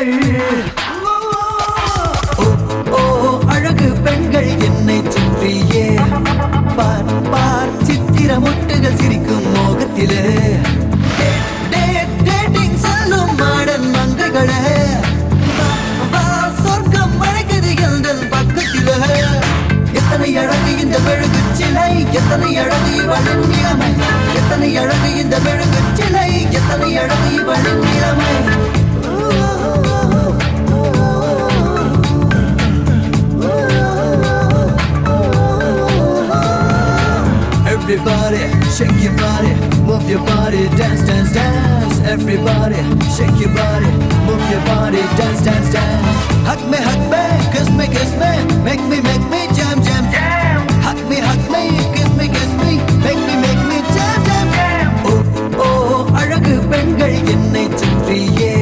பெண்கள் ஓ அழகு பெண்கள் என்னை சுற்றியே பார் பார் சித்திர முட்டுகள் சிரிக்கும் மோகத்திலே டேட்டிங் சொல்லும் மாடன் மங்கைகளே சொர்க்கம் அழைக்குது எந்தன் பக்கத்திலே எத்தனை அழகு இந்த மெழுகு சிலை எத்தனை அழகு இவளின் நிலைமை எத்தனை அழகு இந்த மெழுகு சிலை எத்தனை அழகு இவளின் நிலைமை Everybody, shake your body, move your body, dance, dance, dance. Everybody, shake your body, move your body, dance, dance, dance. Hug me, kiss me, make me jam, jam, jam. Hug me, kiss me, make me jam, jam, jam. Oh, அழகு பெண்கள் என்னை சுற்றியே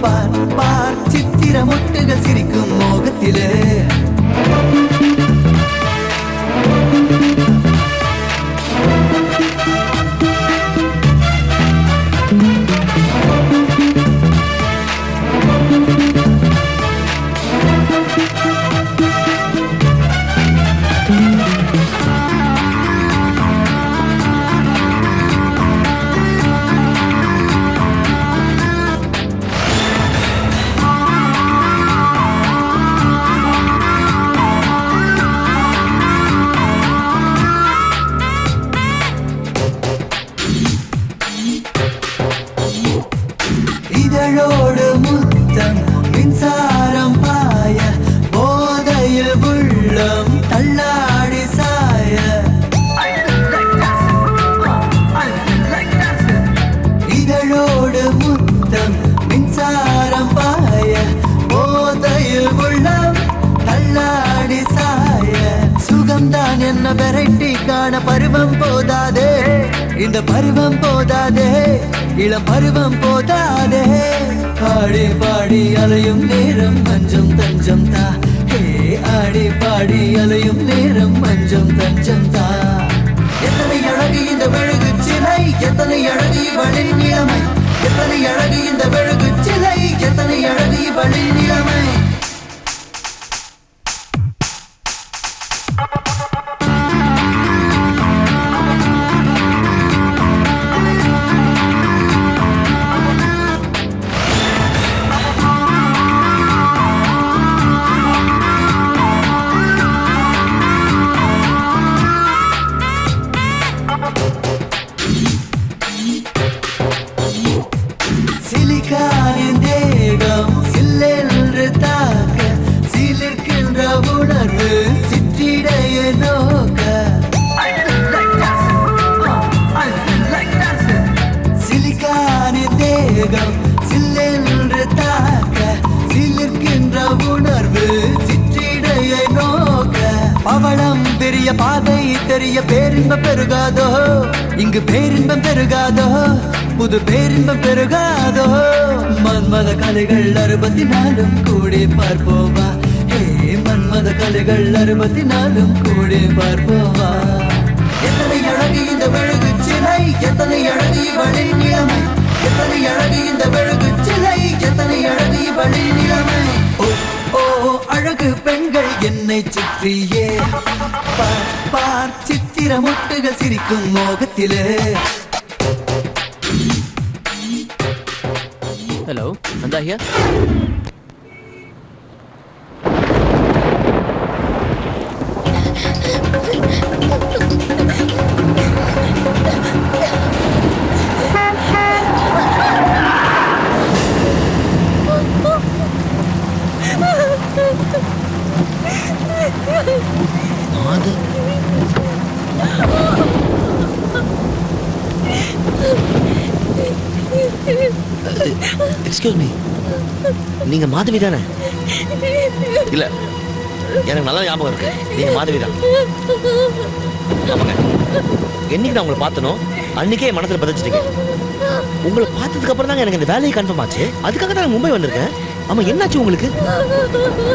பார் பார் சித்திர முட்டுகள் சிரிக்கும் மோகத்திலே இதழோடு முத்தம் மின்சாரம் பாய போதையில் உள்ளம் தள்ளாடி சாய இதழோடு முத்தம் மின்சாரம் பாய போதையில் உள்ளம் தள்ளாடி சாய சுகம்தான் என்ன வெரைட்டி காண பருவம் போதாதே இந்த பருவம் போதாதே இளம் பருவம் போதாதே பாடி பாடி அலையும் நேரம் மஞ்சம் தஞ்சம் தா ஹே ஆடி பாடி அலையும் நேரம் மஞ்சம் தஞ்சம் தா எத்தனை அழகு இந்த மெழுகு சிலை எத்தனை அழகு இவளின் நிலைமை எத்தனை அழகு இந்த மெழுகு சிலை எத்தனை அழகு இவளின் நிலைமை சிலிக்கானின் தேகம் சில்லென்று தாக்க சிலிர்க்கின்ற உணர்வு சிற்றிடைய நோக்க சிலிக்கானின் தேகம் சில்லென்று தாக்க சிலிர்க்கின்ற உணர்வு சிற்றிடைய நோக்க பவளம் பெரிய பாதை தெரிய பேரின்பம் பெருகாதோ இங்கு பேரின்பம் பெருகாதோ புது பேரின்பம் பெருகாதோ மன்மத கலைகள் 64 கூடி பார்ப்போவா ஹே மன்மத கலைகள் 64 கூடி பார்ப்போவா எத்தனை அழகு இந்த மெழுகு சிலை எத்தனை அழகு இவளின் நிலைமை எத்தனை அழகு இந்த மெழுகு சிலை எத்தனை அழகு இவளின் நிலைமை ஓ அழகு பெண்கள் என்னை சுற்றியே பார் பார் சித்திர முட்டுகள் சிரிக்கும் மோகத்திலே Hello, Nanda here. Excuse me, நீங்க மாதவி தானே? இல்ல, எனக்கு நல்லா ஞாபகம் இருக்கு, நீங்க மாதவி தான். ஆமாங்க, என்னைக்கு நான் உங்களை பார்த்தனோ அன்னைக்கே என் மனசுல பதிச்சிட்டீங்க. உங்களை பார்த்ததுக்கு அப்புறம் தாங்க எனக்கு இந்த வேலையை கன்ஃபார்ம் ஆச்சு. அதுக்காக தான் மும்பை வந்திருக்கேன். ஆமா, என்னாச்சு உங்களுக்கு?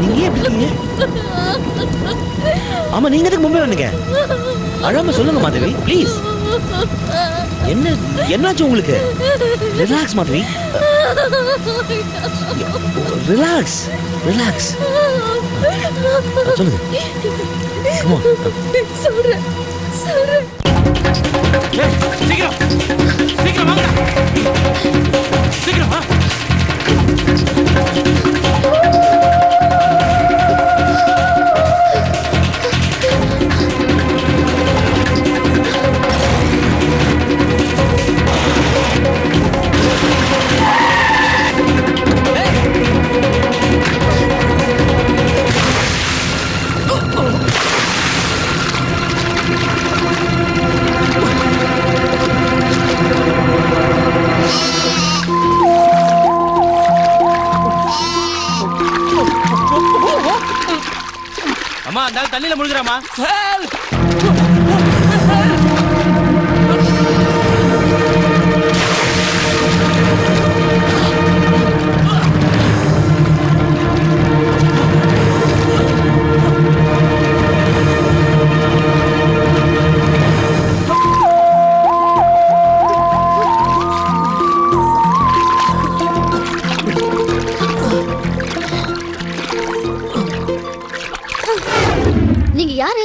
நீங்க ஏன் எப்படி இருக்கீங்க? ஆமா, நீங்க எதுக்கு மும்பை வந்தீங்க? அழாம சொல்லுங்க மாதவி, ப்ளீஸ். என்ன என்னாச்சு உங்களுக்கு? Relax Madhavi, relax relax. சொல்லுங்க. Come on. சொல்றேன். சீக்கிரம் சீக்கிரம் வாங்கடா, சீக்கிரம் வா. அம்மா அந்த தண்ணியில முழுகுறாமா? நீங்க யாரு?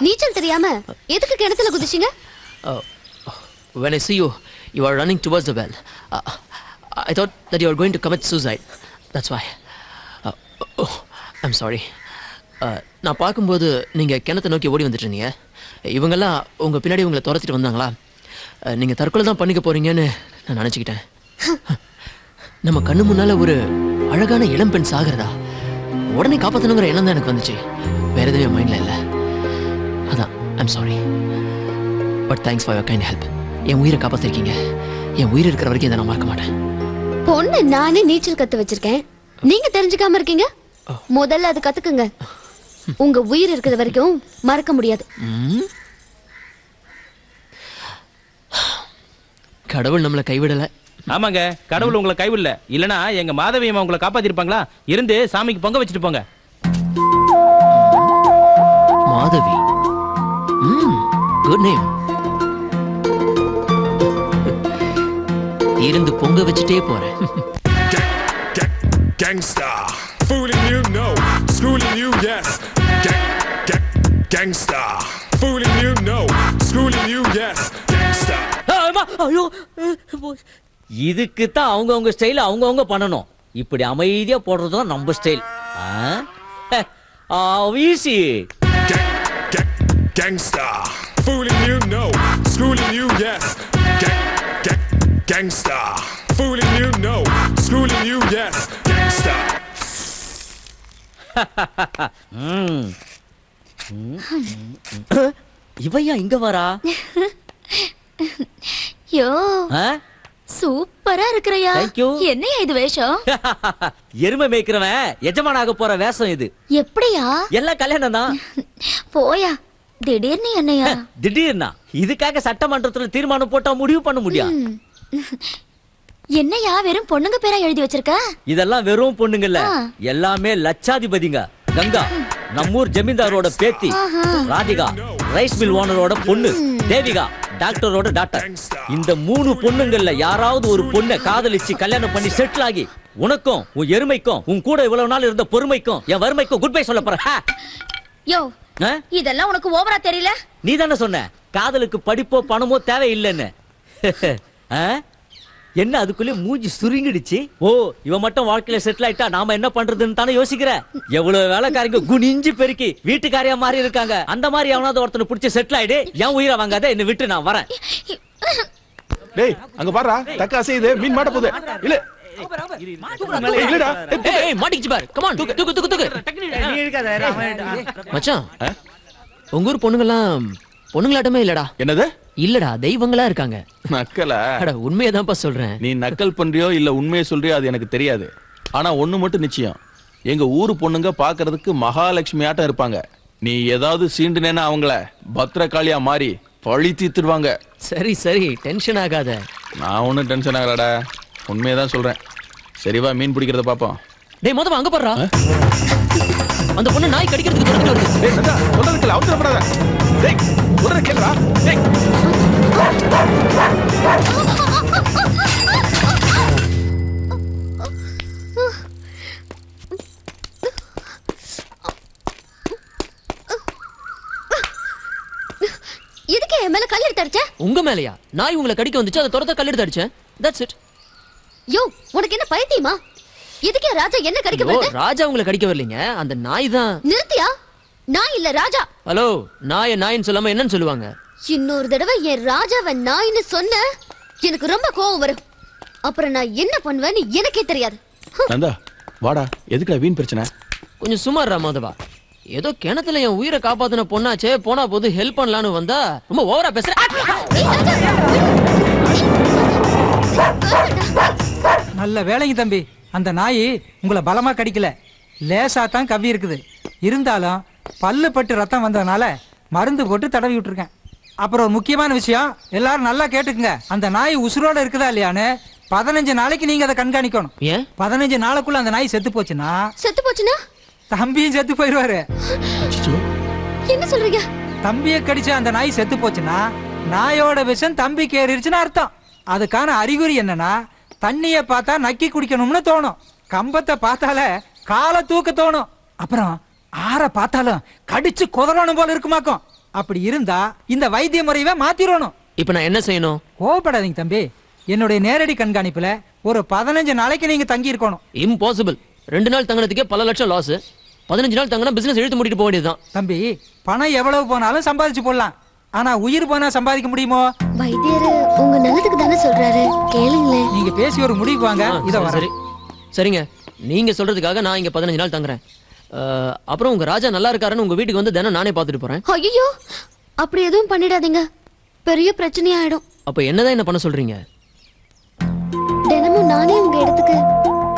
நீச்சல் தெரியாம எதுக்கு கிணத்துல குதிச்சீங்க? When I see you, you are running towards the well. I thought that you were going to commit suicide. That's why. I'm sorry. நான் பார்க்கும்போது நீங்க கிணத்தை நோக்கி ஓடி வந்துட்டு இருந்தீங்க. இவங்கெல்லாம் உங்க பின்னாடி உங்களை துரத்திட்டு வந்தாங்களா? நீங்க தற்கொலை தான் பண்ணிக்க போறீங்கன்னு நான் நினைச்சுக்கிட்டேன். நம்ம கண்ணு முன்னால ஒரு அழகான இளம் பெண் சாகிறதா உடனே காப்பாற்றணுங்கிற எண்ணம் தான் எனக்கு வந்துச்சு. வேற எதுவும் என் மைண்ட்ல இல்லை. அதான் I'm sorry. But thanks for your kind help. என் உயிரை காப்பாற்றிருக்கீங்க. என் உயிர் இருக்கிற வரைக்கும் இதை நான் மறக்க மாட்டேன். பொண்ணு நானே நீச்சல் கத்து வச்சிருக்கேன், நீங்க தெரிஞ்சுக்காம இருக்கீங்க. முதல்ல அது கத்துக்குங்க. உங்க உயிர் இருக்கிற வரைக்கும் மறக்க முடியாது. கடவுள் நம்மளை கைவிடல. ஆமாங்க, கடவுள் உங்களை கைவிடல. இல்லனா எங்க மாதவி அம்மா உங்களை காப்பாத்திருப்பாங்களா? இருந்து சாமிக்கு பொங்க வச்சுட்டு போங்க. Madhavi, good name. இருந்து பொங்க வச்சுட்டே போறேன். Gangsta, fooling you, no, schooling you, yes. Gangsta, fooling you, no, schooling you, yes. Gangsta. ஐயோ, இதுக்கு தான் அவங்க ஸ்டைல் அவங்க பண்ணணும். இப்படி அமைதியா போடுறது தான் நம்ம style. Easy. Gangsta, fooling you, no, schooling you, yes. Gangsta, fooling you, no, schooling you, yes. Gangsta. இவையா இங்க வரா? யோ, சூப்பரா இருக்கறையா. என்னையா இது வேஷம்? எருமை மேய்க்கிறவன் எஜமானாக போற வேஷம் இது. எப்படியா? எல்லாம் கல்யாணம் தான். போயா, திடீர்னு என்னையா? திடீர்னா இதுக்காக சட்டமன்றத்துல தீர்மானம் போட்டா முடிவு பண்ண முடியும். என்னையா வெறும் பொண்ணுங்க பேரா எழுதி வச்சிருக்க? இதெல்லாம் வெறும் பொண்ணுங்கல்ல, எல்லாமே லட்சாதிபதிங்க. கங்கா நம்மூர் ஜமீன்தாரோட பேத்தி, ராதிகா ரைஸ் மில் ஓனரோட பொண்ணு, தேவிகா டாக்டரோட டாக்டர். இந்த 3 பொண்ணுங்கள்ல யாராவது ஒரு பொண்ணை காதலிச்சு கல்யாணம் பண்ணி செட்டில் ஆகி உனக்கும் உன் எருமைக்கும் உன் கூட இவ்வளவு நாள் இருந்த பொறுமைக்கும் என் வறுமைக்கும் குட் பை சொல்ல போற. யோ, இதெல்லாம் உனக்கு ஓவரா தெரியல? நீ தானே சொன்ன காதலுக்கு படிப்போ பணமோ தேவையில்லைன்னு. என்ன அதுக்குள்ளே மூஞ்சி சுருங்கிடுச்சு? ஓ, இவன் மட்டும் வாழ்க்கையில செட்டில் ஆயிட்டா நாம என்ன பண்றதுன்னு தானே யோசிக்கிற? எவ்வளவு வேலைக்காரங்க குனிஞ்சு பெருக்கி வீட்டுக்காரியா மாறி இருக்காங்க. அந்த மாதிரி எவனாவது ஒருத்தனை பிடிச்சி செட்டில் ஆயிடு. என் உயிரை வாங்காத, என்ன விட்டு நான் வரேன். டேய், அங்க பாருடா, தக்க அசையுது, மீன் மாட்ட போகுது. இல்ல இல்லடா, ஏய் மாட்டிக்கிச்சு பாரு. கம் ஆன், தூக்கு தூக்கு தூக்கு தூக்கு. மச்சான், உங்க ஊர் பொண்ணுங்கலாம் பொண்ணுங்களாட்டமே இல்லடா. என்னது? இல்லடா, தெய்வங்களா இருக்காங்க. நக்கலா? அட உண்மையதான்ப்பா சொல்றேன். நீ நக்கல் பண்றியோ இல்ல உண்மையை சொல்றியோ அது எனக்கு தெரியாது. ஆனா ஒண்ணு மட்டும் நிச்சயம், எங்க ஊரு பொண்ணுங்க பாக்குறதுக்கு மகாலட்சுமி ஆட்டம் இருப்பாங்க. நீ ஏதாவது சீண்டுனேன்னா அவங்கள பத்ரகாளியா மாறி பழி தீத்துடுவாங்க. சரி சரி, டென்ஷன் ஆகாத. நான் ஒன்னும் டென்ஷன் ஆகலடா, உண்மையதான் சொல்றேன். சரிவா, மீன் பிடிக்கிறத பாப்போம். டேய் மொதவா அங்க போறா. அந்த பொண்ணு நாய் கடிக்கிறதுக்கு பக்கத்துல வருது. டேய் நந்தா, சொல்றதுக்கு அவசரப்படாத. டேய், உடனே கேளுடா. டேய் எதுக்கு என் மேல கல் எடுத்து அடிச்ச? உங்க மேலயா? நாய் உங்களை கடிக்க வந்துச்சு, அதை துரத்த கல் எடுத்து அடிச்சேன். That's it. யோ, உனக்கு என்ன பைத்தியமா? எதுக்கு ராஜா என்ன கடிக்க ஓ, வருது? ராஜா உங்களை கடிக்க வரலீங்க, அந்த நாய் தான். நிறுத்தியா? நான் இல்ல ராஜா. ஹலோ, நாயின்னு சொல்லாம என்னன்னு சொல்லுவாங்க? இன்னொரு தடவை என் ராஜாவை நாயின்னு சொன்ன எனக்கு ரொம்ப கோவம் வரும். அப்புறம் நான் என்ன பண்ணுவேன்னு எனக்கே தெரியாது. நந்தா வாடா, எதுக்குடா வீண் பிரச்சனை? கொஞ்சம் சுமார் மாதவா. ஏதோ கிணத்துல என் உயிரை காப்பாத்தின பொண்ணாச்சே, போனா போது ஹெல்ப் பண்ணலான்னு வந்தா ரொம்ப ஓவரா பேசுற. நல்ல வேலைங்க தம்பி, அந்த நாய் உங்களை பலமா கடிக்கல, லேசா தான் கவ்வி இருக்குது. இருந்தாலும் பல்லு பட்டு ரத்தம் வந்ததுனால மருந்து போட்டு தடவி விட்டுருக்கேன். அப்புறம் ஒரு முக்கியமான விஷயம், எல்லாரும் நல்லா கேட்டுக்குங்க. அந்த நாய் உசுரோட இருக்குதா இல்லையான்னு 15 நாளைக்கு நீங்க அதை கண்காணிக்கணும். ஏன் 15 நாளுக்குள்ள அந்த நாய் செத்து போச்சுன்னா தம்பியும் செத்து போயிடுவாரு. என்ன சொல்றீங்க? தம்பியை கடிச்ச அந்த நாய் செத்து போச்சுன்னா நாயோட விஷம் தம்பிக்கு ஏறிடுச்சுன்னு அர்த்தம். அதுக்கான அறிகுறி என்னன்னா, தண்ணிய பார்த்தா நக்கி குடிக்கணும்னு தோணும், கம்பத்தை பார்த்தாலே காலை தூக்க தோணும், அப்புறம் ஆற பார்த்தாலும் கடிச்சு குதறணும் போல இருக்குமாக்கும். அப்படி இருந்தா இந்த வைத்திய முறையவே மாத்திரணும். இப்ப நான் என்ன செய்யணும்? கோவப்படாதீங்க தம்பி, என்னுடைய நேரடி கண்காணிப்புல ஒரு 15 நாளைக்கு நீங்க தங்கி இருக்கணும். இம்பாசிபிள். 2 நாள் தங்கினதுக்கே பல லட்சம் லாஸ். 15 நாள் தங்கினா பிசினஸ் இழுத்து மூடிட்டு போக வேண்டியதுதான். தம்பி, பணம் எவ்வளவு போனாலும் சம்பாதிச்சு போடலாம், ஆனா உயிர் போனா சம்பாதிக்க முடியுமோ? வைத்தியர் உங்க நல்லதுக்கு தானே சொல்றாரு, கேளுங்களேன். நீங்க பேசி ஒரு முடிவுக்கு வாங்க. இத சரி சரிங்க, நீங்க சொல்றதுக்காக நான் இங்க 15 நாள் தங்குறேன். அப்புறம் உங்க ராஜா நல்லா இருக்காருன்னு உங்க வீட்டுக்கு வந்து தினம் நானே பாத்துட்டு போறேன். ஐயோ, அப்படி எதுவும் பண்ணிடாதீங்க, பெரிய பிரச்சனையாயிடும். அப்ப என்னதான் என்ன பண்ண சொல்றீங்க? தினமும் நானே உங்க இடத்துக்கு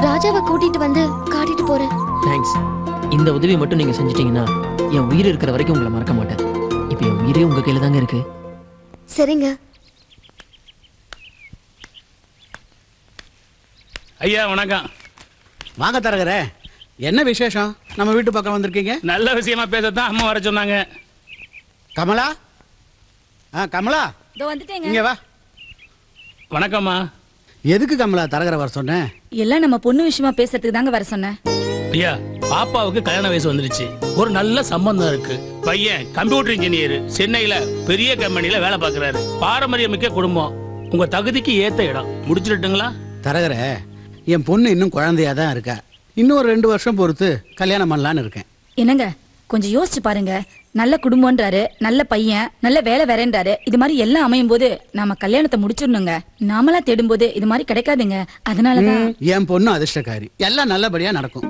ராஜாவை கூட்டிட்டு வந்து காட்டிட்டு போறேன். தேங்க்ஸ். இந்த உதவி மட்டும் நீங்க செஞ்சிட்டீங்கன்னா என் உயிர் இருக்கிற வரைக்கும் உங்களை மறக்க மாட்டேன். இப்ப என் உயிரே உங்க கையில தாங்க இருக்கு. சரிங்க. ஐயா வணக்கம். வாங்க தரகரே, என்ன விசேஷம் நம்ம வீட்டு பக்கம் வந்திருக்கீங்க? நல்ல விஷயமா பேசத்தான் அம்மா வர சொன்னாங்க. கமலா, கமலா இங்க வா. வணக்கம்மா. எதுக்கு கமலா தரகரை வர சொன்னேன்? எல்லாம் நம்ம பொண்ணு விஷயமா பேசுறதுக்கு தாங்க வர சொன்னேன். ஐயா, பாப்பாவுக்கு கல்யாண வயசு வந்துருச்சு, ஒரு நல்ல சம்பந்தம் இருக்கு. பையன் கம்ப்யூட்டர் இன்ஜினியர், சென்னையில பெரிய கம்பெனில வேலை பார்க்கறாரு. பாரம்பரியமிக்க குடும்பம், உங்க தகுதிக்கு ஏத்த இடம். முடிச்சிட்டுங்களா? தரகரே, என் பொண்ணு இன்னும் குழந்தையா தான் இருக்கா. இன்னும் ஒரு 2 வருஷம் பொறுத்து கல்யாணம் பண்ணலான்னு இருக்கேன். என்னங்க, கொஞ்சம் யோசிச்சு பாருங்க. நல்ல குடும்பம்ன்றாரு, நல்ல பையன், நல்ல வேலை வேறேன்றாரு. இது மாதிரி எல்லாம் அமையும் போது நாம கல்யாணத்தை முடிச்சிடணுங்க. நாமளா தேடும் போது இது மாதிரி கிடைக்காதுங்க. அதனாலதான் என் பொண்ணு அதிர்ஷ்டக்காரி, எல்லாம் நல்லபடியா நடக்கும்.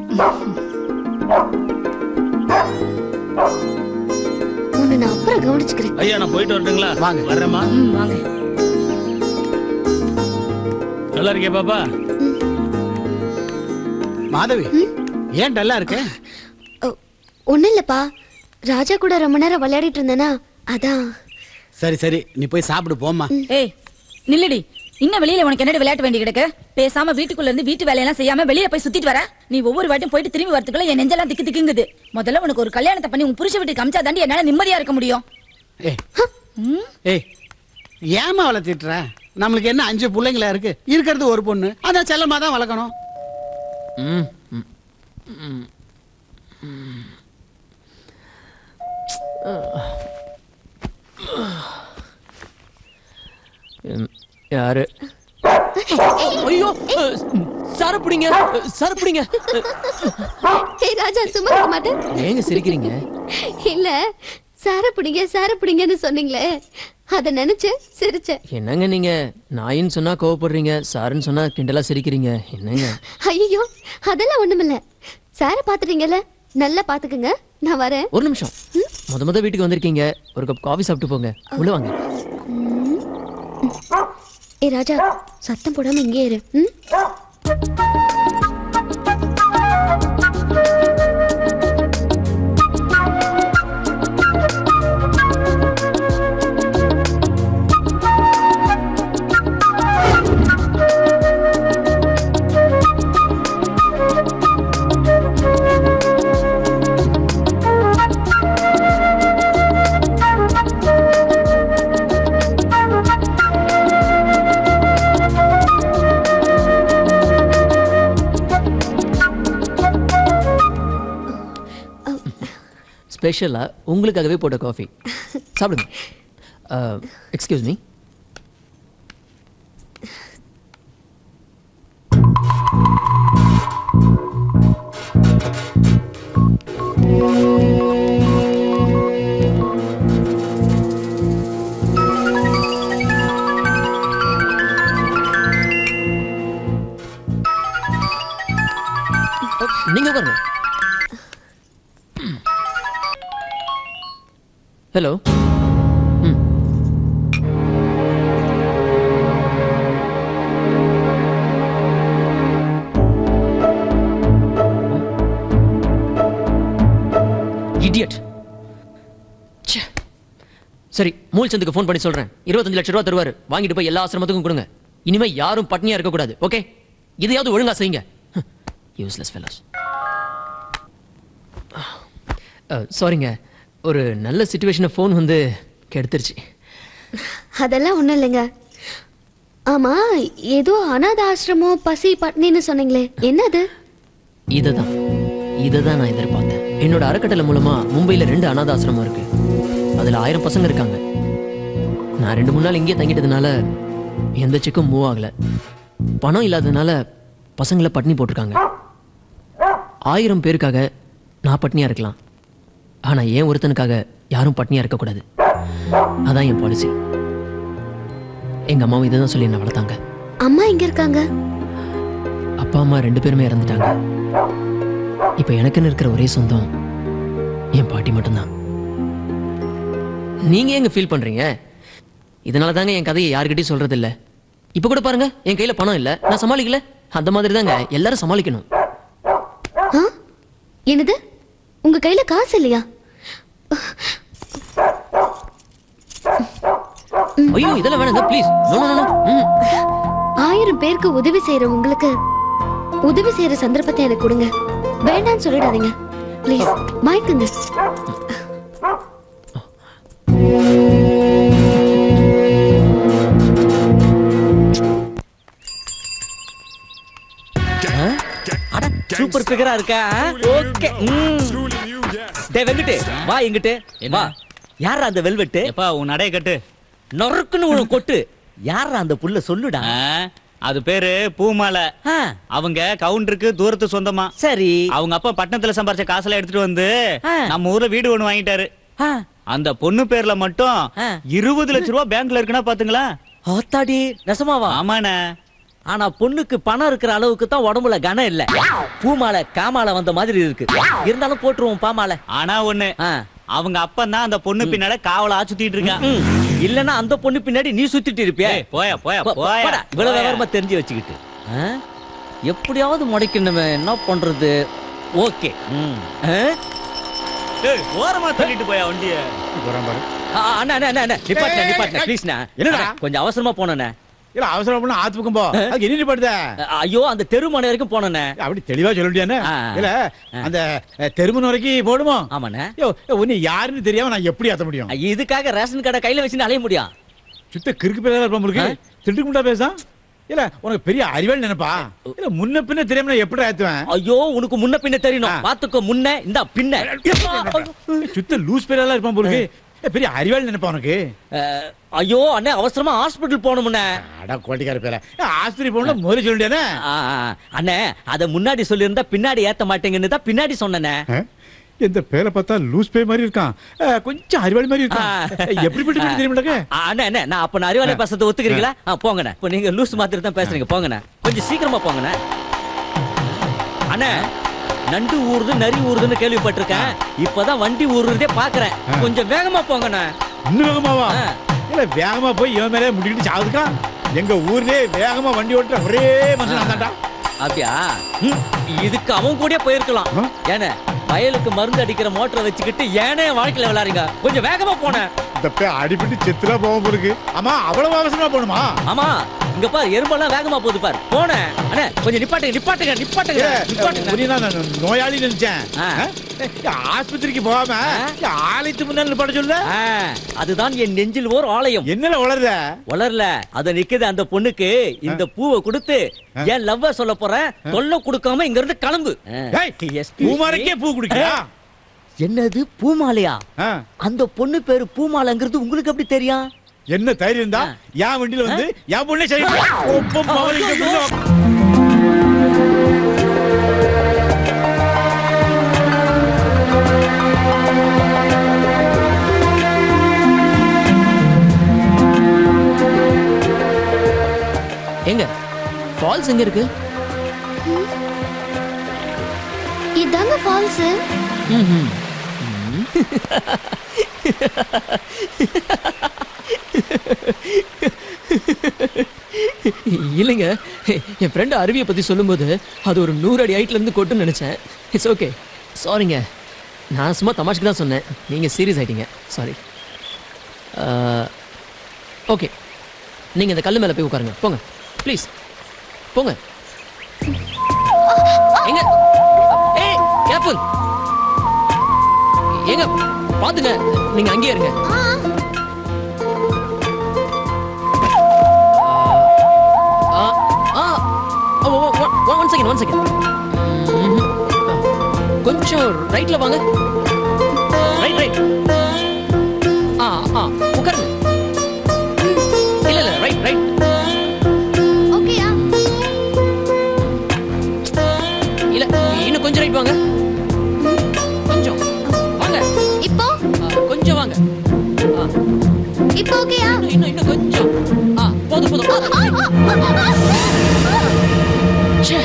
உன்னை நான் அப்புறம் கவனிச்சுக்கிறேன். ஐயா, நான் போயிட்டு வரட்டுங்களா? வாங்க. வர்றேம்மா. வாங்க. நல்லா இருக்கே பாப்பா? மாதவி, ஏன் டல்லா இருக்க? ஒண்ணு இல்லப்பா, ராஜா கூட ரொம்ப நேரம் விளையாடிட்டு இருந்தேனா, அதான். சரி சரி, நீ போய் சாப்பிடு போம்மா. ஏய் நில்லடி, இன்னும் வெளியில உனக்கு என்னடி விளையாட்டு வேண்டி கிடக்கு? பேசாம வீட்டுக்குள்ள இருந்து வீட்டு வேலையெல்லாம் செய்யாம வெளியில போய் சுத்திட்டு வர. நீ ஒவ்வொரு வாட்டியும் போயிட்டு திரும்பி வரதுக்குள்ள என் நெஞ்செல்லாம் திக்கு திக்குங்குது. முதல்ல உனக்கு ஒரு கல்யாணத்தை பண்ணி உன் புருஷ வீட்டுக்கு அமிச்சா தாண்டி என்னால நிம்மதியா இருக்க முடியும். ஏய், ஏமா அவளை திட்டுற? நம்மளுக்கு என்ன 5 பிள்ளைங்களா இருக்கு, இருக்கிறது ஒரு பொண்ணு, அதான் செல்லமா தான் வளர்க்கணும். யாரு? ஐயோ, சரப்புடிங்க சரப்புடிங்க. ஏய் ராஜா, சும்மா இருக்க மாட்டேன். ஏங்க சிரிக்கிறீங்க? இல்ல, சாரப்பிடிங்கன்னு சொன்னீங்களே, அத நினைச்சு சிரிச்சேன். என்னங்க நீங்க நாயின்னு சொன்னா கோவப்படுறீங்க, சாருன்னு சொன்னா கிண்டலா சிரிக்கிறீங்க. என்னங்க? ஐயோ, அதெல்லாம் ஒண்ணுமில்ல. சார பாத்துட்டீங்கல்ல, நல்லா பாத்துக்குங்க, நான் வரேன். ஒரு நிமிஷம். முத வீட்டுக்கு வந்திருக்கீங்க, ஒரு கப் காஃபி சாப்பிட்டு போங்க. உள்ள வாங்க. ஏ ராஜா, சத்தம் போடாம இங்கே இரு. ஸ்பெஷலாக உங்களுக்காகவே போட்ட காஃபி. சாப்பிடுங்க. Excuse me. நீங்க பாருங்க. ஹலோ. இடியட். சரி, மூல்சந்துக்கு ஃபோன் பண்ணி சொல்றேன். 25 லட்சம் ரூபா தருவாரு. வாங்கிட்டு போய் எல்லா ஆசிரமத்துக்கும் கொடுங்க. இனிமே யாரும் பட்னியா இருக்க கூடாது. ஓகே? இதையாவது ஒழுங்கா செய்யுங்க. Useless fellows. சாரிங்க, ஒரு நல்ல சிச்சுவேஷனை ஃபோன் வந்து கெடுத்துருச்சு. அதெல்லாம் ஒண்ணும் இல்லைங்க. ஆமா, ஏதோ அனாத ஆசிரமம் பசி பட்னின்னு சொன்னீங்களே, என்னது? இததான் நான் எதிர்பார்த்தேன். என்னோட அறக்கட்டளை மூலமா மும்பையில் 2 அனாத ஆசிரமம் இருக்கு. அதுல 1000 பசங்க இருக்காங்க. நான் 2-3 நாள் இங்கே தங்கிட்டதுனால எந்த செக்கும் மூவ் ஆகல. பணம் இல்லாததுனால பசங்களை பட்னி போட்டிருக்காங்க. 1000 பேருக்காக நான் பட்னியா இருக்கலாம், ஆனா ஏன் ஒருத்தனுக்காக யாரும் பட்னியா இருக்கக்கூடாது. அதான் என் பாலிசி. எங்க அம்மாவும் இதை தான் சொல்லி என்ன வளர்த்தாங்க. அம்மா எங்க இருக்காங்க? அப்பா அம்மா 2 பேருமே இறந்துட்டாங்க. இப்ப எனக்குன்னு இருக்கிற ஒரே சொந்தம் என் பாட்டி மட்டும்தான். நீங்க எங்க ஃபீல் பண்றீங்க? இதனால தாங்க என் கதையை யாருக்கிட்டையும் சொல்றது இல்ல. இப்ப கூட பாருங்க, என் கையில பணம் இல்ல, நான் சமாளிக்கல. அந்த மாதிரி தாங்க எல்லாரும் சமாளிக்கணும். என்னது, உங்க கையில காசு இல்லையா? ஐயோ, இதெல்லாம் வேணாங்க ப்ளீஸ். No no no. 1000 பேருக்கு உதவி செய்யற உங்களுக்கு உதவி செய்யற சந்தர்ப்பத்தை எனக்கு கொடுங்க. வேண்டாம்னு சொல்லிடாதீங்க ப்ளீஸ். வாங்கிக்கோங்க. சூப்பர் பிகரா இருக்கா? ஓகே. டேய் வெங்கட், வா எங்கிட்டு வா. யாரா அந்த வெல்வெட்? எப்பா உன் நடைய கட்டு. நொறுக்குன்னு ஒரு கொட்டு. யாரா அந்த புள்ள சொல்லுடா. அது பேரு பூமாலை. அவங்க கவுண்டருக்கு தூரத்து சொந்தமா. சரி. அவங்க அப்பா பட்டணத்துல சம்பாரிச்ச காசுல எடுத்துட்டு வந்து நம்ம ஊர்ல வீடு ஒண்ணு வாங்கிட்டாரு. அந்த பொண்ணு பேர்ல மட்டும் 20 லட்சம் ரூபாய் பேங்க்ல இருக்குன்னா பாத்துங்களா. ஆத்தாடி, நெசமாவா? ஆமாண்ணே. ஆனா பொண்ணுக்கு பணம் இருக்கிற அளவுக்கு தான் உடம்புல கனம் இல்ல. பூமாலை காமாலை வந்த மாதிரி இருக்கு. இருந்தாலும் போட்டுருவோம் பாமாலை. ஆனா ஒண்ணு, அவங்க அப்பன் தான் அந்த பொண்ணு பின்னால காவலா சுத்திட்டு இருக்கான். இல்லன்னா அந்த பொண்ணு பின்னாடி நீ சுத்திட்டு இருப்பியா? போயா போயா போயா. இவ்வளவு விவரமா தெரிஞ்சு வச்சுக்கிட்டு எப்படியாவது முடைக்கணுமே, என்ன பண்றது? ஓகே, ஓரமா தள்ளிட்டு போயா வண்டிய. அண்ணா அண்ணா அண்ணா நிப்பாட்டுங்க நிப்பாட்டுங்க ப்ளீஸ்ண்ணா. என்னடா கொஞ்சம் அவசரமா போனேண்ணே. இல்ல அவசரம் பண்ண ஆத்து பக்கம் போ. அதுக்கு என்ன நிப்பாட்டுத? ஐயோ, அந்த தெருமனை வரைக்கும் போனேண்ணே. அப்படி தெளிவா சொல்லிட்டியானே. இல்ல அந்த தெருமனை வரைக்கும் போடுமோ? ஆமாண்ணே. உன்னை யாருன்னு தெரியாம நான் எப்படி ஏத்த முடியும்? இதுக்காக ரேஷன் கடை கையில வச்சுன்னு அலைய முடியும்? சுத்த கிறுக்கு பேரா இருப்பான் உங்களுக்கு. திட்டு முட்டா பேசா. இல்ல உனக்கு பெரிய அறிவாளி நினைப்பா. இல்ல முன்ன பின்ன தெரியாம நான் எப்படி ஏத்துவேன்? ஐயோ, உனக்கு முன்ன பின்ன தெரியணும். பாத்துக்கோ, முன்ன இந்த பின்ன. சுத்த லூஸ் பேரா இருப்பான் உங்களுக்கு. பெரிய அறிவாளி நினைப்பா உனக்கு. ஐயோ அண்ணே, அவசரமா ஹாஸ்பிடல் போகணும்னே. அட கோட்டிக்கார பேர, ஆஸ்பத்திரி போகணும் முதல்ல சொல்லிட்டேனே. அண்ணே, அத முன்னாடி சொல்லியிருந்தா பின்னாடி ஏத்த மாட்டேங்கன்னு தான் பின்னாடி சொன்னேனே. இந்த பேரை பார்த்தா லூஸ் பே மாதிரி இருக்கான், கொஞ்சம் அறிவாளி மாதிரி இருக்கான். எப்படிப்பட்ட தெரியுமாட்டே? அண்ணே அண்ணே, நான் அப்ப அறிவாளி பேசுறதை ஒத்துக்கிறீங்களா? போங்கண்ணே. இப்போ நீங்க லூஸ் மாதிரி தான் பேசுறீங்க. போங்கண்ணே, கொஞ்சம் சீக்கிரமா போங்கண்ணே. அண்ணே, நண்டு ஊறுது நரி ஊறுதுன்னு கேள்விப்பட்டிருக்கேன். இப்பதான் வண்டி ஊறுறதே பாக்குறேன். கொஞ்சம் வேகமா போங்கண்ணே. இன்னும் வேகமாவா? இல்ல வேகமா போய் இவன் மேலே முடிக்கிட்டு சாவுதுக்கா. எங்க ஊர்லயே வேகமா வண்டி ஓட்டுற ஒரே மனுஷன் தான்டா. அப்படியா? இதுக்கு அவன் கூட போயிருக்கலாம். ஏன்னா வயலுக்கு மருந்து அடிக்கிற மோட்டரை வச்சுக்கிட்டு ஏனே வாழ்க்கையில விளையாடுறீங்க? கொஞ்சம் வேகமா போனேன். அடிபட்டு செத்துலா போவோம் போருக்கு. ஆமா, அவ்வளவு அவசரமா போகணுமா? ஆமா, இங்க பாரு, எறும்பெல்லாம் வேகமா போகுது பாரு. போனேன். அண்ணே, கொஞ்சம் நிப்பாட்டுங்க நிப்பாட்டுங்க நிப்பாட்டுங்க நிப்பாட்டுங்க. நோயாளி நினைச்சேன். ஆஸ்பத்திரிக்கு போகாம ஆலயத்து முன்னாடி நிப்பாட்ட சொல்ல. அதுதான் என் நெஞ்சில் ஓர் ஆலயம். என்னல வளருத? வளரல, அத நிக்குது அந்த பொண்ணுக்கு. இந்த பூவை கொடுத்து என் லவ்வ சொல்ல போறேன். தொல்லை கொடுக்காம இங்க இருந்து கிளம்பு. பூமாரிக்கே பூ குடிக்கியா? என்னது பூமாலையா? அந்த பொண்ணு பேரு பூமாலைங்கிறது உங்களுக்கு எப்படி தெரியும்? என்ன தைரியம் தான் என் வண்டியில வந்து என் பொண்ணே சரி எங்க ஃபால்ஸ் எங்க இருக்கு? இதாங்க ஃபால்ஸ். இல்லைங்க, என் ஃப்ரெண்டு அருவியை பத்தி சொல்லும்போது அது ஒரு 100 அடி ஹைட்ல இருந்து கொட்டுன்னு நினைச்சேன். இட்ஸ் ஓகே, சாரிங்க. நான் சும்மா தமாஷ்க்கு தான் சொன்னேன், நீங்க சீரியஸ் ஆயிட்டீங்க. சாரி. ஓகே, நீங்க இந்த கல்லு மேல போய் உட்காருங்க. போங்க ப்ளீஸ், போங்க. எங்க? ஏய், கேர்ஃபுல். எங்க பாத்துங்க, நீங்க அங்கேயே இருங்க. One second. கொஞ்சம் ரைட்ல வாங்க. ரைட். உட்காருங்க. இல்ல ரைட். ஓகேயா? இல்ல, இன்னும் கொஞ்சம் ரைட் வாங்க. கொஞ்சம் வாங்க. இப்போ கொஞ்சம் வாங்க. இப்போ ஓகேயா? இன்னும் கொஞ்சம். போதும். ச்சே.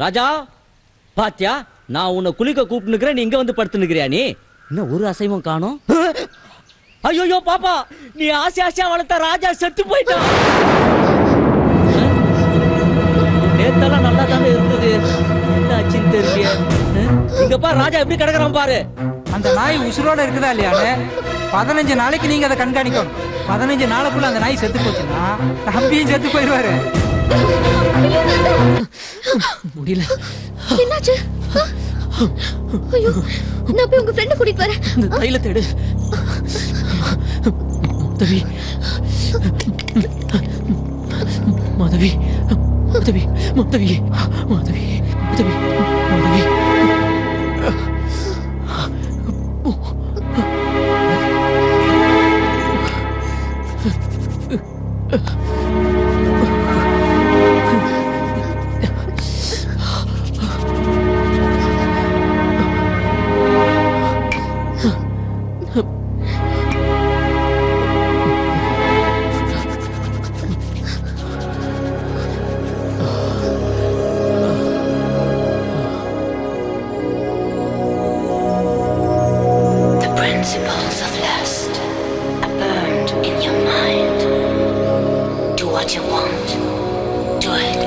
ராஜா, பாத்தியா? நான் உன்னை குளிக்க கூப்பிட்டுக்கிறேன், நீ இங்க வந்து படுத்துனுக்கிறியா? நீ இன்னும் ஒரு அசைவம் காணோம். ஐயோ பாப்பா, நீ ஆசையா வளர்த்த ராஜா செத்து போயிட்டான். நேத்தெல்லாம் நல்லா தானே இருந்தது, என்ன ஆச்சுன்னு தெரியல. இங்க பாரு, ராஜா எப்படி கிடக்குறான் பாரு. அந்த நாய் உசுரோட இருக்குதா இல்லையான்னு 15 நாளைக்கு நீங்க அதை கண்காணிக்கணும். 15 நாளுக்குள்ள அந்த நாய் செத்து போச்சுன்னா தம்பியும் செத்து போயிடுவாரு. முடியல. என்னாச்சு? ஐயோ, நான் போய் உங்க ஃப்ரெண்ட கூட்டிட்டு வரேன். இந்த தைலத்தை எடு. Madhavi. Principles of lust are burned in your mind. Do what you want. Do it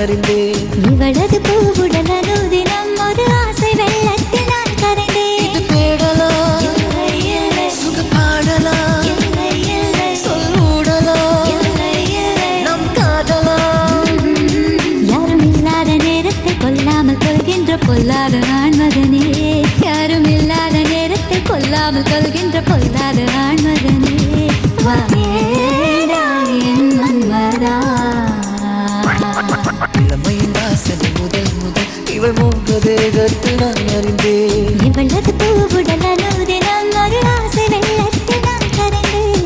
அறிந்தேன். இவளது பூவுடல் அனுதினம் ஒரு ஆசை வெள்ளத்தில் நான் கரைந்தேன். இது தேடலா இல்லை இல்லை சுகப்பாடலா இல்லை இல்லை சொல்லூடலா இல்லை இல்லை நம் காதலா யாரும் இல்லாத நேரத்தை கொல்லாமல் கொள்கின்ற பொல்லாத ஆண்மகனே. யாரும் இல்லாத நேரத்தை கொல்லாமல் கொள்கின்ற பொல்லாத ஆண்மகனே. வாயேடா என் மன்மதா. இளமையின் வாசனை முதல் முதல் இவள் மூன்று தேகத்தில் நான் அறிந்தேன். இவளது பூவுடல் அனுதினம் ஒரு ஆசை வெள்ளத்தில் நான் கரைந்தேன்.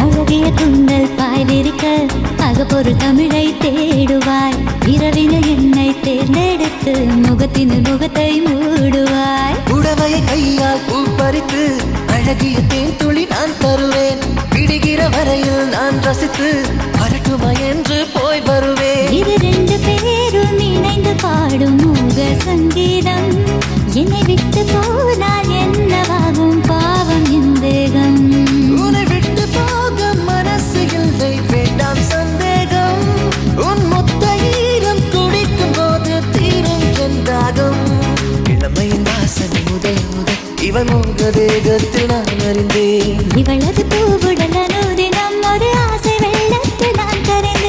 அழகிய குந்தல் பாய்விரிக்க அகப்பொரு தமிழை தேடுவாய். இரவினில் என்னை தேர்ந்தெடுத்து முகத்தினில் முகத்தை மூடுவாய். உடவையை கையால் பூ பறித்து அழகிய தேன் துளி நான் தருவேன். விடுகிற வரையில் நான் ரசித்து வரட்டுமா என்று போய் வருவேன். இது ரெண்டு பேரும் இணைந்து பாடும் மூக சங்கீதம். என்னை விட்டு போனால் என்னவாகும் பாவம் என் தேகம். உன்னை விட்டு போக மனசு இல்லை வேண்டாம் சந்தேகம். உன் மொத்த ஈரம் குடிக்கும் போது தீரும் என்றாகும். இளமையின் வாசனை முதல் முதல் இவள் மூன்று தேகத்தில் நான் அறிந்தேன். இவளது பூவுடல் அனுதினம் ஒரு ஆசை வெள்ளத்தில் நான் கரைந்தேன்.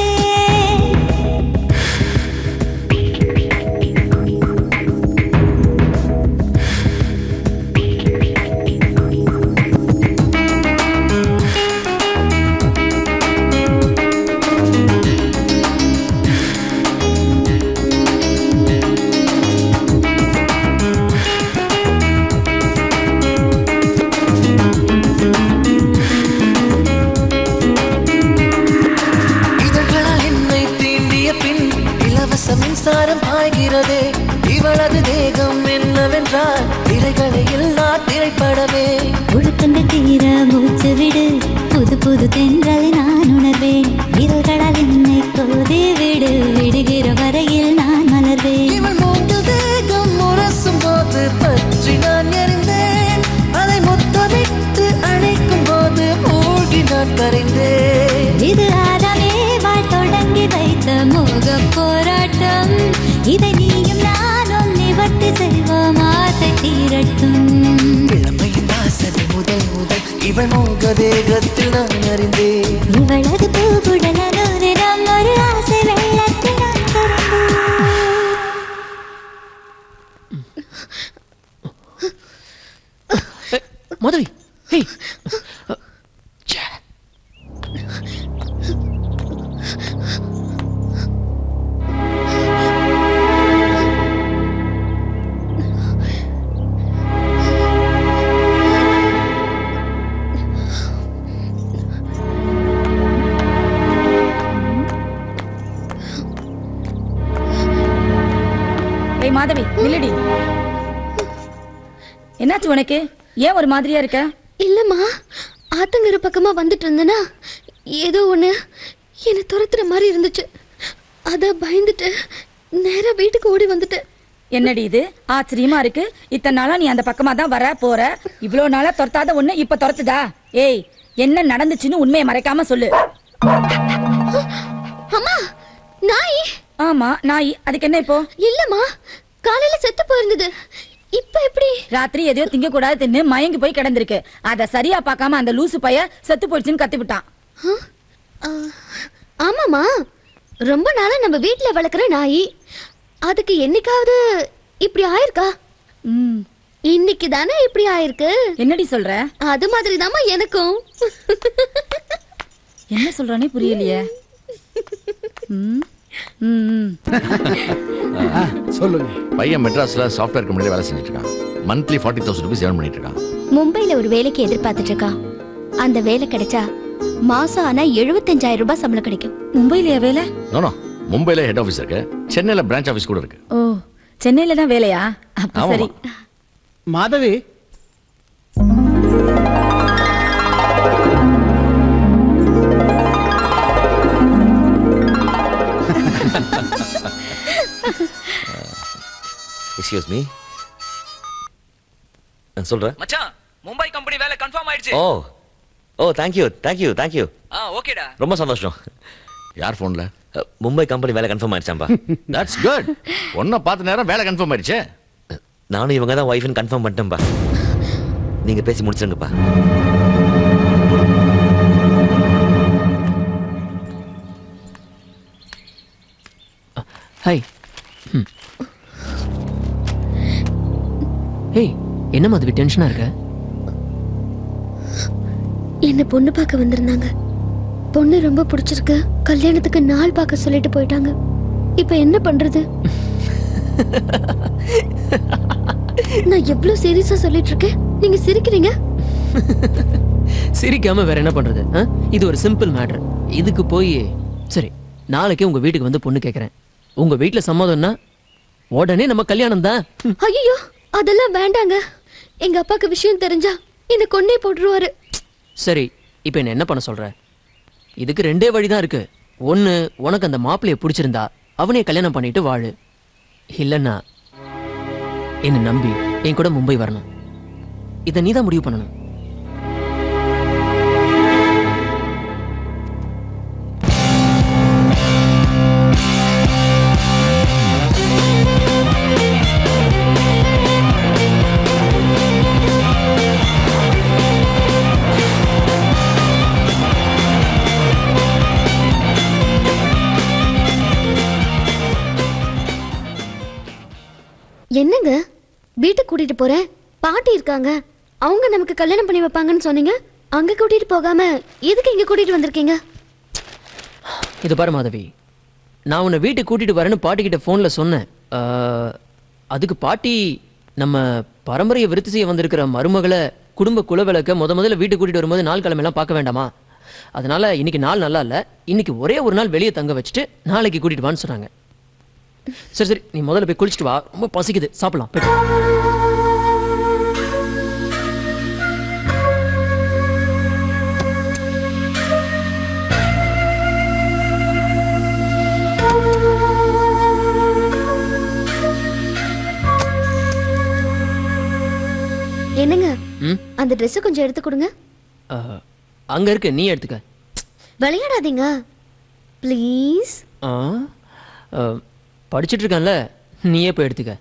இதழ்களால் என்னை தீண்டிய பின் இலவச மின்சாரம் பாய்கிறதே. இவளது தேகம் என்னவென்றால் திரைகளை இல்லா திரைப்படமே. ஒழுக்கங்கள் தீர மூச்சு விடு புது புது தென்றலை நான் உணர்வேன். விரல்களால் என்னை கோதி விடு விடுகிற வரையில் நான் மலர்வேன். இவள் மூன்று தேகம் முரசும் போது பற்றி நான் எறிந்தேன். அதை மொத்தமிட்டு அணைக்கும் போது மூழ்கி நான் கரைந்தேன். இது ஆதாமே வாழ் தொடங்கி வைத்த மோக போராட்டம். இதை நீயும் நானும் நிவர்த்தி செய்வோம் ஆசை தீரட்டும். இளமையின் வாசனை முதல் முதல் இவள் மூக தேகத்தில் நான் அறிந்தேன். இவளது பூவுடல் அனுதினம் ஒரு ஆசை வெள்ளத்தில் நான் கரைந்தேன். மாதவி ஹேய் ஏய் மாதவி நில்லுடி. என்னாச்சு உனக்கு? ஏன் ஒரு மாதிரியா இருக்க? இல்லம்மா, ஆத்தங்கர பக்கமா வந்துட்டு இருந்தனா ஏதோ ஒண்ணு என்ன துரத்துற மாதிரி இருந்துச்சு. அத பயந்துட்டு நேரா வீட்டுக்கு ஓடி வந்துட்டேன். என்னடி இது ஆச்சரியமா இருக்கு. இத்தனை நாளா நீ அந்த பக்கமா தான் வர போற. இவ்வளவு நாளா துரத்தாத ஒண்ணு இப்ப துரத்துதா? ஏய் என்ன நடந்துச்சுன்னு உண்மையை மறைக்காம சொல்லு. அம்மா, நாய். ஆமா நாய். அதுக்கு என்ன இப்போ? இல்லம்மா, காலையில செத்து போயிருந்தது. இப்ப எப்படி? ராத்திரி எதையோ திங்க கூடாது தின்னு மயங்கி போய் கிடந்திருக்கு. அத சரியா பார்க்காம அந்த லூசு பைய செத்து போயிடுச்சுன்னு கத்தி விட்டான். ஆமாமா, ரொம்ப நாளா நம்ம வீட்ல வளர்க்குற நாய். அதுக்கு என்னைக்காவது இப்படி ஆயிருக்கா? இன்னைக்கு தானே இப்படி ஆயிருக்கு. என்னடி சொல்ற? அது மாதிரி தாமா எனக்கும். என்ன சொல்றானே புரியலையே. சொல்லுங்க. பையன் மெட்ராஸ்ல சாஃப்ட்வேர் கம்பெனில வேலை செஞ்சுட்டு இருக்கான். மந்த்லி 40,000 ரூபீஸ் ஏர்ன் பண்ணிட்டு இருக்கான். மும்பைல ஒரு வேலைக்கு எதிர்பார்த்துட்டு இருக்கான். அந்த வேலை கிடைச்சா மாசம் ஆனா 75,000 ரூபாய் சம்பளம் கிடைக்கும். மும்பைலயா வேலை? நோ மும்பைல ஹெட் ஆபீஸ் இருக்கு, சென்னையில பிரான்ச் ஆபீஸ் கூட இருக்கு. ஓ, சென்னையில தான் வேலையா? அப்ப சரி. மாதவி, எக்ஸ்கியூஸ் மீ, நான் சொல்றேன். மச்சான், மும்பை கம்பெனி வேலை கன்ஃபார்ம் ஆயிடுச்சு. Oh oh, thank you. ஓகேடா. ரொம்ப சந்தோஷம். யார் போன்ல? மும்பை கம்பெனி வேலை கன்ஃபார்ம் ஆயிடுச்சாம்பா. That's good. ஒன்ன பார்த்த நேரம் வேலை கன்ஃபார்ம் ஆயிடுச்சு. நானும் இவங்க தான் ஒய்ஃப்னு கன்ஃபார்ம் பண்ணிட்டேன்பா. நீங்க பேசி முடிச்சிருங்கப்பா. ஹாய். ஏய், என்ன மாதிரி டென்ஷனா இருக்க? என்ன பொண்ணு பார்க்க வந்திருந்தாங்க. பொண்ணு ரொம்ப பிடிச்சிருக்கு, கல்யாணத்துக்கு நாள் பார்க்க சொல்லிட்டு போயிட்டாங்க. இப்ப என்ன பண்றது? நான் எவ்வளவு சீரியஸா சொல்லிட்டு இருக்கேன், நீங்க சிரிக்கிறீங்க. சிரிக்காம வேற என்ன பண்றது? இது ஒரு சிம்பிள் மேட்டர். இதுக்கு போய் சரி, நாளைக்கே உங்க வீட்டுக்கு வந்து பொண்ணு கேக்குறேன். உங்க வீட்டுல சம்மதம்னா உடனே நம்ம கல்யாணம் தான். ஐயோ, அதெல்லாம் வேண்டாங்க. எங்க அப்பாக்கு விஷயம் தெரிஞ்சா என்ன கொன்னே போட்டுருவாரு. சரி, இப்போ என்ன பண்ண சொல்ற? இதுக்கு ரெண்டே வழிதான் இருக்கு. ஒன்னு, உனக்கு அந்த மாப்பிள்ளைய பிடிச்சிருந்தா அவனே கல்யாணம் பண்ணிட்டு வாழு. இல்லைன்னா என்ன நம்பி என் கூட மும்பை வரணும். இதை நீதான் முடிவு பண்ணணும். என்னங்க, வீட்டுக்கு கூட்டிட்டு போறேன், பாட்டி இருக்காங்க, அவங்க நமக்கு கல்யாணம் பண்ணி வைப்பாங்கன்னு சொன்னீங்க. அங்க கூட்டிட்டு போகாம எதுக்கு இங்க கூட்டிட்டு வந்திருக்கீங்க? இது பாரு மாதவி, நான் உன்னை வீட்டுக்கு கூட்டிட்டு வரேன்னு பாட்டிக்கிட்ட போன்ல சொன்னேன். அதுக்கு பாட்டி நம்ம பரம்பரையை விருத்தி செய்ய வந்திருக்கிற மருமகளை குடும்ப குலவிளக்க முதல்ல வீட்டுக்கு கூட்டிட்டு வரும்போது நாள் கிழமையெல்லாம் பார்க்க வேண்டாமா? அதனால இன்னைக்கு நாள் நல்லா இல்ல, இன்னைக்கு ஒரே ஒரு நாள் வெளியே தங்க வச்சுட்டு நாளைக்கு கூட்டிட்டு வான்னு சொன்னாங்க. சரி, நீ முதல்ல போய் குளிச்சுட்டு வா, ரொம்ப பசிக்குது, சாப்பிடலாம். என்னங்க, அந்த Dress கொஞ்சம் எடுத்து கொடுங்க. அங்க இருக்கு, நீ எடுத்துக்க. விளையாடாதீங்க ப்ளீஸ். படிச்சிட்டு இருக்கான்ல, நீயே போய் எடுத்துக்க.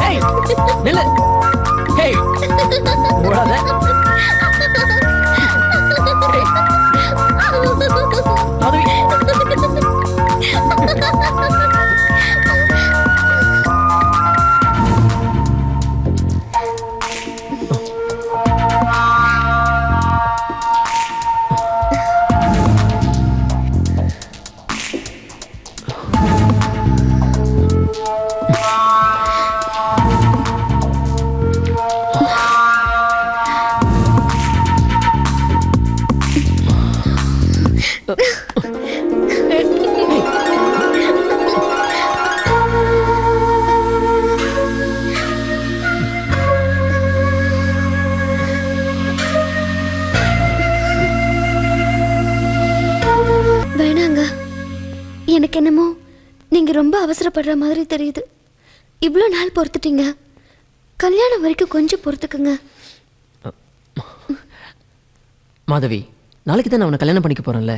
Hey, நில்லு. Hey, ஓடாத. Hey, மாதவி. வேணாங்க, எனக்கு என்னமோ நீங்க ரொம்ப அவசரப்படுற மாதிரி தெரியுது. இவ்வளவு நாள் பொறுத்துட்டீங்க, கல்யாணம் வரைக்கும் கொஞ்சம் பொறுத்துக்குங்க. மாதவி, நாளைக்கு தான் நான் அவனை கல்யாணம் பண்ணிக்க போறேன்ல.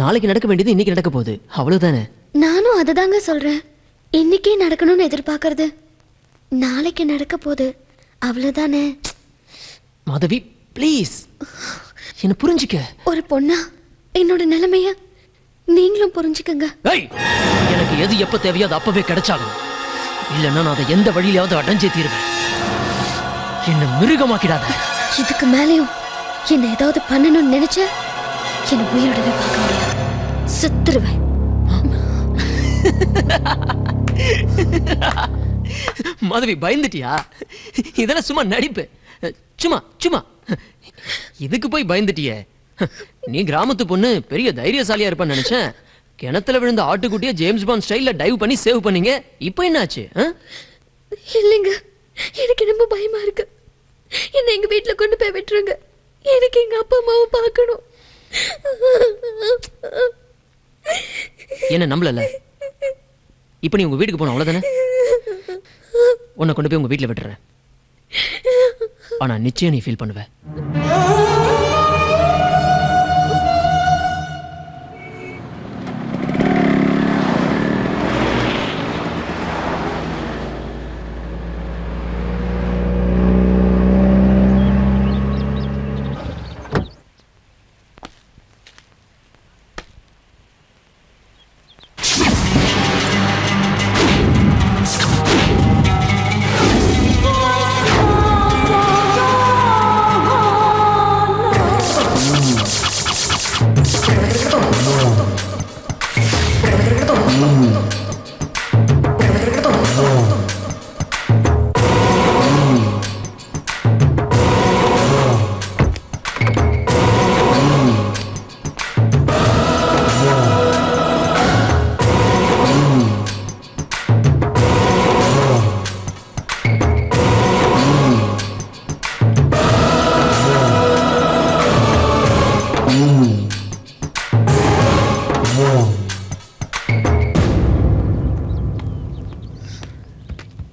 நாளைக்கு நடக்க வேண்டியது இன்னைக்கு நடக்க போகுது, அவ்வளவுதானே? நானும் அததாங்க சொல்றேன். இன்னைக்கே நடக்கணும்னு எதிர்பார்க்கறது நாளைக்கு நடக்க போகுது, அவ்வளவுதானே. மாதவி ப்ளீஸ் என்ன புரிஞ்சுக்க. ஒரு பொண்ணா என்னோட நிலைமைய நீங்களும் புரிஞ்சுக்கங்க. எனக்கு எது எப்ப தேவையோ அது அப்பவே கிடைச்சாகும். இல்லைன்னா நான் அதை எந்த வழியிலாவது அடைஞ்சே தீருவேன். என்ன மிருகமாக்கிடாத. இதுக்கு மேலேயும் என்ன ஏதாவது பண்ணணும்னு நினைச்ச என்ன உயிரோடவே பார்க்க முடியாது, செத்துருவேன். மாதவி பயந்துட்டியா? இதெல்லாம் சும்மா நடிப்பு. சும்மா சும்மா இதுக்கு போய் பயந்துட்டியே. நீ கிராமத்து பொண்ணு, பெரிய தைரியசாலியா இருப்பான்னு நினைச்சேன். கிணத்துல விழுந்த ஆட்டுக்குட்டிய ஜேம்ஸ் பாண்ட் ஸ்டைல்ல டைவ் பண்ணி சேவ் பண்ணீங்க. இப்போ என்னாச்சு? இல்லைங்க, எனக்கு ரொம்ப பயமா இருக்கு. என்ன எங்க வீட்டுல கொண்டு போய் விட்டுருங்க. எனக்கு எங்க அப்பா அம்மாவை பார்க்கணும். என்ன நம்பல? இப்ப நீ உங்க வீட்டுக்கு போன அவ்வளவுதானே? உன்னை கொண்டு போய் உங்க வீட்டுல விட்டுறேன். ஆனா நிச்சயம் நீ ஃபீல் பண்ணுவ.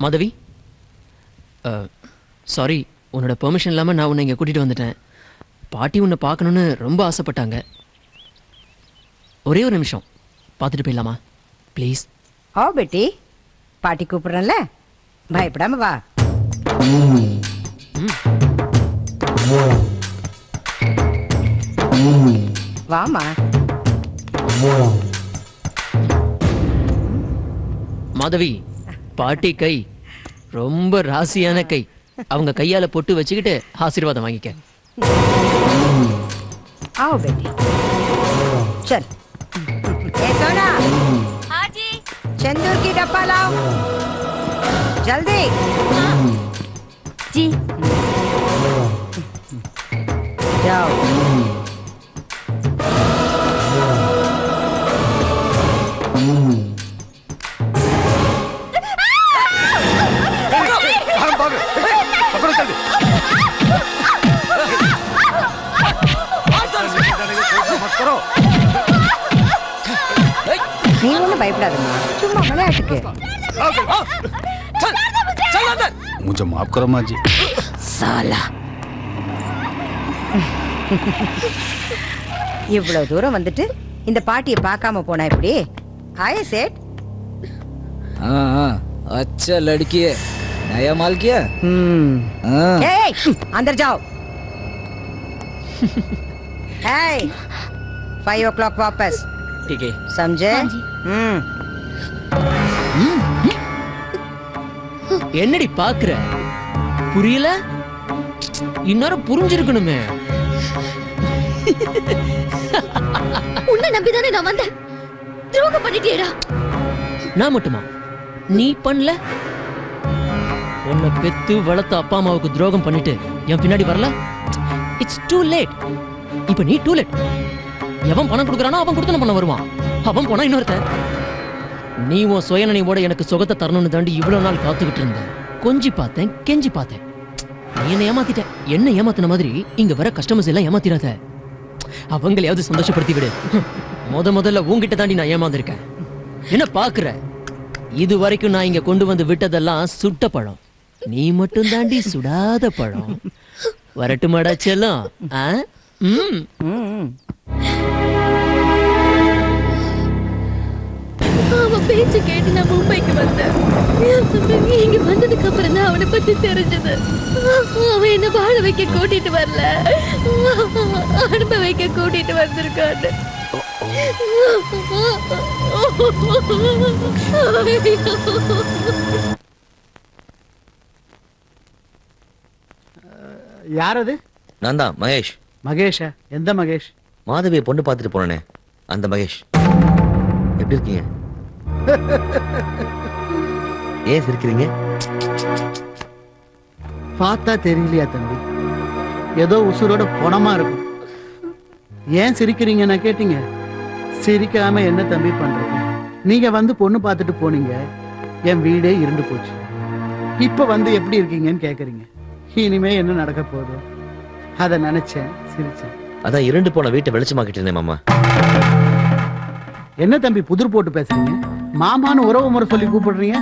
மாதவி, சாரி, உன்னோட பெர்மிஷன் இல்லாமல் நான் உன்னை இங்கே கூட்டிகிட்டு வந்துட்டேன். பாட்டி உன்னை பார்க்கணுன்னு ரொம்ப ஆசைப்பட்டாங்க. ஒரே ஒரு நிமிஷம் பார்த்துட்டு போயிடலாமா ப்ளீஸ்? ஓ பெட்டி, பாட்டி கூப்பிடுறேன்ல, பயப்படாம வா. வாமா. மாதவி, பாட்டி கை ரொம்ப ராசியான கை. அவங்க கையால பொட்டு வச்சுக்கிட்டு ஆசீர்வாதம் வாங்கிக்க. आओ बेटी, चल। ए सोना, हाँ जी। सिंदूर की डब्बा लाओ, जल्दी। जी। जाओ। நீ ஒன்றும் பயப்படாதம்மா, சும்மா விளையாட்டுக்கு. मुझे माफ करो माँ जी। साला இவ்வளவு தூரம் வந்துட்டு இந்த பாட்டியை பார்க்காம போனா எப்படி? आए सेठ? हाँ, अच्छा लड़की है, नया माल किया। अंदर जाओ। 5 o'clock वापस। ठीक है, समझे? என்னடி பாக்குற? புரியல? இன்னொரு புரிஞ்சிருக்கணுமே. உன்னை நம்பிதானே நான் வந்தேன். துரோகம் பண்ணிட்டியேடா. நான் மட்டுமா? நீ பண்ணல? உன்னை பெத்து வளர்த்த அப்பா அம்மாவுக்கு துரோகம் பண்ணிட்டு என் பின்னாடி வரல? It's too late. இப்ப நீ டூ லேட். எவன் பணம் கொடுக்குறானோ அவன் கொடுத்து பண்ண வருவான். அவன் போனா இன்னொருத்தன். நீ உன் சுயநினைவோட எனக்கு சுகத்தை தரணும்னு தாண்டி இவ்வளவு நாள் காத்துக்கிட்டு இருந்த. கொஞ்சி பார்த்தேன், கெஞ்சி பார்த்தேன். நீ என்ன ஏமாத்திட்ட. என்ன ஏமாத்தின மாதிரி இங்க வர கஸ்டமர்ஸ் எல்லாம் ஏமாத்திராத. அவங்களையாவது சந்தோஷப்படுத்தி விடு. முதல்ல உன்கிட்ட தாண்டி நான் ஏமாந்துருக்கேன். என்ன பாக்குற? இது வரைக்கும் நான் இங்க கொண்டு வந்து விட்டதெல்லாம் சுட்ட பழம். நீ மட்டும் தாண்டி சுடாத பழம். வரட்டுமாடா செல்லம்? அவன் பேச்சு கேட்டு நான் மும்பைக்கு வந்தேன். இங்க வந்ததுக்கு அப்புறம் தான் அவனை பத்தி தெரிஞ்சது. அவன் என்ன வாழ வைக்க கூட்டிட்டு வரல, அனுப்ப வைக்க கூட்டிட்டு வந்திருக்கான்னு. யார் அது? நான் தான் மகேஷ். மகேஷா? எந்த மகேஷ்? மாதவியை பொண்ணு பார்த்துட்டு போனே அந்த மகேஷ். எப்படி இருக்கீங்க? ஏன் சிரிக்கிறீங்க? பார்த்தா தெரியலையா தம்பி? ஏதோ உசுரோட பணமா இருக்கும். ஏன் சிரிக்கிறீங்கன்னா கேட்டீங்க. சிரிக்காம என்ன தம்பி பண்றீங்க? நீங்க வந்து பொண்ணு பார்த்துட்டு போனீங்க, என் வீடே இருண்டு போச்சு. இப்ப வந்து எப்படி இருக்கீங்கன்னு கேக்குறீங்க. இனிமே என்ன நடக்க போகுது அத நினைச்சேன், சிரிச்சேன். அதான் இருண்டு போன வீட்டை வெளிச்சமாக்கிட்டேனே மாமா. என்ன தம்பி புதிர் போட்டு பேசுறீங்க? மாமான்னு உறவு முறை சொல்லி கூப்பிடுறீங்க.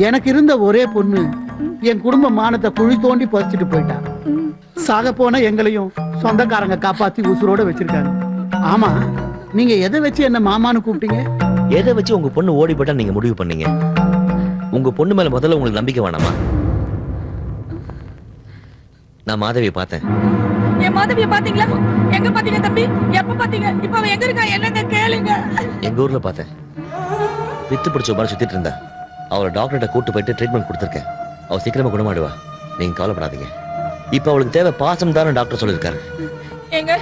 எனக்கு இருந்த ஒரே பொண்ணு என் குடும்ப மானத்தை குழி தோண்டி புதைச்சிட்டு போயிட்டா. சாக போன எங்களையும் சொந்தக்காரங்க காப்பாத்தி உசுரோட வச்சிருக்காங்க. ஆமா, நீங்க எதை வச்சு என்ன மாமான்னு கூப்பிட்டீங்க? எதை வச்சு உங்க பொண்ணு ஓடி போட்டா நீங்க முடிவு பண்ணீங்க? உங்க பொண்ணு மேல முதல்ல உங்களுக்கு நம்பிக்கை வேணாமா? நான் மாதவியை பார்த்தேன். என் மாதவியை பாத்தீங்களா? எங்க பாத்தீங்க தம்பி? எப்ப பாத்தீங்க? இப்ப அவ எங்க இருக்கா? என்னங்க கேளுங்க. எங்க ஊர்ல பார்த்தேன். வித்து பிடிச்ச மாதிரி சுத்திட்டு இருந்தா. அவளை டாக்டர்கிட்ட கூட்டு போயிட்டு ட்ரீட்மெண்ட் கொடுத்துருக்கேன். அவ சீக்கிரமா குணமாடுவா, நீங்க கவலைப்படாதீங்க. இப்ப அவளுக்கு தேவை பாசம் தான் டாக்டர் சொல்லியிருக்காரு. எங்க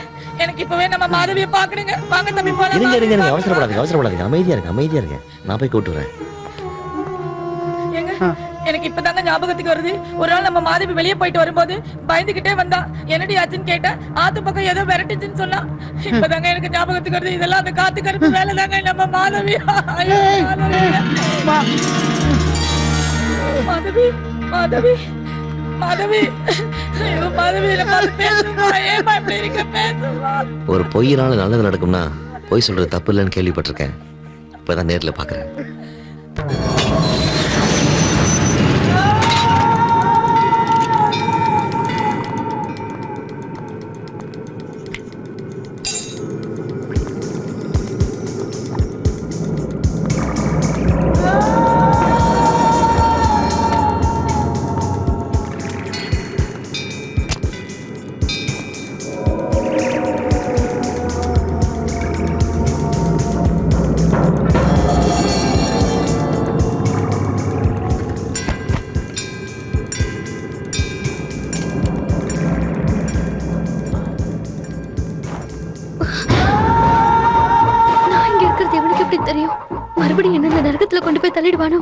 எனக்கு இப்பவே நம்ம மாதவியை பாக்கணுங்க. வாங்க தம்பி போலாம். இருங்க இருங்க இருங்க, அவசரப்படாதீங்க. அமைதியா இருங்க. நான் போய் கூட்டு வரேன். எனக்கு இப்பதாங்க ஞாபகத்துக்கு வருது. ஒரு நாள் நம்ம மாதவி வெளியே போயிட்டு வரும்போது பயந்துகிட்டே வந்தா. என்னடி ஆச்சுன்னு கேட்டா, ஆத்து பக்கம் ஏதோ விரட்டுச்சுன்னு சொன்னா. இப்பதாங்க எனக்கு ஞாபகத்துக்கு வருது. இதெல்லாம் அந்த காத்து கருப்பு வேலை தாங்க நம்ம மாதவி. மாதவி மாதவி மாதவி மாதவி ஏமா இப்படி இருக்க? பேசுமா. ஒரு பொய்யினால நல்லது நடக்கும்னா பொய் சொல்றது தப்பு இல்லைன்னு கேள்விப்பட்டிருக்கேன். இப்பதான் நேர்ல பாக்குறேன். தெரியும். மறுபடியும் என்ன நரகத்துல கொண்டு போய் தள்ளிடுவானோ?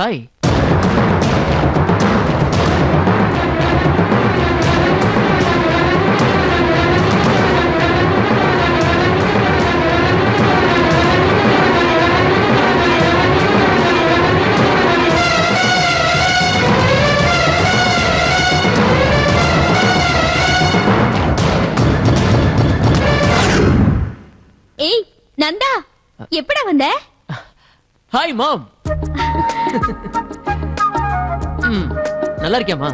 ஹாய். Hi mom. நல்லா இருக்கியாமா?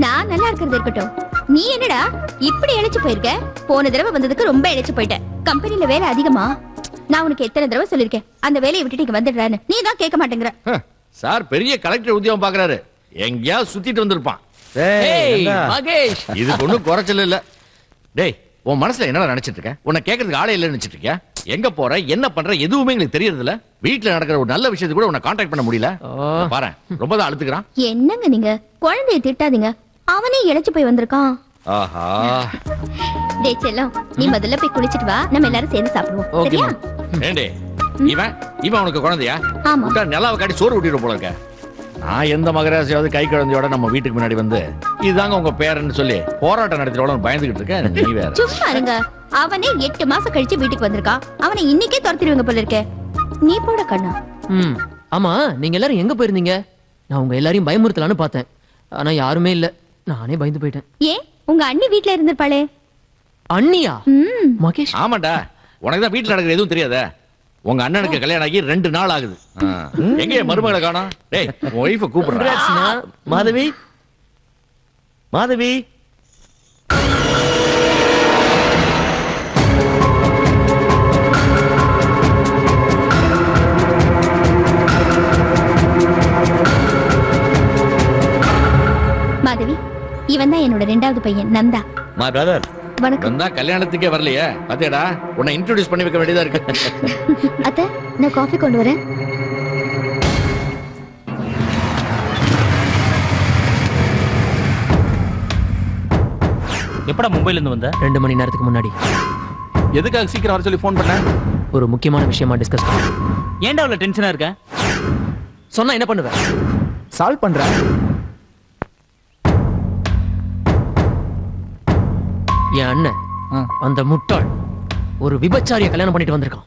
நான் நல்லா இருக்கிறது இருக்கட்டும். நீ என்னடா இப்படி இழைச்சு போயிருக்க? போன தடவை வந்ததுக்கு ரொம்ப இழைச்சு போயிட்ட. கம்பெனில வேலை அதிகமா? நான் உனக்கு எத்தனை தடவை சொல்லிருக்கேன் அந்த வேலையை விட்டுட்டு இங்க வந்துடுறான்னு. நீ தான் கேட்க மாட்டேங்கிற. சார் பெரிய கலெக்டர் உத்தியோகம் பாக்குறாரு, எங்கேயாவது சுத்திட்டு வந்திருப்பான். மகேஷ், இதுக்கு ஒண்ணும் குறைச்சல் இல்ல. டேய், உன் மனசுல என்ன நினைச்சிட்டு இருக்க? உன்னை கேட்கறதுக்கு ஆளே இல்லைன்னு நினைச்சிட்டு இருக்கியா? எங்க போற, என்ன பண்ற, எதுவுமே எங்களுக்கு தெரியறது இல்ல. வீட்டுல நடக்கிற ஒரு நல்ல விஷயத்துக்கு கூட உன்னை கான்டாக்ட் பண்ண முடியல. பாரு, ரொம்ப தான் அழுத்துக்கிறான். என்னங்க நீங்க குழந்தைய திட்டாதீங்க. அவனே இழைச்சு போய் வந்திருக்கான். ஆஹா. டேய் செல்லம், நீ முதல்ல போய் குளிச்சிட்டு வா, நம்ம எல்லாரும் சேர்ந்து சாப்பிடுவோம். சரியா? ஏண்டே, இவன் உனக்கு குழந்தையா? ஆமா. நிலாவை காட்டி சோறு ஊட்டிட்டு போல இருக்க. நான் எந்த மகராசியாவது கை குழந்தையோட நம்ம வீட்டுக்கு முன்னாடி வந்து இதுதாங்க உங்க பேரன்னு சொல்லி போராட்டம் நடத்தினோட பயந்துகிட்டு இருக்கேன். நீ வேற சும்மா இருங்க. அவனே 8 மாசம் கழிச்சு வீட்டுக்கு வந்திருக்கான். அவனை இன்னைக்கே துரத்திடுவீங்க போல இருக்கே. நீ போட கண்ணா. ஆமா, நீங்க எல்லாரும் எங்க போயிருந்தீங்க? நான் உங்க எல்லாரையும் பயமுறுத்தலான்னு பார்த்தேன். ஆனா யாருமே இல்ல. நானே பயந்து போயிட்டேன். ஏன் உங்க அண்ணி வீட்ல இருந்திருப்பாளே? அண்ணியா? மகேஷ். ஆமாண்டா, உனக்கு தான் வீட்டுல நடக்கிற எதுவும் தெரியாத. உங்க அண்ணனுக்கு கல்யாணம் ஆகி 2 நாள் ஆகுது. எங்க மருமகளை காணோம்? டேய், உன் ஒய்ஃபை கூப்பிடுறேன். மாதவி, மாதவி. மாதவி, இவன் தான் என்னோட 2வது பையன் நந்தா. My brother. வணக்கம். நந்தா கல்யாணத்துக்கே வரலையே. பாத்தியாடா, உன்னை இன்ட்ரோடியூஸ் பண்ணி வைக்க வேண்டியதா இருக்கு. அத்தை, நான் காஃபி கொண்டு வரேன். எப்படா மும்பைல இருந்து வந்த? 2 மணி நேரத்துக்கு முன்னாடி. எதுக்காக சீக்கிரம் வர சொல்லி ஃபோன் பண்ண? ஒரு முக்கியமான விஷயமா டிஸ்கஸ் பண்ண. ஏன்டா அவ்வளவு டென்ஷனா இருக்க? சொன்னா என்ன பண்ணுவ? சால்வ் பண்றேன். என் அண்ணன் அந்த முட்டாள் ஒரு விபச்சாரிய கல்யாணம் பண்ணிட்டு வந்திருக்கான்.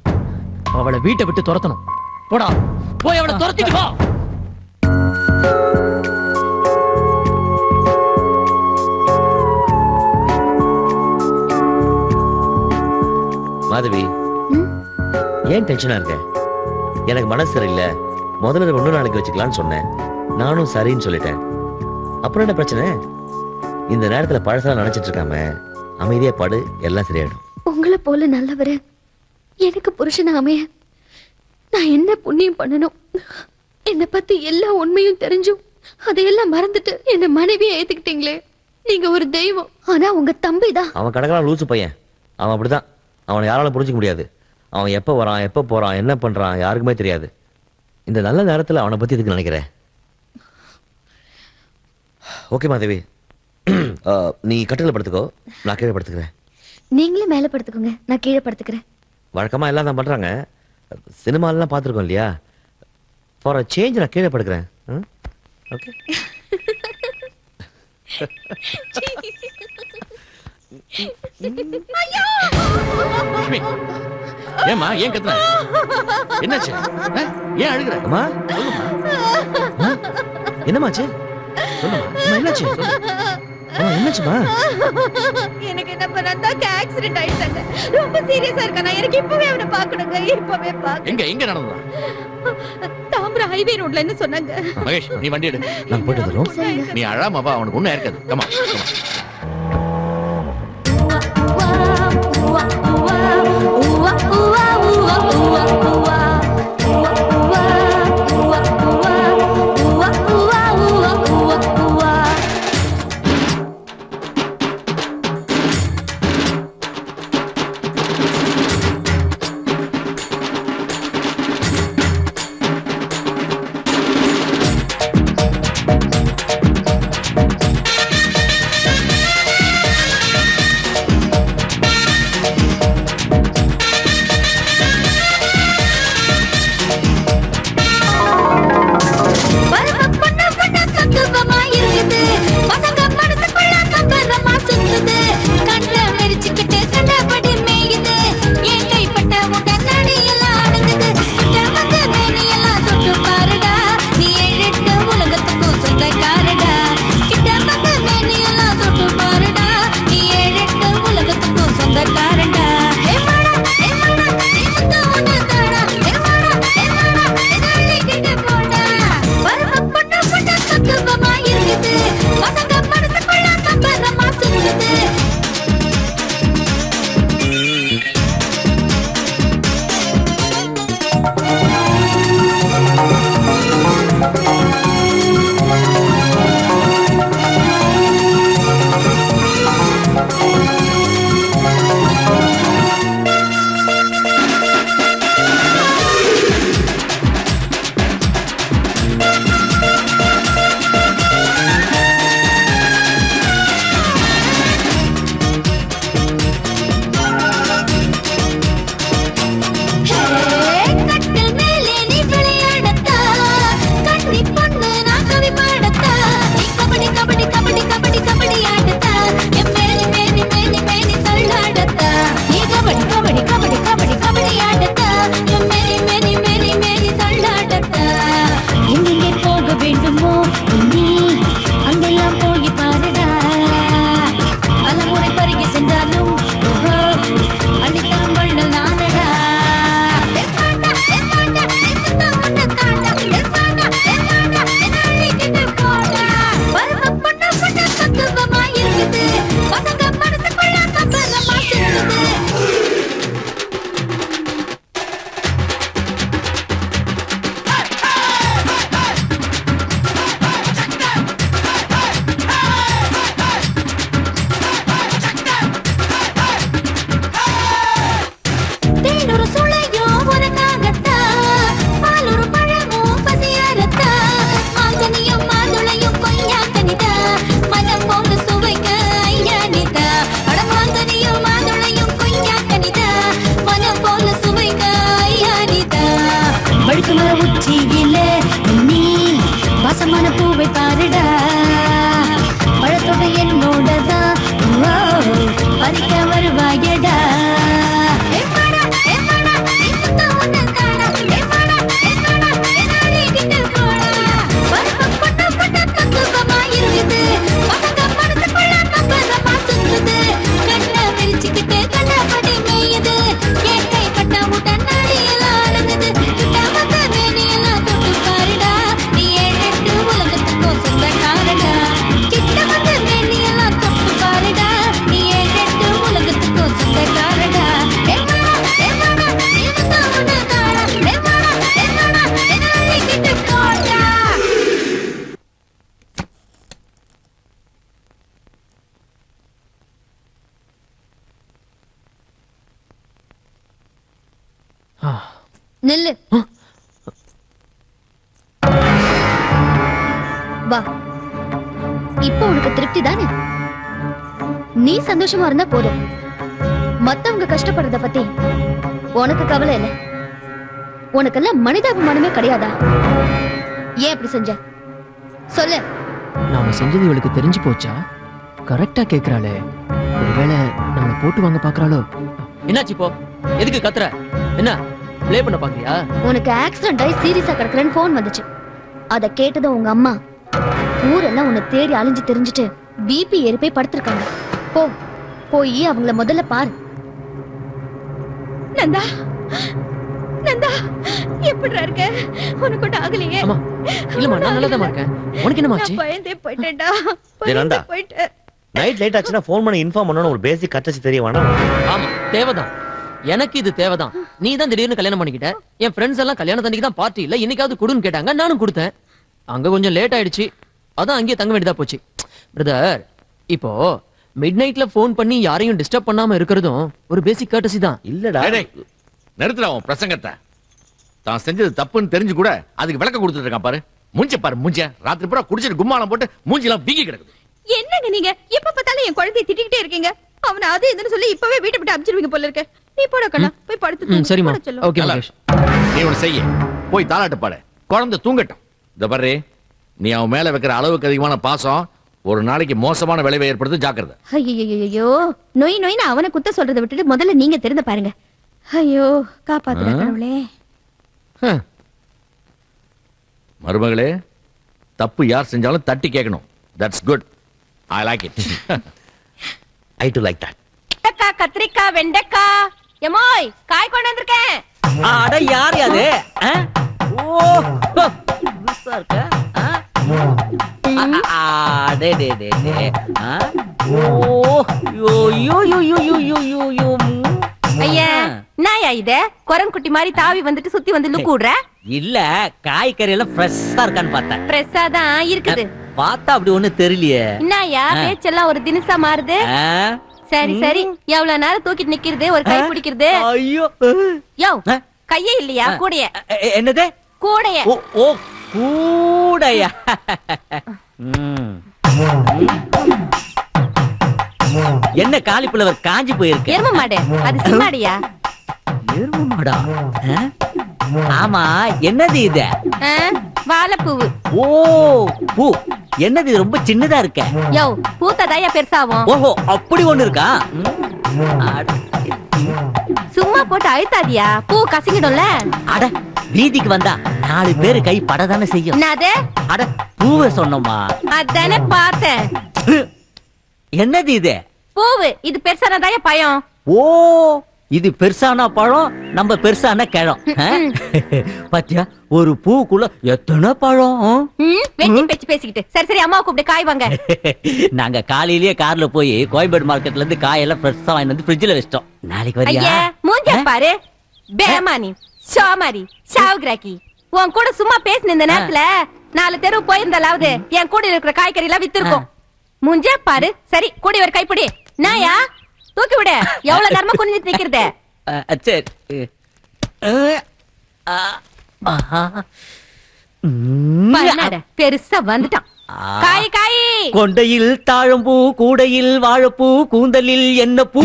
அவளை வீட்டை விட்டு துரத்தணும். போடா, போய் அவளை துரத்திட்டு வா. மாதவி, ஏன் டென்ஷனா இருக்க? எனக்கு மனசு சரியில்லை, முதல்ல 1 நாளைக்கு வச்சுக்கலாம்னு சொன்னேன். நானும் சரின்னு சொல்லிட்டேன். அப்புறம் என்ன பிரச்சனை? இந்த நேரத்துல பழசெல்லாம் நினைச்சிட்டு இருக்காம அமைதியா படு, எல்லாம் சரியாயிடும். உங்களை போல நல்லவரு எனக்கு புருஷனா அமைய நான் என்ன புண்ணியம் பண்ணணும்? என்னை பத்தி எல்லா உண்மையும் தெரிஞ்சும் அதையெல்லாம் மறந்துட்டு என்ன மனைவியை ஏத்துக்கிட்டீங்களே. நீங்க ஒரு தெய்வம். ஆனா உங்க தம்பி தான். அவன் கடக்கலாம் லூசு பையன். அவன் அப்படிதான். அவனை யாராலும் புரிஞ்சுக்க முடியாது. அவன் எப்ப வரான், எப்ப போறான், என்ன பண்றான் யாருக்குமே தெரியாது. இந்த நல்ல நேரத்துல அவனை பத்தி இதுக்கு நினைக்கிறேன். ஓகே மாதவி, நீ கட்டில படுத்துக்கோ, நான் கீழே படுத்துக்கிறேன். நீங்களே மேல படுத்துக்கோங்க, நான் கீழே படுத்துக்கிறேன். வழக்கமா எல்லாம் தான் பண்றாங்க. சினிமாலாம் பார்த்துருக்கோம் இல்லையா? ஃபார் அ சேஞ்ச் நான் கீழே படுக்கிறேன். ஓகே. ஏமா, ஏன் கத்துற? என்னாச்சு? ஏன் அழுகுற? அம்மா, என்னமாச்சு? சொல்லுமா, என்னாச்சு? என்னாச்சுமா? எனக்கு என்ன பண்ணாதான் ஆக்சிடென்ட் ஆயிட்டாங்க. ரொம்ப சீரியஸா இருக்கானா? எனக்கு இப்பவே அவனை பார்க்கணுங்க. இப்பவே பார்க்க. எங்க நடந்ததா? தாம்பர ஹைவே ரோட்ல என்ன சொன்னாங்க? மகேஷ், நீ வண்டி எடு. நான் போயிட்டு வரோம். நீ அழாம வா, அவனுக்கு ஒண்ணும் இருக்காது. கமா. மணமான பூவை பாருடா பழத்தோட என்னோடதான் பறிக்க வருவாயடா நில்லு வா இப்போ உனக்கு திருப்தி தானே நீ சந்தோஷமா இருந்தா போதும் மத்தவங்க கஷ்டப்படுறத பத்தி உனக்கு கவலை இல்ல உனக்கெல்லாம் மனிதாபிமானமே கிடையாதா ஏன் அப்படி செஞ்ச சொல்லு நாம செஞ்சது இவளுக்கு தெரிஞ்சு போச்சா கரெக்டா கேக்குறாளே ஒருவேளை நம்மள போட்டு வாங்க பாக்குறாளோ என்னாச்சு இப்போ எதுக்கு கத்துற என்ன ப்ளே பண்ண பாக்கறியா உனக்கு ஆக்சிடென்ட் ஆகி சீரியஸா கிடக்குறேன்னு போன் வந்துச்சு அத கேட்டதும் உங்க அம்மா ஊரெல்லாம் உன்னை தேடி அலைஞ்சு தெரிஞ்சுட்டு பிபி ஏறி போய் படுத்திருக்காங்க போய் அவங்கள முதல்ல பாரு நந்தா நந்தா எப்படிடா இருக்க உனக்கு ஒன்றும் ஆகலையே இல்லம்மா நான் நல்லதா இருக்கேன் உனக்கு என்னமாச்சு நான் பயந்தே போயிட்டேன்டா நந்தா போயிட்டேன் நைட் லேட் ஆச்சுன்னா ஃபோன் பண்ணி இன்ஃபார்ம் பண்ணனும் ஒரு பேசிக் கட்டசி தெரிய வேணாம் ஆமா தேவைதான் எனக்கு இது தேவைதான் நீ தான் திடீர்னு கல்யாணம் பண்ணிக்கிட்ட என் ஃப்ரெண்ட்ஸ் எல்லாம் கல்யாணத்தன்னைக்கு தான் பார்ட்டி இல்ல இன்னைக்காவது கொடுன்னு கேட்டாங்க நானும் கொடுத்தேன் அங்க கொஞ்சம் லேட் ஆயிடுச்சு அதான் அங்கேயே தங்க வேண்டியதா போச்சு பிரதர் இப்போ மிட் நைட்ல போன் பண்ணி யாரையும் டிஸ்டர்ப் பண்ணாம இருக்கிறதும் ஒரு பேசிக் கர்டசி தான் இல்லடா நிறுத்துறா உன் பிரசங்கத்தை தான் செஞ்சது தப்புன்னு தெரிஞ்சு கூட அதுக்கு விளக்கம் கொடுத்துட்டு இருக்கான் பாரு மூஞ்ச ராத்திரி பூரா குடிச்சிட்டு கும்மாளம் போட்டு மூஞ்சிலாம் வீங்கி கிடக்குது என்னங்க நீங்க எப்ப பார்த்தாலும் என் குழந்தையை திட்டிக்கிட்டே இருக்கீங்க அவனை அது இதுன்னு சொல்லி இப்பவே வீட்டை விட்டு அனுப்பிச்சிருவீங்க போல இருக்க நீ போட கண்ணா போய் படுத்து சரிம்மா சொல்லு ஓகே மகேஷ் நீ ஒன்னு செய்ய போய் தாலாட்டு பாடு குழந்தை தூங்கட்டும் இந்த பாரு நீ அவன் மேல வைக்கிற அளவுக்கு அதிகமான பாசம் ஒரு நாளைக்கு மோசமான விளைவை ஏற்படுத்து ஜாக்கிரதை ஐயோ நொய் நொய்னு அவனை குத்த சொல்றதை விட்டுட்டு முதல்ல நீங்க தெரிந்து பாருங்க ஐயோ காப்பாத்துற கடவுளே மருமகளே தப்பு யார் செஞ்சாலும் தட்டி கேட்கணும் that's good I like it I to like that கத்திரிக்காய் வெண்டைக்காய் எமோய் காய் கொண்டு வந்திருக்கேன் அட யார் அது ஓ புதுசா இருக்க டே டே டே டே ஓ யோ யோ யோ யோ யோ யோ யோ யோ ஐயா நாயா இது குரங்குட்டி மாதிரி தாவி வந்துட்டு சுத்தி வந்து லுக்கு விடுற இல்ல காய்கறி எல்லாம் ஃப்ரெஷ்ஷா இருக்கான்னு பார்த்தேன் ஃப்ரெஷ்ஷா தான் இருக்குது பார்த்தா அப்படி ஒண்ணு தெரியலையே நாயா பேச்செல்லாம் ஒரு தினசா மாறுது சரி சரி எவ்வளவு நேரம் தூக்கிட்டு நிக்கிறது ஒரு கை பிடிக்கிறது ஐயோ யோ கையே இல்லையா கூடைய என்னது கூடைய ஓ கூடையா என்ன காலிப்புலவர் காஞ்சி போயிருக்கு எரும மாடு அது சிம்மாடியா எரும மாடா ஆமா என்னது இது வாழைப்பூவு ஓ பூ என்னது இது ரொம்ப சின்னதா இருக்க யோ பூத்ததாயா பெருசாவும் ஓஹோ அப்படி ஒண்ணு இருக்கா சும்மா போட்டு அழுத்தாதியா பூ கசங்கிடும்ல அட வீதிக்கு வந்தா 4 பேரு கை படதானே செய்யும் என்னது அட பூவை சொன்னோமா அதானே பார்த்தேன் என்னது இது பூவு இது பெருசானதாயா பயம் ஓ இது பெருசான பழம் நம்ம பெருசான கிழம் பாத்தியா ஒரு பூக்குள்ள எத்தனை பழம் வெட்டி பேச்சு பேசிக்கிட்டு சரி சரி அம்மா கூப்பிட்டு காய் வாங்க நாங்க காலையிலேயே கார்ல போய் கோயம்பேடு மார்க்கெட்ல இருந்து காயெல்லாம் ஃப்ரெஷ்ஷா வாங்கி வந்து ஃப்ரிட்ஜ்ல வச்சிட்டோம் நாளைக்கு வரியா மூஞ்ச பாரு பேமானி ஷாமாரி ஷாவ்கிராக்கி உன் கூட சும்மா பேசின இந்த நேரத்துல 4 தெரு போயிருந்தாலாவது என் கூட இருக்கிற காய்கறி எல்லாம் வித்திருக்கும் மூஞ்ச பாரு சரி கூடி ஒரு கைப்பிடி நாயா தூக்கி விட எவ்வளவு நேரமா குனிஞ்சிட்டு நிக்கிறது சரி பெருசா வந்துட்டான் காய் காய் கொண்டையில் தாழம்பூ கூடையில் வாழைப்பூ கூந்தலில் என்ன பூ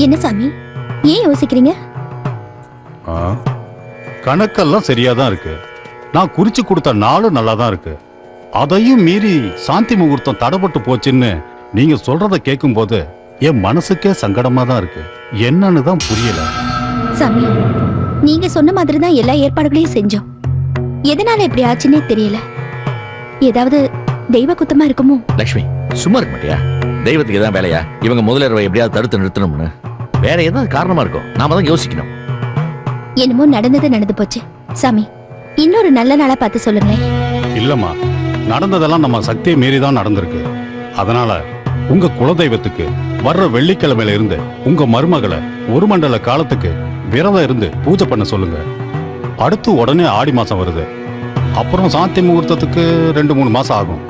என்ன சாமி ஏன் யோசிக்கிறீங்க? கணக்கெல்லாம் சரியா தான் இருக்கு. நான் குறிச்சு கொடுத்த நாளும் நல்லா தான் இருக்கு. அதையும் மீறி சாந்தி முகூர்த்தம் தடைப்பட்டு போச்சுன்னு நீங்க சொல்றத கேட்கும் போது என் மனசுக்கே சங்கடமா தான் இருக்கு. என்னன்னு தான் புரியல. சாமி நீங்க சொன்ன மாதிரி தான் எல்லா ஏற்பாடுகளையும் செஞ்சோம். எதனால இப்படி ஆச்சுன்னே தெரியல. ஏதாவது தெய்வ குத்தமா இருக்குமோ? லக்ஷ்மி சும்மா இருக்க மாட்டியா? தெய்வத்துக்கு எதாவது வேலையா? இவங்க முதலிரவை எப்படியாவது தடுத்து நிறுத்தணும்னு வேற ஏதாவது காரணமா இருக்கும். நாம தான் யோசிக்கணும். என்னமோ நடந்து போச்சு. சாமி இன்னொரு நல்ல நாளா பார்த்து சொல்லுங்களேன். இல்லம்மா, நடந்ததெல்லாம் நம்ம சக்தியை மீறி தான் நடந்திருக்கு. அதனால உங்க குலதெய்வத்துக்கு வர்ற வெள்ளிக்கிழமையில இருந்து உங்க மருமகளை ஒரு மண்டல காலத்துக்கு விரதம் இருந்து பூஜை பண்ண சொல்லுங்க. அடுத்து உடனே ஆடி மாசம் வருது. அப்புறம் சாந்தி முகூர்த்தத்துக்கு 2-3 மாசம் ஆகும்.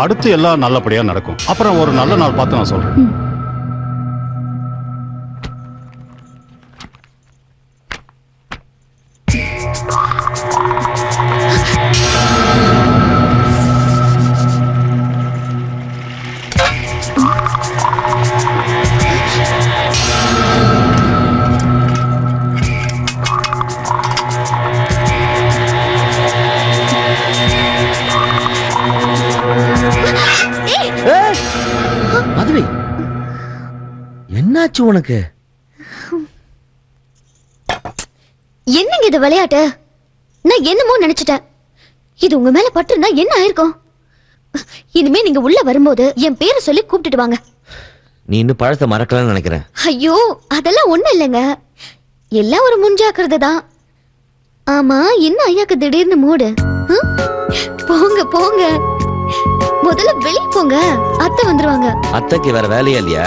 அடுத்து எல்லாம் நல்லபடியா நடக்கும். அப்புறம் ஒரு நல்ல நாள் பார்த்து நான் சொல்றேன். மதுரை, என்னாச்சு உனக்கு? என்னங்க இது விளையாட்டு? நான் என்னமோ நினைச்சிட்டேன். இது உங்க மேல பட்டுனா என்ன ஆயிருக்கும்? இனிமே நீங்க உள்ள வரும்போது என் பேரை சொல்லி கூப்பிட்டுட்டு வாங்க. நீ இன்னும் பழத்தை மறக்கலன்னு நினைக்கிறேன். ஐயோ அதெல்லாம் ஒண்ணும் இல்லைங்க. எல்லாம் ஒரு முன்ஜாக்கிரதை தான். ஆமா என்ன ஐயாக்கு திடீர்னு மூடு? போங்க போங்க, முதல்ல வெளியே போங்க. அத்தை வந்துருவாங்க. அத்தைக்கு வேற வேலையா இல்லையா?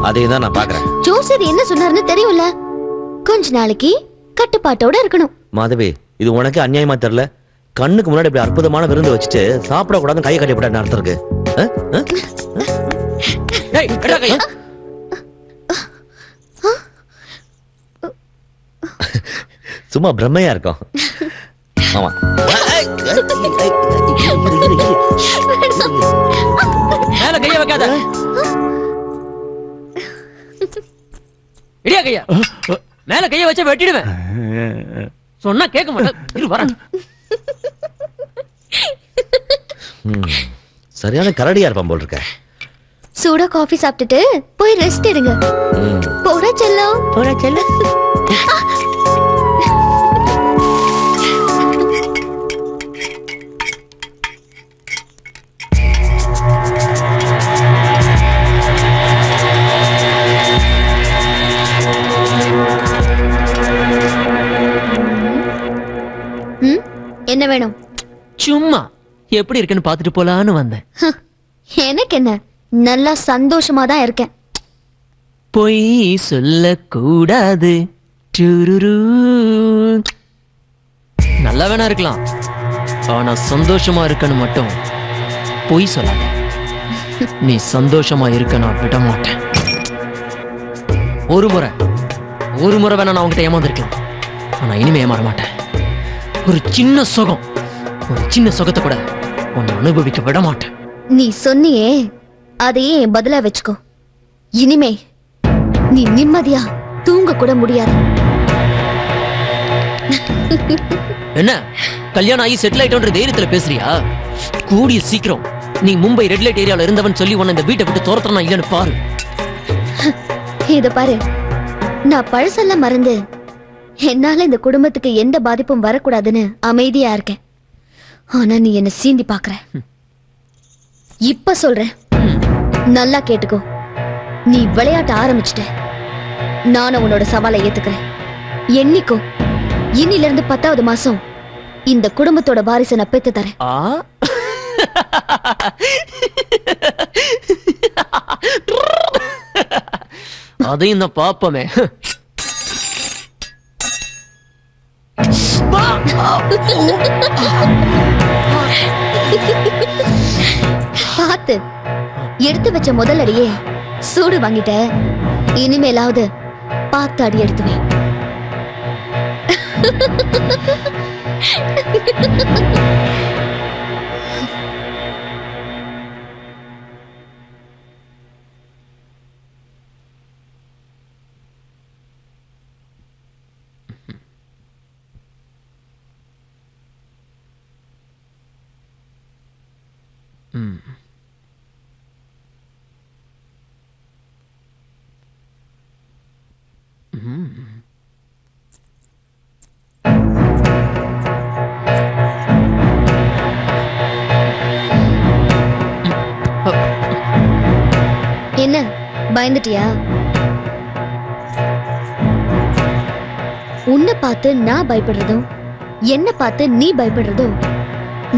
அதையும் தான் நான் பாக்குறேன். ஜோசியர் என்ன சொன்னாருன்னு தெரியும்ல. கொஞ்ச நாளைக்கு கட்டுப்பாட்டோட இருக்கணும். மாதவி, இது உனக்கு அநியாயமா தெரியல? கண்ணுக்கு முன்னாடி இப்படி அற்புதமான விருந்து வச்சுட்டு சாப்பிட கூடாது கையை கட்டிவிட்ட அர்த்தம் இருக்கு. சும்மா பிரம்மையா இருக்கும். ஆமா மேல கைய வைக்காத. இடியா கையா, மேல கைய வச்சா வெட்டிடுவேன். சொன்னா கேட்க மாட்டேன். சரியான கரடியா இருப்பான் போல் இருக்க. சூடா காஃபி சாப்பிட்டுட்டு போய் ரெஸ்ட் எடுங்க. போடா செல்லம், போடா செல்லம். என்ன வேணும்? சும்மா எப்படி இருக்குன்னு பாத்துட்டு போலான்னு வந்தேன். எனக்கு என்ன, நல்லா சந்தோஷமா தான் இருக்கேன். பொய் சொல்லக்கூடாது. நல்லா வேணா இருக்கலாம், ஆனா சந்தோஷமா இருக்கன்னு மட்டும் பொய் சொல்லாத. நீ சந்தோஷமா இருக்க நான் விட மாட்டேன். ஒரு முறை வேணா நான் உங்ககிட்ட ஏமாந்துருக்கேன், ஆனா இனிமே ஏமாற மாட்டேன். ஒரு சின்ன சுகத்தை கூட உன்னை அனுபவிக்க விட மாட்டேன். நீ சொன்னியே அதையே என் பதிலா வச்சுக்கோ. இனிமே நீ நிம்மதியா தூங்க கூட முடியாது. என்ன கல்யாணம் ஆகி செட்டில் ஆயிட்டோன்ற தைரியத்துல பேசுறியா? கூடிய சீக்கிரம் நீ மும்பை ரெட் லைட் ஏரியால இருந்தவன் சொல்லி உன்னை இந்த வீட்டை விட்டு துரத்துறனா இல்லன்னு பாரு. இத பாரு, நான் பழசெல்லாம் மறந்து என்னால இந்த குடும்பத்துக்கு எந்த பாதிப்பும் வரக்கூடாதுன்னு அமைதியா இருக்கேன். ஆனா நீ என்ன சீண்டி பாக்குற. இப்ப சொல்றேன், நல்லா கேட்டுக்கோ. நீ விளையாட்ட ஆரம்பிச்சிட்ட, நானும் உன்னோட சவாலை ஏத்துக்கிறேன். என்னைக்கோ இன்னில இருந்து 10வது மாசம் இந்த குடும்பத்தோட வாரிசை நான் பெத்து தரேன். அதையும் தான் பாப்பமே. பார்த்து எடுத்து வச்ச முதல் அடியே சூடு வாங்கிட்ட. இனிமேலாவது பார்த்து அடி எடுத்துவேன். என்ன பயந்துட்டியா? உன்னை பார்த்து நான் பயப்படுறதும் என்ன பார்த்து நீ பயப்படுறதும்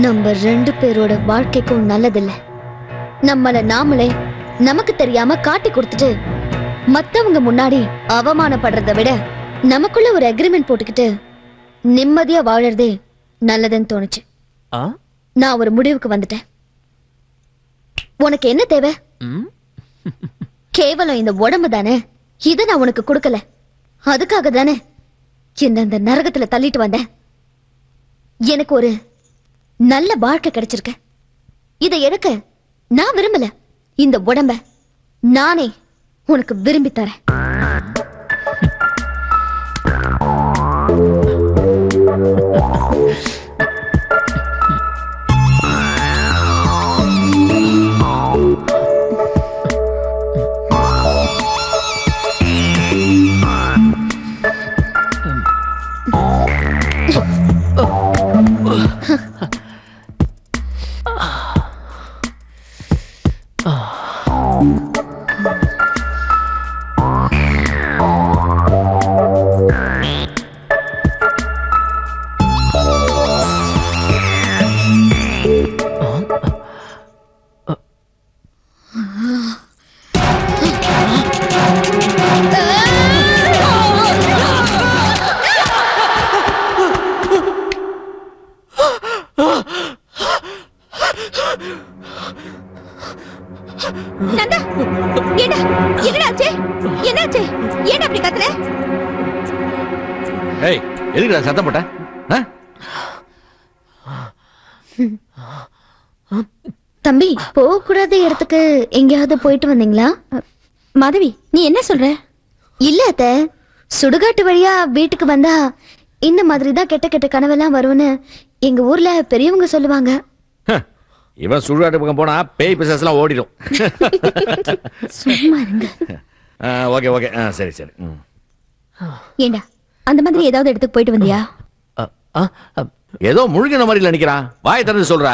நம்ம 2 பேரோட வாழ்க்கைக்கும் நல்லதில்ல. நம்மள நாமளே நமக்கு தெரியாம காட்டி கொடுத்துட்டு மத்தவங்க முன்னாடி அவமானப்படுறத விட நமக்குள்ள ஒரு அக்ரிமெண்ட் போட்டுக்கிட்டு நிம்மதியா வாழறதே நல்லதுன்னு தோணுச்சு. நான் ஒரு முடிவுக்கு வந்துட்டேன். உனக்கு என்ன தேவை? கேவலம் இந்த உடம்பு தானே. இதை நான் உனக்கு கொடுக்கல. அதுக்காக தானே என்ன இந்த நரகத்துல தள்ளிட்டு வந்தேன். எனக்கு ஒரு நல்ல வாழ்க்கை கிடைச்சிருக்க. இதை எடுக்க நான் விரும்பல. இந்த உடம்ப நானே உனக்கு விரும்பி தரேன். நந்தா, என்னாச்சு? என்னாச்சு? ஏன் அப்படி கத்துற? ஏய், எதுக்குடா சத்தம் போட்ட? தம்பி, போக கூடாத இடத்துக்கு எங்கேயாவது போயிட்டு வந்தீங்களா? மாதவி, நீ என்ன சொல்ற? இல்ல அத்தை, சுடுகாட்டு வழியா வீட்டுக்கு வந்தா இந்த மாதிரி தான் கெட்ட கெட்ட கனவெல்லாம் வரும்னு எங்க ஊர்ல பெரியவங்க சொல்லுவாங்க. இவன் சுடுகாட்டு பக்கம் போனா பேய் பிசாசுலாம் ஓடிடும். சும்மா இருங்க. ஓகே ஓகே, சரி சரி. ஏண்டா, அந்த மாதிரி ஏதாவது இடத்துக்கு போயிட்டு வந்தியா? ஏதோ முழுகின மாதிரி நினைக்கிறான். வாய் திறந்து சொல்றா.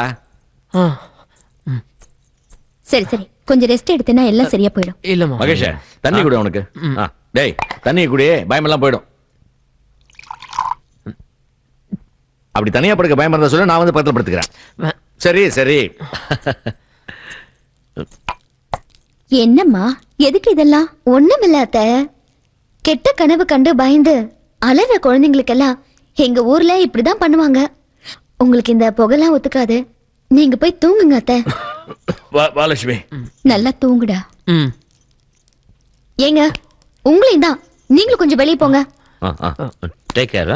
சரி சரி, கொஞ்சம் ரெஸ்ட் எடுத்தேன்னா எல்லாம் சரியா போயிடும். இல்லம்மா. மகேஷ், தண்ணி குடி அவனுக்கு. டேய், தண்ணி குடி, பயமெல்லாம் போயிடும். அப்படி தனியா படுக்க பயமா இருந்தா சொல்ல, நான் வந்து பக்கத்துல படுத்துக்கிறேன். சரி சரி. என்னம்மா, எதுக்கு இதெல்லாம்? ஒண்ணுமில்ல அத்தை, கெட்ட கனவு கண்டு பயந்து அலற குழந்தைங்களுக்கெல்லாம் எங்க ஊர்ல இப்படிதான் பண்ணுவாங்க. உங்களுக்கு இந்த புகைலாம் ஒத்துக்காது. நீங்க போய் தூங்குங்க அத்தை. வாலட்சுமி, நல்லா தூங்குடா. ஏங்க, உங்களையும் தான். நீங்களும் கொஞ்சம் வெளியே போங்க. Take care.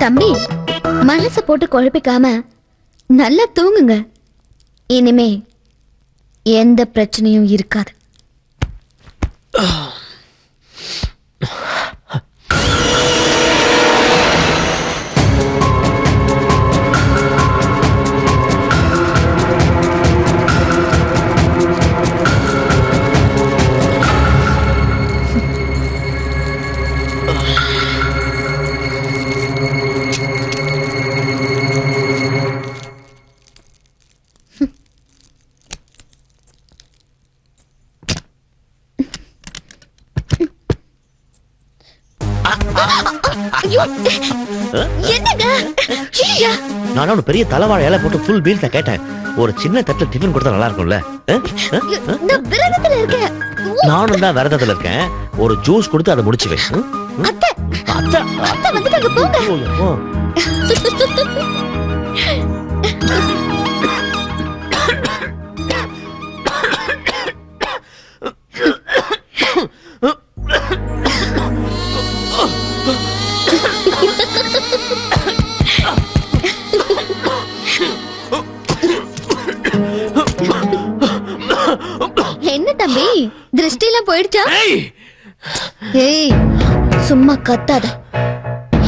தம்பி, மனச போட்டு குழப்பிக்காம நல்லா தூங்குங்க. இனிமே எந்த பிரச்சனையும் இருக்காது. நான் பெரிய தலைவாழை இலை போட்டு ஃபுல் மீல்ஸ கேட்டேன். ஒரு சின்ன தட்டுல டிஃபன் கொடுத்தா நல்லா இருக்கும்ல? நானும் தான் விரதத்துல இருக்கேன். ஒரு ஜூஸ் கொடுத்து அதை முடிச்சுவேன். என்ன தம்பி, திருஷ்டி எல்லாம் போயிடுச்சா? ஏய், சும்மா கத்தாத.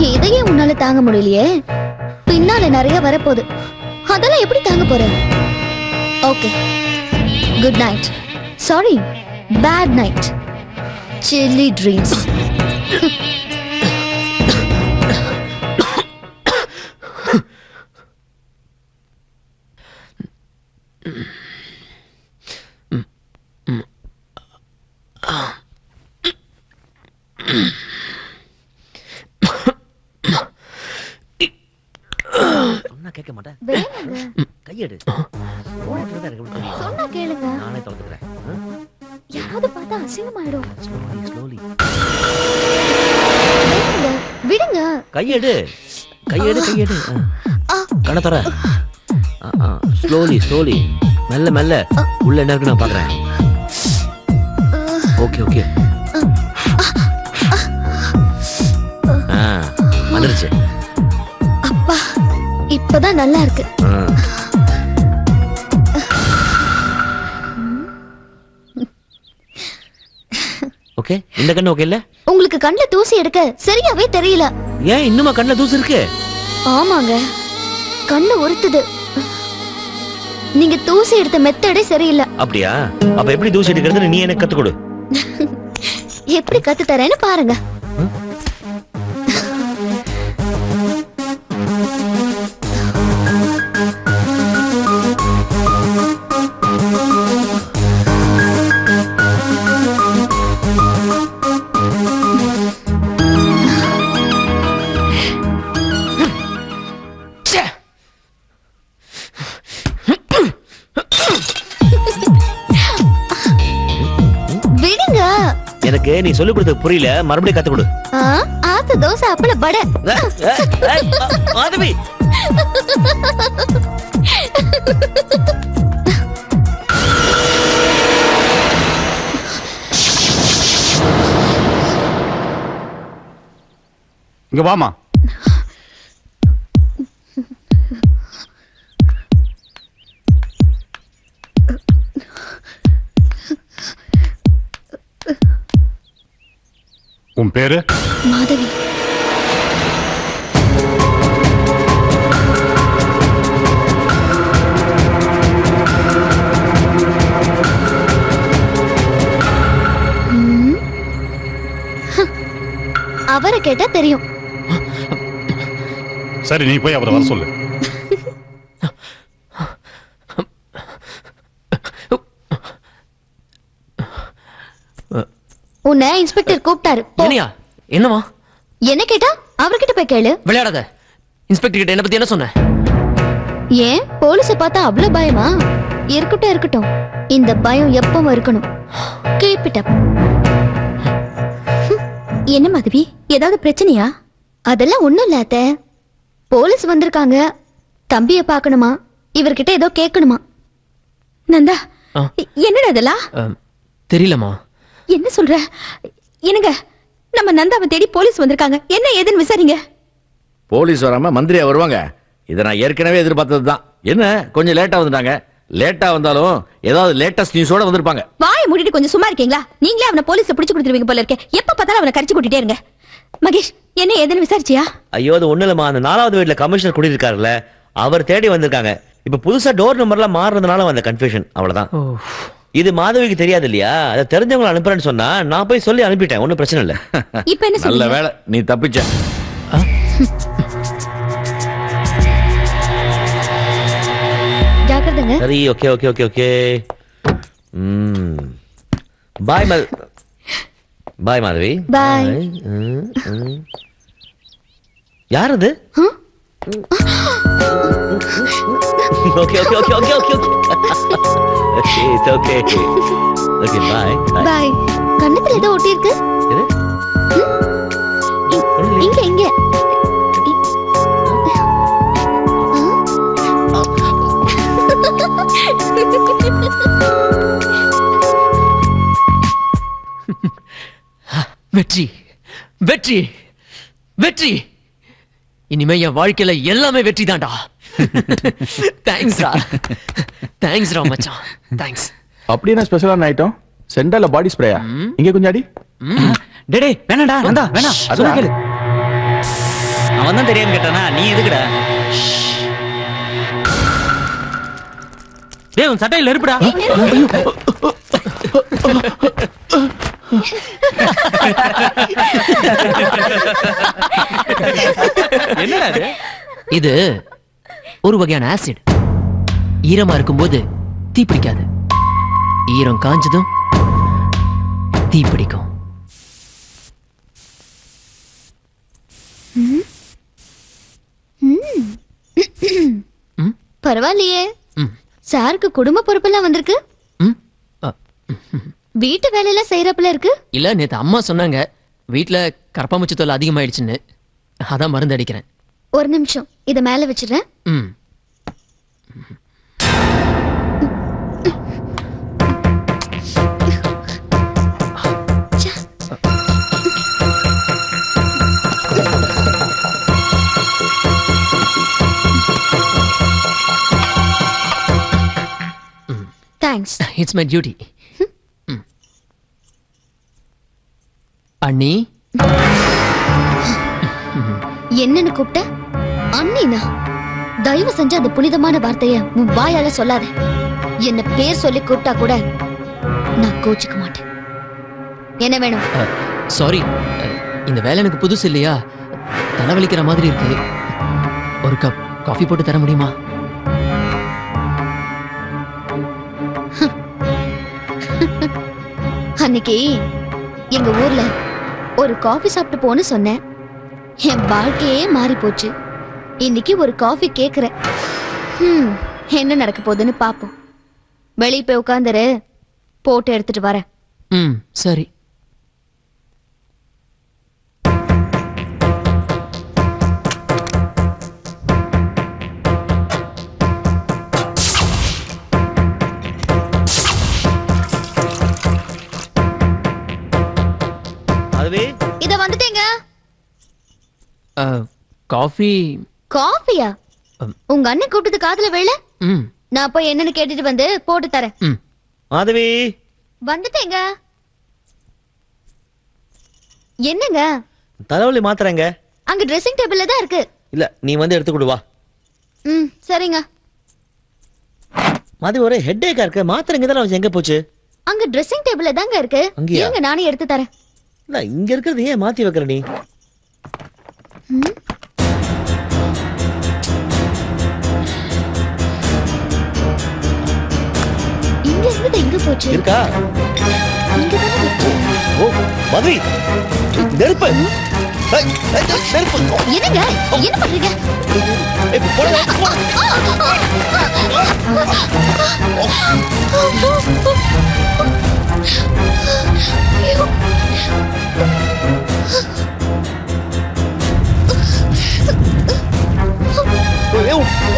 இதையே உன்னால தாங்க முடியலையே. பின்னால நிறைய வரப்போகுது. அதெல்லாம் எப்படி தாங்க போற? Okay, good night. Sorry, bad night. Silly dreams. சொன்னா கேட்க மாட்டேன். வேணுங்க. கையெடு. சொன்னா கேளுங்க. நானே தொலைக்கிறேன். யாராவது பார்த்தா அசிங்கமாயிடும். ஸ்லோலி. வேணுங்க, விடுங்க. கையெடு. கையெடு. கண்ண தர. ஸ்லோலி. மெல்ல மெல்ல. உள்ள என்ன இருக்கு நான் பாக்குறேன். ஓகே. வந்துருச்சு. அப்பா, இப்பதான் நல்லா இருக்கு. ஓகே, இந்த கண்ணு ஓகே இல்ல? உங்களுக்கு கண்ணுல தூசி எடுக்க சரியாவே தெரியல. ஏன் இன்னுமா கண்ணுல தூசி இருக்கு? ஆமாங்க, கண்ணு உறுத்துது. நீங்க தூசி எடுத்த மெத்தடே சரியில்லை. அப்படியா? அப்ப எப்படி தூசி எடுக்கிறது நீ எனக்கு கத்து கொடு. எப்படி கத்து தரேன்னு பாருங்க. எனக்கு நீ சொல்லி கொடுத்தது புரியல, மறுபடியும் கத்து கொடு. ஆத்து தோசை அப்பள வடை. மாதவி, இங்க வாமா. உன் பேரு? மாதவி. அவரை கேட்டா தெரியும். சரி, நீ போய் அவரை வர சொல்லு. உன்னை இன்ஸ்பெக்டர் கூப்பிட்டாரு. என்னமா? என்ன கேட்டா அவர்கிட்ட போய் கேளு. விளையாடாத. இன்ஸ்பெக்டர் கிட்ட என்ன பத்தி என்ன சொன்ன? ஏன் போலீஸ பார்த்தா அவ்வளவு பயமா? இருக்கட்டும். இந்த பயம் எப்பவும் இருக்கணும். Keep it up. என்ன மாதவி, ஏதாவது பிரச்சனையா? அதெல்லாம் ஒண்ணும் இல்ல அத்தை. போலீஸ் வந்திருக்காங்க, தம்பிய பார்க்கணுமா, இவர்கிட்ட ஏதோ கேட்கணுமா. நந்தா, என்னடா இதெல்லாம்? தெரியலமா. என்ன சொல்ற? என்னங்க, நம்ம நந்தாவை தேடி போலீஸ் வந்திருக்காங்க. என்ன ஏதுன்னு விசாரிங்க. போலீஸ் வராம மந்திரியா வருவாங்க? இதை நான் ஏற்கனவே எதிர்பார்த்தது தான். என்ன கொஞ்சம் லேட்டா வந்துட்டாங்க. லேட்டா வந்தாலும் ஏதாவது லேட்டஸ்ட் நியூஸோட வந்திருப்பாங்க. வாயை மூடிட்டு கொஞ்சம் சும்மா இருக்கீங்களா? நீங்களே அவனை போலீஸ்ல பிடிச்சு கொடுத்துருவீங்க போல இருக்கே. எப்ப பார்த்தாலும் அவனை கரிச்சு கூட்டிட்டே இருங்க. மகேஷ், என்ன ஏதுன்னு விசாரிச்சியா? ஐயோ, அது ஒண்ணு இல்லம்மா. அந்த 4வது வீட்ல கமிஷனர் குடியிருக்காருல்ல, அவர் தேடி வந்திருக்காங்க. இப்ப புதுசா டோர் நம்பர்லாம் மாறுறதுனால வந்த கன்ஃபியூஷன், அவ்வளவுதான். இது மாதவிக்கு தெரியாது இல்லையா? அதை தெரிஞ்சவங்களை அனுப்புறேன்னு சொன்னா நான் போய் சொல்லி அனுப்பிட்டேன். ஒன்னும் பிரச்சனை இல்ல. இப்ப என்ன நல்ல வேலை நீ தப்பிச்ச. ஜாக்கிரதைங்க. சரி, ஓகே. பாய் மாதவி. பாய். யார் அது? Okay. It's okay. Okay, bye. Bye. கண்ணத்துல ஏதோ ஒட்டி இருக்கு. இங்க. வெற்றி. இனிமே என் வாழ்க்கையில எல்லாமே வெற்றி தான்டா. தேங்க்ஸ்ரா மச்சான். தேங்க்ஸ். அப்படியே நான் ஸ்பெஷலான ஐட்டம் சென்டர்ல பாடி ஸ்ப்ரேயா? இங்க கொஞ்சம் அடி. டேய் வேணாடா, வந்தா வேணா. சொல்ல கேளு. அவன் தான் தெரியாம கேட்டானா? நீ எதுக்குடா? டேய் உன் சட்டையில நெருப்புடா. என்னடா இது? இது ஒரு வகையான ஆசிட். ஈரமா இருக்கும்போது தீ பிடிக்காது, ஈரம் காஞ்சதும் தீ பிடிக்கும். பரவாயில்லையே, சாருக்கு குடும்ப பொறுப்பெல்லாம் வந்திருக்கு. வீட்டு வேலையெல்லாம் செய்யறப்பல இருக்கு. இல்ல, நேத்து அம்மா சொன்னாங்க வீட்டுல கரப்பாம்பூச்சி தொல்லை அதிகமாயிடுச்சுன்னு, அதான் மருந்து அடிக்கிறேன். ஒரு நிமிஷம், இத மேல வச்சிடுறேன். தேங்க்ஸ். It's my duty. அண்ணி. என்னன்னு கூப்பிட்ட? அண்ணினா? தயவு செஞ்சு அந்த புனிதமான வார்த்தைய உன் வாயால சொல்லாத. என்ன பேர் சொல்லி கூப்பிட்டா கூட நான் கோச்சிக்க மாட்டேன். என்ன வேணும்? சாரி, இந்த வேலை எனக்கு புதுசு இல்லையா, தலைவலிக்கிற மாதிரி இருக்கு. ஒரு கப் காஃபி போட்டு தர முடியுமா? அன்னைக்கு எங்க ஊர்ல ஒரு காஃபி சாப்பிட்டு போன்னு சொன்னேன். என் வாழ்க்கையே மாறி போச்சு. இன்னைக்கு ஒரு காஃபி கேக்குறேன். என்ன நடக்க போகுதுன்னு பாப்போம். வெளியே போய் உட்காந்துரு, போட்டு எடுத்துட்டு வரேன். சரி. இத வந்துட்டேங்க. காஃபி. காஃபியா? உங்க அண்ணன் கூப்பிட்டது காதுல வேலை. நான் போய் என்னன்னு கேட்டுட்டு வந்து போட்டு தரேன். மாதவி வந்துட்டேங்க. என்னங்க? தலைவலி மாத்திரங்க. அங்க ட்ரெஸ்ஸிங் டேபிள்ல தான் இருக்கு. இல்ல, நீ வந்து எடுத்து கொடு வா. சரிங்க. மாதவி ஒரே ஹெட்டேக்கா இருக்கு, மாத்திரங்க இதெல்லாம் எங்க போச்சு? அங்க ட்ரெஸ்ஸிங் டேபிள்ல தாங்க இருக்கு. எங்க நானே எடுத்து தரேன். இல்ல, இங்க இருக்கிறது ஏன் மாத்தி வைக்கிற நீ? இங்க இருந்து எங்க போச்சு? இருக்கா? இங்க தான இருக்கு. ஓ, மதுரை நெருப்பு. நெருப்பு. என்னங்க? என்ன பண்றீங்க?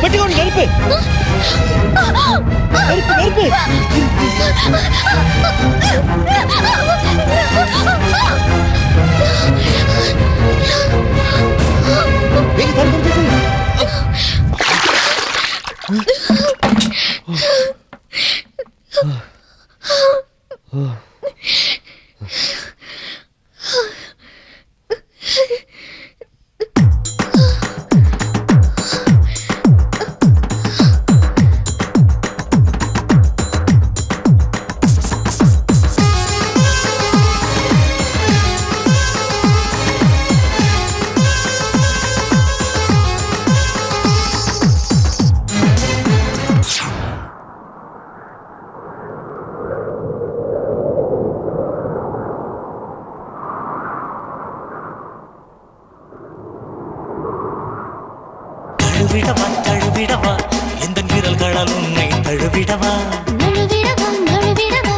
பெட்டி கொண்டு நெருப்பு. நெருப்பு நெருப்பு. தழுவிடவா தழுவிடவா எந்த விரல்களால் உன்னை தழுவிடவா நழுவிடவா நழுவிடவா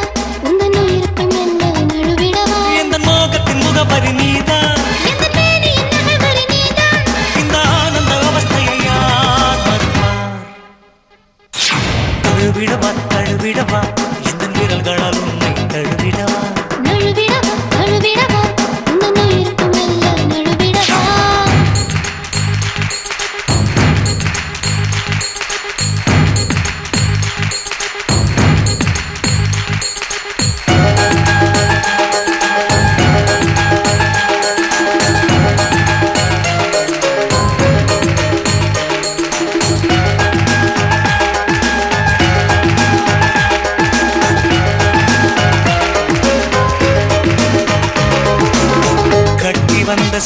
உந்தன் உயிருக்கு மெல்ல நழுவிடவா எந்த மோகத்தின் முகவரி நீதான் எந்த மேனியின் நகவரி நீதான் இந்த ஆனந்த அவஸ்தையை யார் மறுப்பார் தழுவிடவா தழுவிடவா எந்த விரல்களால் உன்னை தழுவிடவா நழுவிடவா நழுவிடவா உந்தன் உயிருக்கு மெல்ல நழுவிடவா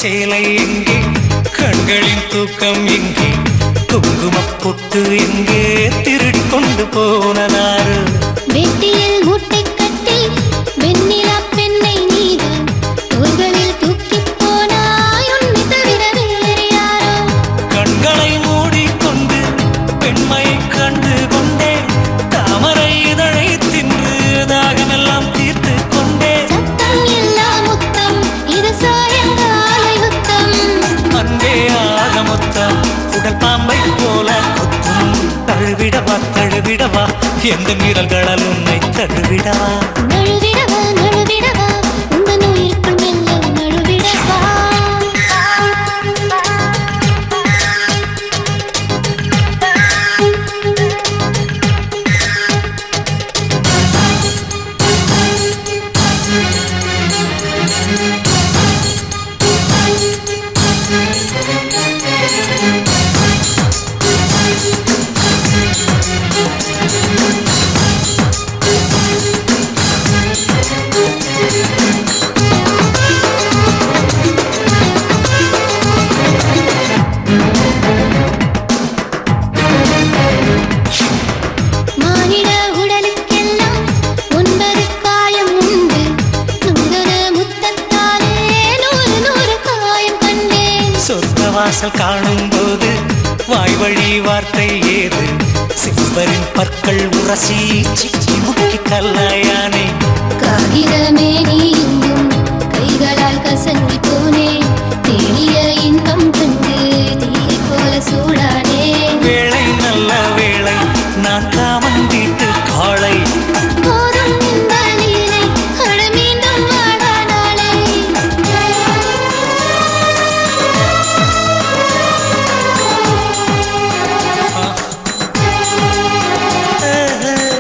சேலை எங்கே கண்களின் தூக்கம் எங்கே குங்குமப் பொட்டு எங்கே திருடி கொண்டு போனதாரு வெட்டியில் முட்டை கட்டி வெண்ணிலா பெண்ணை நீதான் தோள்களில் தூக்கி போனாய் உன்னை தவிர வேறு யாரோ கண்களை மூடிக்கொண்டு பெண்மையை கண்டு கொண்டே தாமரை இதழை தின்று தாகமெல்லாம் தீர்த்து கொண்டே சத்தம் இல்லா முத்தம் இது சாயங்கால யுத்தம் அன்பே ஆக மொத்தம் உடல் பாம்பை போல கொத்தும் தழுவிடவா தழுவிடவா எந்த மீறல்களால் உன்னை தழுவிடவா நழுவிடவா நழுவிடவா உந்தன் உயிருக்குள் மெல்ல நழுவிடவா மானிட உடலுக்கெல்லாம் 9 காயம் உண்டு நுங்கன முத்தத்தாலே 100 காயம் கண்டேன் சொர்க்க வாசல் காணும் போது வாய் வழி வார்த்தை ஏது சிம்பரின் பற்கள் உரசி சிக்கி முக்கி கல்லாயானே காகிதமே நீ எங்கும் கைகளால் கசங்கி போனேன் தேனிய இன்பம் கண்டு தீயை போல சூடானே வேளை நல்ல வேளை நான் காமன் வீட்டு காளை போதும் இந்த லீலை அட மீண்டும் வாடா நாளை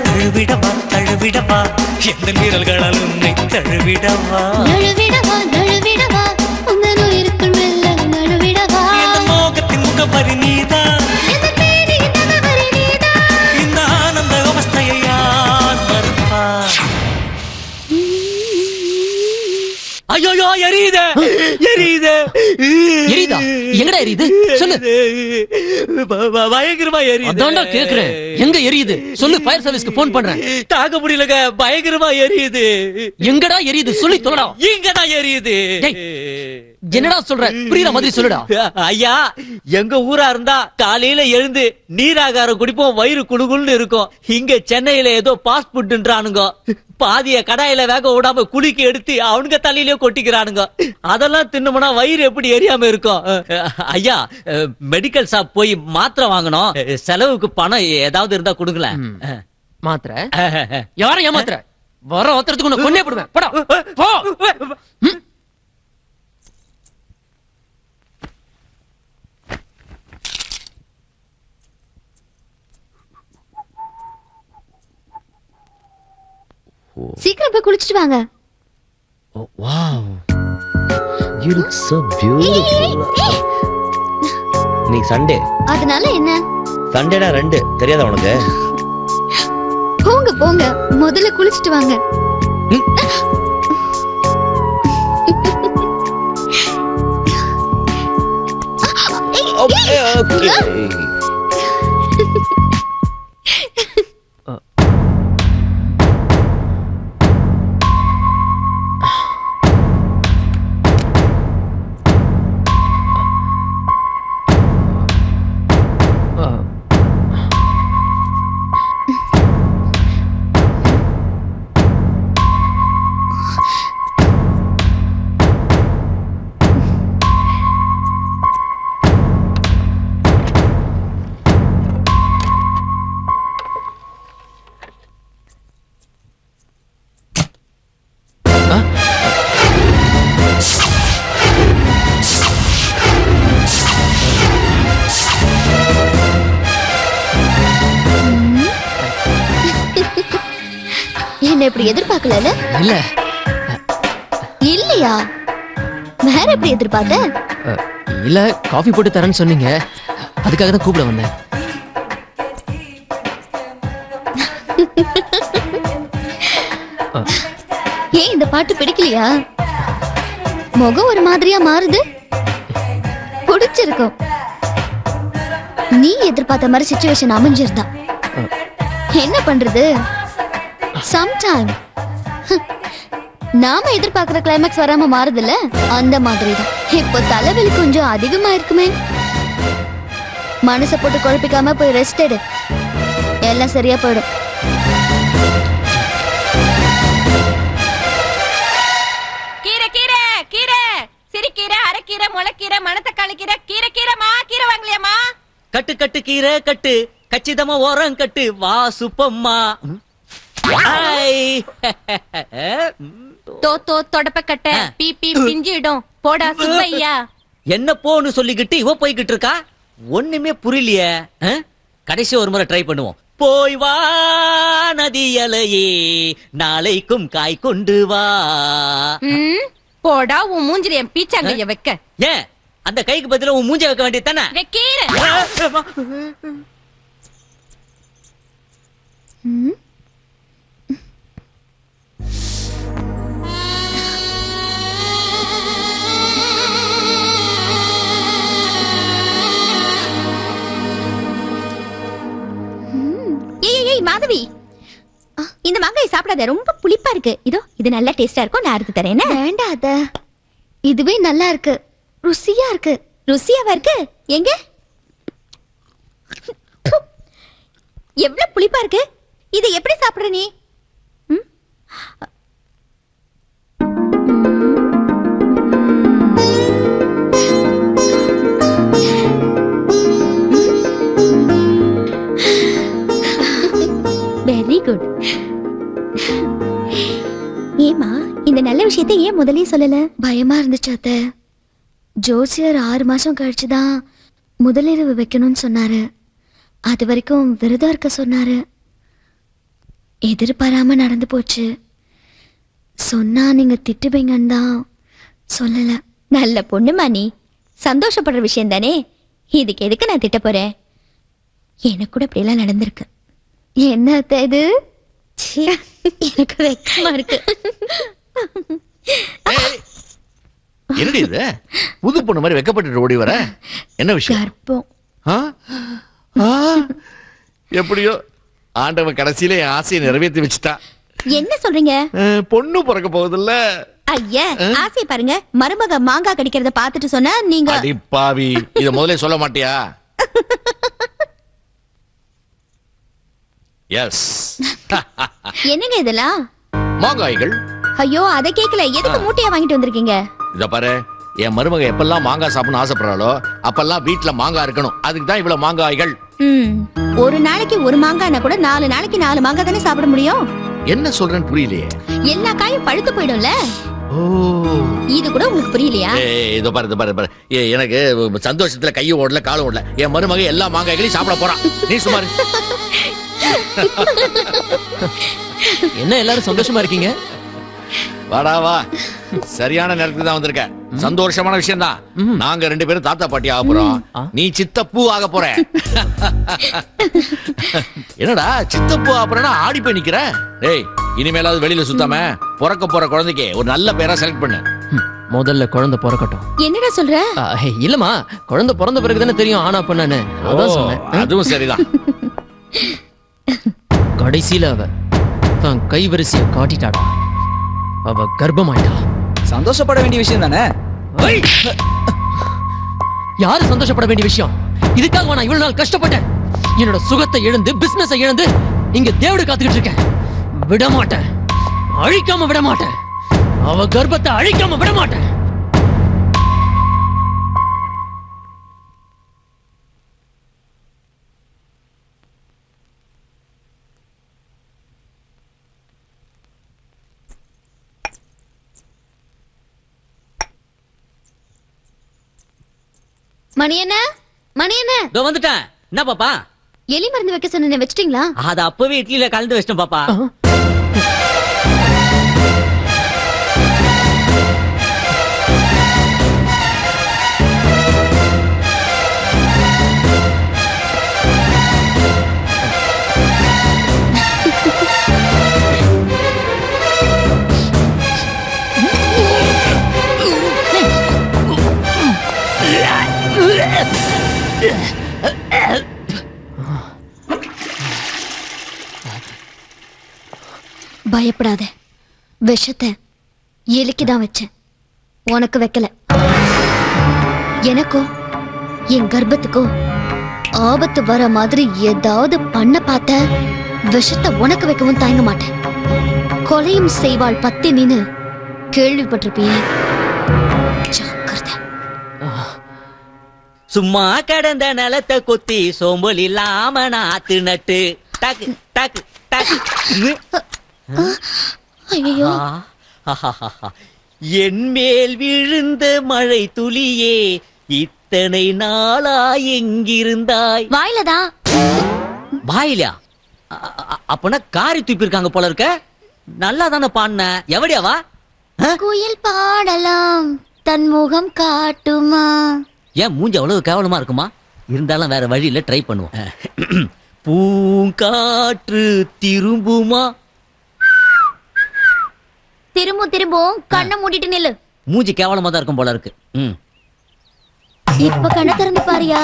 தழுவிடவா தழுவிடவா எந்த மீறல்களால் உன்னை தழுவிடவா நழுவிடவா நழுவிடவா உந்தன் உயிருக்குள் மெல்ல நழுவிடவா இந்த மோகத்தின் முகப்பரி நீதான் இந்த தேடி தகவரி நீதான் இந்த ஆனந்த அவஸ்தையை யார் மறுப்பா ஐயோ எரியுது எரியுது எரியுதா எங்கடா எரியுது சொல்லு பயங்கரமா எரியுது அதான்டா கேக்குறேன் எங்க எரியுது சொல்லு ஃபயர் சர்வீஸ்க்கு போன் பண்றேன் தாக்க முடியலங்க பயங்கரமா எரியுது எங்கடா எரியுது சொல்லி தொலைடா இங்கதான் எரியுது என்னடா சொல்ற புரியுற மாதிரி சொல்லுடா ஐயா எங்க ஊரா இருந்தா காலையில எழுந்து நீராகாரம் குடிப்போம் வயிறு குளுகுள்னு இருக்கும் இங்க சென்னையில ஏதோ பாஸ்ட் ஃபுட்ன்றானுங்க பாதிய கடாயில வேக விடாம குளிக்க எடுத்து அவனுங்க தலையிலயே கொட்டிக்கிறானுங்க அதெல்லாம் தின்னோம்னா வயிறு எப்படி எரியாம இருக்கும் ஐயா மெடிக்கல் ஷாப் போய் மாத்திரை வாங்கணும் செலவுக்கு பணம் ஏதாவது இருந்தா கொடுங்களேன் மாத்திரை யாரும் ஏமாத்திர வர ஒருத்தரத்துக்கு உன்னை கொன்னே போடுவேன் போடா போ சீக்கிரம் போய் குளிச்சிட்டு வாங்க Wow. You look so beautiful. இன்னைக்கு சண்டே. அதனால என்ன சண்டேடா 2 தெரியாதா உனக்கு? போங்க போங்க முதல்ல குளிச்சிட்டு வாங்க Okay. என்ன இப்படி எதிர்பார்க்கல இல்ல இல்லையா வேற எப்படி எதிர்பார்த்த இல்ல காஃபி போட்டு தரேன்னு சொன்னீங்க அதுக்காக தான் கூப்பிட வந்தேன் ஏன் இந்த பாட்டு பிடிக்கலையா முகம் ஒரு மாதிரியா மாறுது பிடிச்சிருக்கும். நீ எதிர்பார்த்த மாதிரி சிச்சுவேஷன் அமைஞ்சிருந்தா என்ன பண்றது? சம்டைம் நாம எதிர்பார்க்கிற கிளைமேக்ஸ் வராம மாறுதுல்ல, அந்த மாதிரிதான். இப்போ தலைவலி கொஞ்சம் அதிகமா இருக்குமே. மனசை போட்டு குழப்பிக்காம போய் ரெஸ்ட் எடு, எல்லாம் சரியா போயிடும். கீரை கீரை கீரை, சிறுகீரை, அரைக்கீரை, முளைக்கீரை, மணத்தக்காளி கீரை, கீரை கீரைமா, கீரை வாங்கலையாமா? கட்டு கட்டு கீரை கட்டு, கச்சிதமா ஓரம் கட்டு, வா சுப்பம்மா. தோ தொடப்ப கட்ட, பீ பீ பிஞ்சிடும், போடா சுப்பையா. என்ன போன்னு சொல்லிக்கிட்டு இவ போய்கிட்டு இருக்கா, ஒண்ணுமே புரியலையே. கடைசி ஒரு முறை ட்ரை பண்ணுவோம். போய் வா நதியலையே, நாளைக்கும் காய் கொண்டு வா. போடா உன் மூஞ்சில என் பீச்சாங்கைய வைக்க. ஏன் அந்த கைக்கு பதிலா உன் மூஞ்ச வைக்க வேண்டியது தானே? மாதவி, இந்த மாங்காய் சாப்பிடாத, ரொம்ப புளிப்பா இருக்கு. இதோ இது நல்லா டேஸ்டா இருக்கும், நான் எடுத்து தரேன். வேண்டாத, இதுவே நல்லா இருக்கு, ருசியா இருக்கு. ருசியாவா இருக்கு? எங்க எவ்வளவு புளிப்பா இருக்கு, இதை எப்படி சாப்பிடுற நீ? Very good. ஏமா இந்த நல்ல விஷயத்தை ஏன் முதலே சொல்லல? பயமா இருந்துச்சு அத்தை. ஜோசியர் 6 மாசம் கழிச்சுதான் முதலிரவு வைக்கணும்னு சொன்னாரு. அது வரைக்கும் விரதம் இருக்க சொன்னாரு. எதிர்பாராம நடந்து போச்சு. சொன்னா நீங்க திட்டுவீங்கன்னு தான் சொல்லல. நல்ல பொண்ணுமா நீ, சந்தோஷப்படுற விஷயம் தானே, இதுக்கு எதுக்கு நான் திட்ட போறேன்? எனக்கு கூட இப்படி எல்லாம் நடந்திருக்கு. என்ன அத்தை இது? எனக்கு வெக்கமா இருக்கு. என்னடி இது, புது பொண்ணு மாதிரி வெக்கப்பட்டு ஓடி வர? என்ன விஷயம்? கர்ப்பம். எப்படியோ ஆண்டவன் கடைசியில என் ஆசையை நிறைவேற்றி வச்சுட்டா. என்ன சொல்றீங்க? பொண்ணு பிறக்க போகுதுல்ல. ஐயா, ஆசையை பாருங்க. மருமக மாங்காய் கடிக்கிறத பாத்துட்டு சொன்னா நீங்க அடி பாவி, இத முதல்ல சொல்ல மாட்டியா? எஸ். என்னங்க இதெல்லாம்? மாங்காய்கள். ஐயோ, அத கேக்கல. எதுக்கு மூட்டையா வாங்கிட்டு வந்திருக்கீங்க? இத பாரு, என் மருமக எப்பெல்லாம் மாங்காய் சாப்பிடணும் ஆசைப்படுறாளோ அப்பெல்லாம் வீட்டுல மாங்காய் இருக்கணும். அதுக்கு தான் இவ்வளவு மாங்காய்கள். ஒரு நாளைக்கு ஒரு மாங்காய்னா கூட 4 நாளைக்கு 4 மாங்காய் தானே சாப்பிட முடியும். என்ன சொல்றேன்னு புரியலையே. எல்லா காயும் பழுத்து போயிடும்ல. இது கூட உங்களுக்கு புரியலையா? இதோ பாரு, எனக்கு சந்தோஷத்துல கையும் ஓடல காலும் ஓடல. என் மருமக எல்லா மாங்காய்களையும் சாப்பிட போறான். நீ சுமார். என்ன எல்லாரும் சந்தோஷமா இருக்கீங்க? வாடா வா, சரியான நேரத்துக்கு தான் வந்திருக்க. சந்தோஷமான விஷயம் தான். நாங்க 2 பேரும் தாத்தா பாட்டி ஆக போறோம். நீ சித்தப்பூ ஆக போற. என்னடா சித்தப்பூ ஆபரனா ஆடி போய் நிக்கிற? டேய், இனிமேலாவது வெளியில சுத்தாம பிறக்க போற குழந்தைக்கு ஒரு நல்ல பேரா செலக்ட் பண்ணு. முதல்ல குழந்தை பிறக்கட்டும். என்னடா சொல்ற? இல்லம்மா, குழந்தை பிறந்த பிறகு தானே தெரியும் ஆனா பண்ணானு. அதான் சொன்னேன். அதுவும் சரிதான். கடைசியில அவ தான் கைவரிசைய காட்டிட்டாடா. அவ கர்ப்பமாயிட்டா. சந்தோஷப்பட வேண்டிய விஷயம் தானே? யாரு சந்தோஷப்பட வேண்டிய விஷயம்? இதுக்காக நான் இவ்வளவு நாள் கஷ்டப்பட்டேன். என்னோட சுகத்தை இழந்து, பிசினஸை இழந்து இங்க தேவடு காத்துக்கிட்டு இருக்கேன். விட மாட்டேன், அழிக்காம விட மாட்டேன். அவ கர்ப்பத்தை அழிக்காம விட மாட்டேன். மணி என்ன? இதோ வந்துட்டேன். என்ன பாப்பா? எலி மருந்து வைக்க சொன்ன, வச்சிட்டீங்களா? அது அப்பவே இட்லியில கலந்து வச்சிட்டேன் பாப்பா. பயப்படாத, விஷத்தை எலிக்குதான் வச்சேன், உனக்கு வைக்கல. எனக்கும் என் கர்ப்பத்துக்கும் ஆபத்து வர மாதிரி ஏதாவது பண்ண பார்த்த விஷத்தை உனக்கு வைக்கவும் தயங்க மாட்டேன். கொலையும் செய்வாள் பத்தினின்னு கேள்விப்பட்டிருப்பியே, ஜாக்கிரதை. சும்மா கடந்த நிலத்தை கொத்தி சோம்பல் இல்லாம நாத்து நட்டு டக்கு டக்கு டக்கு. ஐயோ, என் மேல் விழுந்த மழை துளியே இத்தனை நாளா எங்கிருந்தாய்? வாயிலதான். வாயிலா? அப்பனா காரி தூப்பி இருக்காங்க போல இருக்க. நல்லா தானே பாடின. எவடியாவா? குயில் பாடலாம் தன் முகம் காட்டுமா. ஏன் மூஞ்சி அவ்வளவு கேவலமா இருக்குமா? இருந்தாலும் வேற வழியில ட்ரை பண்ணுவோம். பூங்காற்று திரும்புமா? திரும்பும். கண்ணை மூடிட்டு நில்லு. மூஞ்சி கேவலமா தான் இருக்கும் போல இருக்கு. இப்ப கண்ணை திறந்து பாரியா.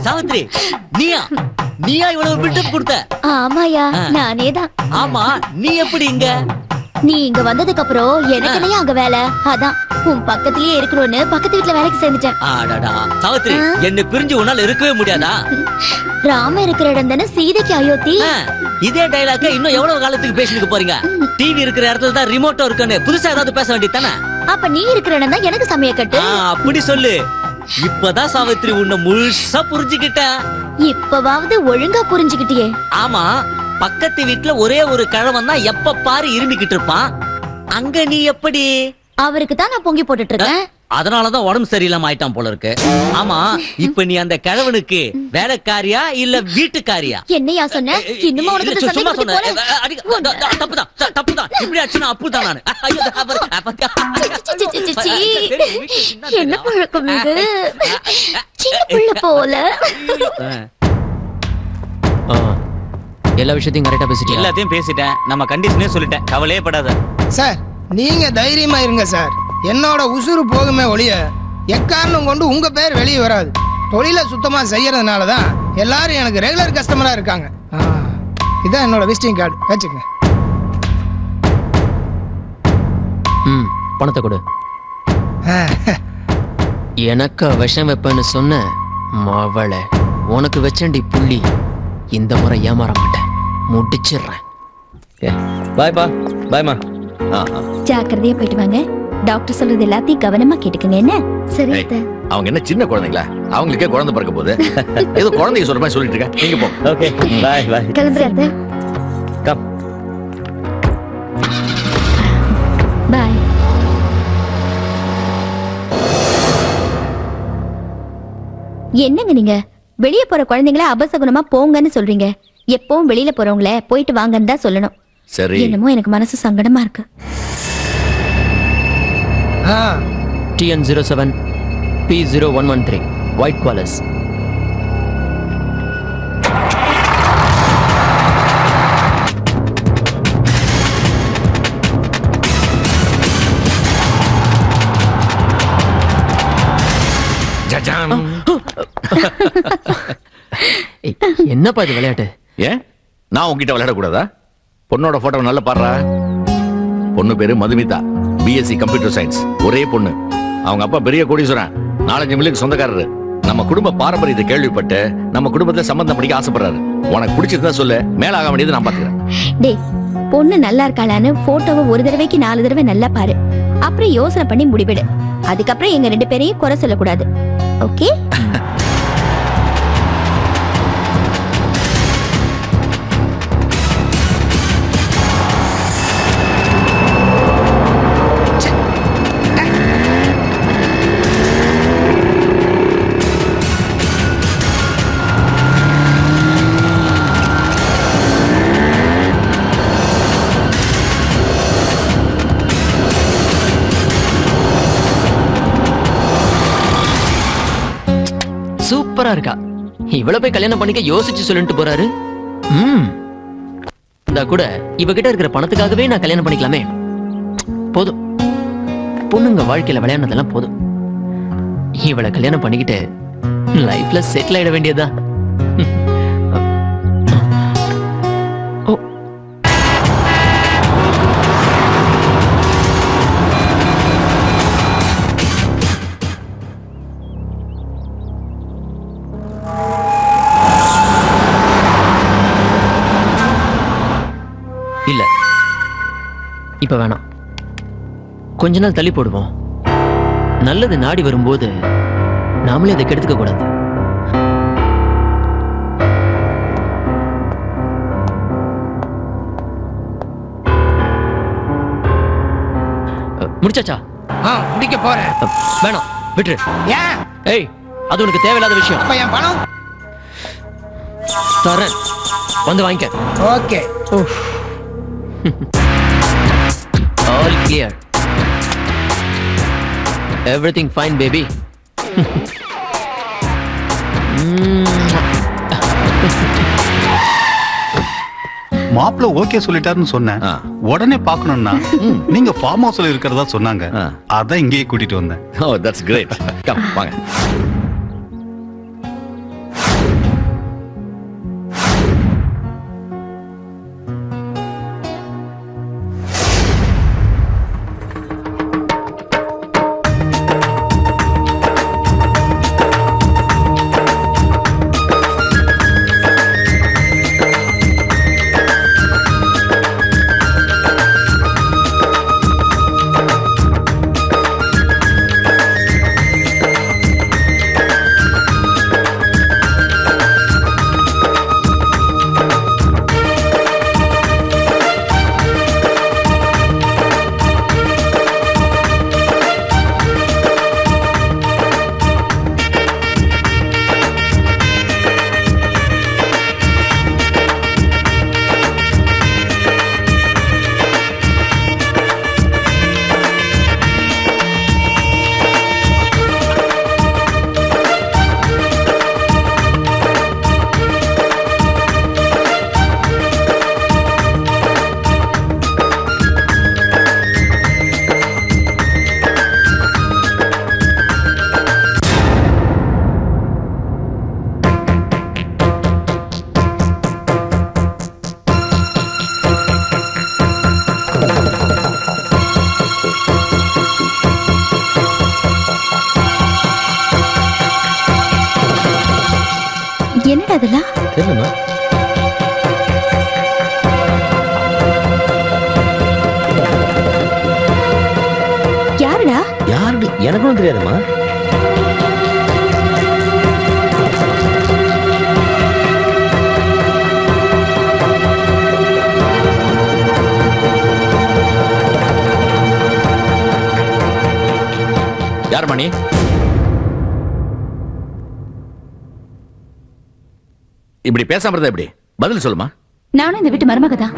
சாவித்ரி, நீயா இவ்வளவு பில்டப் கொடுத்த? ஆமாயா, நானேதான். ஆமா, நீ எப்படி இங்க? நீ இங்க வந்ததுக்கு அப்புறம் எனக்கு என்னையா அங்க வேலை? அதான் உன் பக்கத்திலேயே இருக்கணும்னு பக்கத்து வீட்டுல வேலைக்கு சேர்ந்துட்டேன். ஆடாடா சாவித்ரி, என்ன பிரிஞ்சு உன்னால இருக்கவே முடியாதா? ராம இருக்கிற இடம் தானே சீதைக்கு அயோத்தி. இதே டைலாக்க இன்னும் எவ்வளவு காலத்துக்கு பேசிட்டு போறீங்க? டிவி இருக்கிற இடத்துல தான் ரிமோட்டும் இருக்குன்னு புதுசா ஏதாவது பேச வேண்டியதானே? அப்ப நீ இருக்கிற இடம் தான் எனக்கு சமய கட்டு. அப்படி சொல்லு. இப்பதான் சாவித்ரி உன்னை முழுசா புரிஞ்சுக்கிட்டேன். இப்பவாவது ஒழுங்கா புரிஞ்சுக்கிட்டியே. ஆமா, பக்கத்து வீட்டுல ஒரே ஒரு கிழவன் தான் எப்ப பாரு இருமிக்கிட்டு இருப்பான். அங்க நீ எப்படி? அவருக்கு தான் நான் பொங்கி போட்டுட்டு இருக்கேன். அதனாலதான் உடம்பு சரியில்லாம ஆயிட்டான் போல இருக்கு. ஆமா, இப்ப நீ அந்த கிழவனுக்கு வேலைக்காரியா இல்ல வீட்டுக்காரியா? என்னையா சொன்ன? இன்னும் உனக்கு சும்மா சொன்ன. தப்புதான். இப்படி ஆச்சுன்னா அப்புதான் நானு. என்ன பழக்கம் இது? சின்ன புள்ள போல. எல்லா விஷயத்தையும் கரெக்டா பேசிட்டேன். எல்லாத்தையும் பேசிட்டேன். நம்ம கண்டிஷனே சொல்லிட்டேன். கவலையே படாத சார். நீங்க தைரியமா இருங்க சார். என்னோட உசுறு போகுமே ஒழிய எக்காரணம் கொண்டு உங்க பேர் வெளியே வராது. தொழிலை சுத்தமா செய்யறதுனால தான் எல்லாரும் எனக்கு ரெகுலர் கஸ்டமரா இருக்காங்க. இதான் என்னோட விசிட்டிங் கார்டு, வச்சுக்கங்க. பணத்தை கொடு. எனக்கு விஷம் வைப்பேன்னு சொன்ன மவளை உனக்கு வச்சண்டி புள்ளி. இந்த முறை ஏமாற மாட்டேன், முடிச்சிடுறேன். பாய்ப்பா. பாய்மா. ஜாக்கிரதையா போயிட்டு வாங்க. டாக்டர் சொல்றது எல்லாத்தையும் கவனமா கேட்டுக்கங்க. என்ன? சரி. அவங்க என்ன சின்ன குழந்தைங்களா? அவங்களுக்கே குழந்தை பிறக்க போகுது. ஏதோ குழந்தைங்க சொல்ற மாதிரி சொல்லிட்டு இருக்க. நீங்க போ. ஓகே, பாய் பாய். கிளம்புறேன். கம். பாய். என்னங்க நீங்க வெளியே போற குழந்தைங்கள அபசகுனமா போங்கன்னு சொல்றீங்க. எப்பவும் வெளியில போறவங்கள போயிட்டு வாங்கன்னு தான் சொல்லணும். சரி. என்னமோ எனக்கு மனசு சங்கடமா இருக்கு. TN07 P0113 White Qualis. என்னப்பா இது விளையாட்டு? ஏன் நான் உங்ககிட்ட விளையாடக்கூடாதா? பொண்ணோட போட்டோ நல்லா பாடுறா. பொண்ணு பேரு மதுமிதா, BSc கம்ப்யூட்டர் சயின்ஸ். ஒரே பொண்ணு. அவங்க அப்பா பெரிய கோடீஸ்வரன், 4-5 மில்லுக்கு சொந்தக்காரரு. நம்ம குடும்ப பாரம்பரியத்தை கேள்விப்பட்டு நம்ம குடும்பத்துல சம்பந்தம் படிக்க ஆசைப்படுறாரு. உனக்கு பிடிச்சிருந்தா சொல்லு, மேல ஆக வேண்டியது நான் பாத்துக்கிறேன். டேய், பொண்ணு நல்லா இருக்காளான்னு போட்டோவை ஒரு தடவைக்கு 4 தடவை நல்லா பாரு. அப்புறம் யோசனை பண்ணி முடிவிடு. அதுக்கப்புறம் எங்க 2 பேரையும் குறை சொல்லக்கூடாது. ஓகே? சூப்பரா இருக்கா. இவ்வளவு போய் கல்யாணம் பண்ணிக்க யோசிச்சு சொல்லிட்டு போறாரு. இந்த கூட இவகிட்ட இருக்கிற பணத்துக்காகவே நான் கல்யாணம் பண்ணிக்கலாமே. போதும், பொண்ணுங்க வாழ்க்கையில விளையாடுனதெல்லாம் போதும். இவளை கல்யாணம் பண்ணிக்கிட்டு லைஃப்ல செட்டில் ஆயிட வேண்டியதா. இல்ல இப்ப வேணாம், கொஞ்ச நாள் தள்ளி போடுவோம். நல்லது நாடி வரும்போது நாமளே அதை கெடுத்துக்க கூடாது. முடிச்சாச்சா? முடிக்க போறேன். வேணாம், விட்டுரு. ஏன்? ஏய், அது உனக்கு தேவையில்லாத விஷயம். அப்ப என் பணம் தரேன், வந்து வாங்கிக்க. Okay. All clear. Everything fine, baby. மாப்பிள்ள ஓகே சொல்லிட்டாருன்னு சொன்னேன். உடனே பார்க்கணும்னா நீங்க ஃபார்ம் ஹவுஸ்ல இருக்கிறதா சொன்னாங்க. அதான் இங்கேயே கூட்டிட்டு வந்தேன். Oh, that's great. Come, வாங்க. என்னடா அதெல்லாம்? தெரியலமா. யாருடா? யாரு? எனக்கும் தெரியாதுமா. யார் மணி? இப்படி பேசாம இருந்தா எப்படி? பதில் சொல்லுமா. நானும் இந்த வீட்டு மருமக தான்.